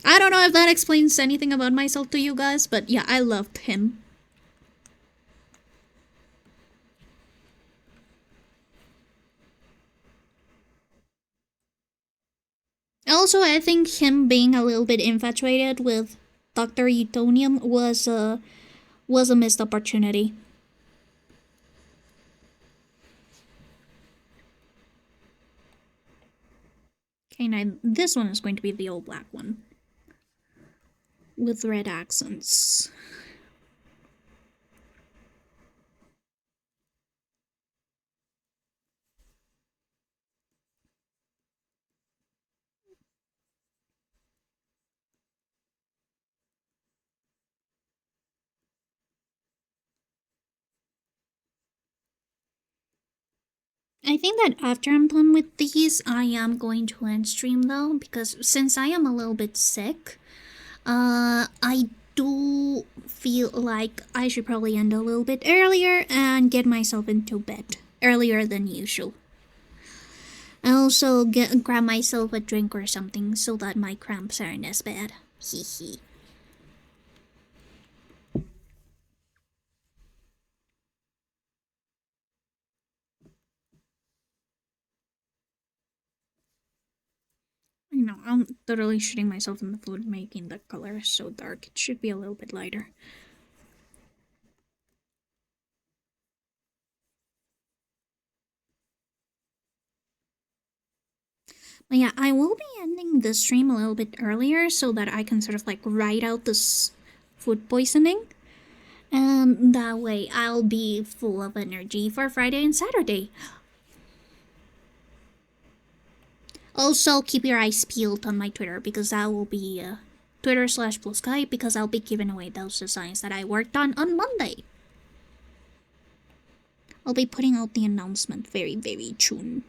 I don't know if that explains anything about myself to you guys, but yeah, I loved him. Also, I think him being a little bit infatuated with Dr. Utonium was a missed opportunity. Okay, now this one is going to be the old black one. With red accents. I think that after I'm done with these, I am going to end stream though, because since I am a little bit sick, I do feel like I should probably end a little bit earlier and get myself into bed earlier than usual. I also grab myself a drink or something so that my cramps aren't as bad. Hee hee. You know, I'm totally shooting myself in the foot making the color so dark. It should be a little bit lighter. But yeah, I will be ending the stream a little bit earlier so that I can sort of like ride out this food poisoning. And that way I'll be full of energy for Friday and Saturday. Also, keep your eyes peeled on my Twitter because that will be Twitter/Blue Sky because I'll be giving away those designs that I worked on Monday. I'll be putting out the announcement very, very soon.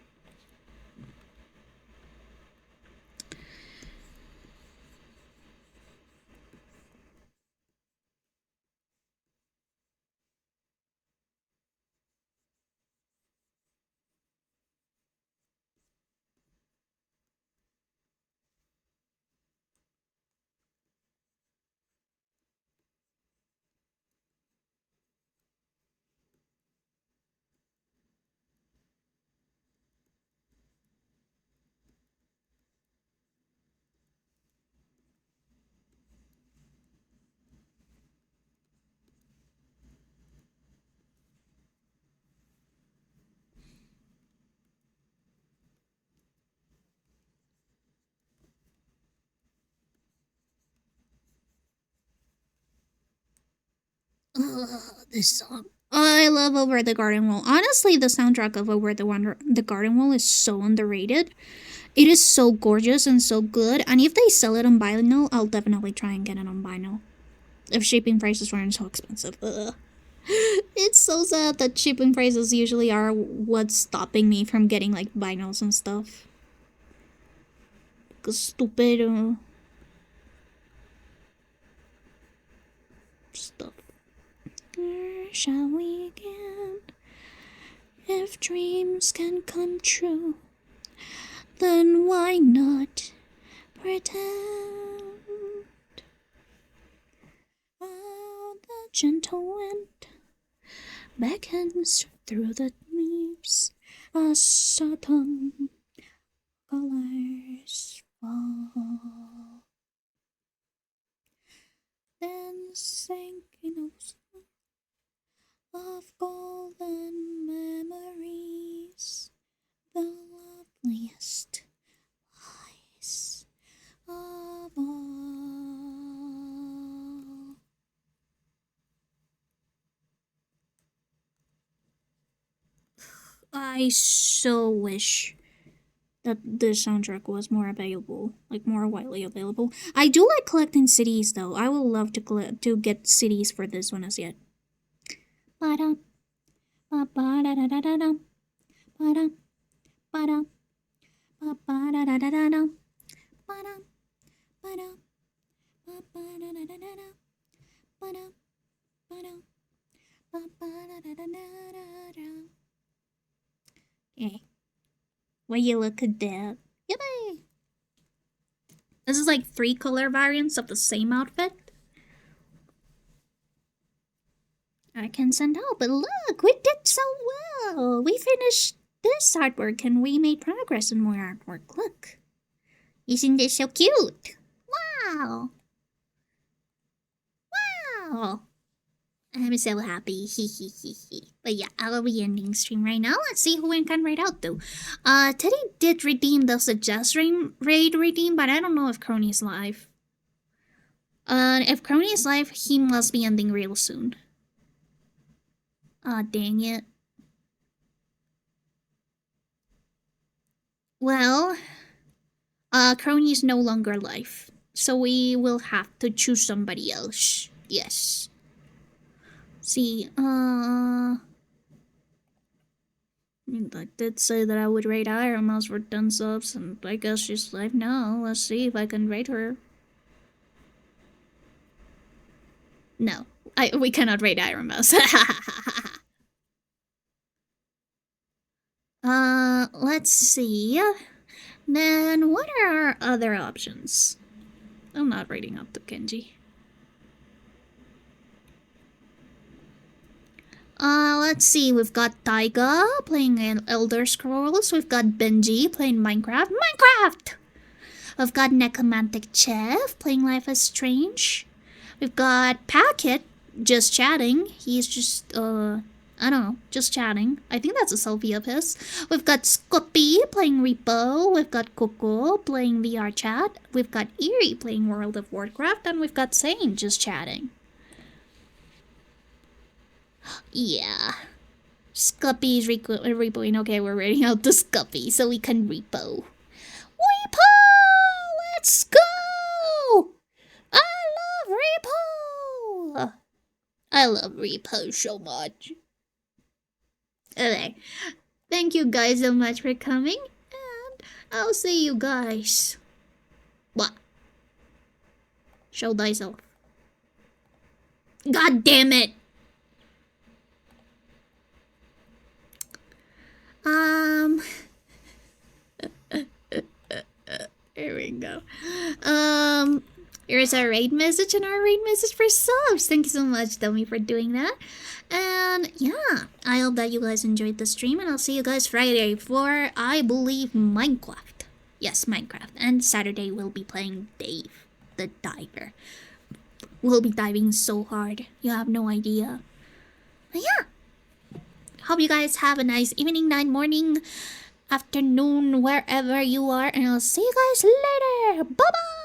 This song. I love Over the Garden Wall. Honestly, the soundtrack of Over the Garden Wall is so underrated. It is so gorgeous and so good. And if they sell it on vinyl, I'll definitely try and get it on vinyl. If shipping prices weren't so expensive. Ugh. It's so sad that shipping prices usually are what's stopping me from getting like vinyls and stuff. Cause stupid stuff. Where shall we begin? If dreams can come true, then why not pretend? Oh, the gentle wind beckons through the leaves as autumn colors fall. Then sinking of golden memories, the loveliest eyes of all. I so wish that this soundtrack was more available, like more widely available. I do like collecting CDs though. I would love to get CDs for this one as yet. Ba-dum, ba-ba-da-da-da-da-dum, ba-dum, ba-dum, ba-ba-da-da-da-da-dum, ba-dum, ba-dum, ba-ba-da-da-da-da-dum, ba-dum, ba-dum, ba-ba-da-da-da-da-dum. Okay. Will you look at that? Yippee! This is like 3 color variants of the same outfit. I can send out, but look, we did so well. We finished this artwork and we made progress in more artwork. Look. Isn't this so cute? Wow. Wow. I'm so happy. But yeah, I will be ending stream right now. Let's see who can raid out though. Teddy did redeem the suggest raid redeem, but I don't know if Crony is live. If Crony is live, he must be ending real soon. Aw, dang it. Well, Crony is no longer live, so we will have to choose somebody else. Yes. See, I did say that I would raid Iron Mouse for 10 subs, and I guess she's live now. Let's see if I can raid her. No, we cannot raid Iron Mouse. Let's see. Then what are our other options? I'm not raiding up to Kenji. Let's see. We've got Taiga playing Elder Scrolls. We've got Benji playing Minecraft. We've got Necromantic Chef playing Life is Strange. We've got Packet just chatting. He's just, I don't know, just chatting. I think that's a selfie of his. We've got Scoopy playing Repo. We've got Coco playing VR chat. We've got Eerie playing World of Warcraft. And we've got Sane just chatting. Yeah. Scuppy's repoing. Okay, we're reading out the Scuppy so we can repo. Repo! Let's go! I love repo! I love repo so much. Okay. Thank you guys so much for coming. And I'll see you guys. What? Show thyself. God damn it! Here we go. Here's our raid message and our raid message for subs. Thank you so much, Dummy, for doing that. And yeah, I hope that you guys enjoyed the stream, and I'll see you guys Friday for, I believe, Minecraft. Yes, Minecraft. And Saturday we'll be playing Dave, the diver. We'll be diving so hard. You have no idea. But yeah. Hope you guys have a nice evening, night, morning, afternoon, wherever you are. And I'll see you guys later. Bye-bye.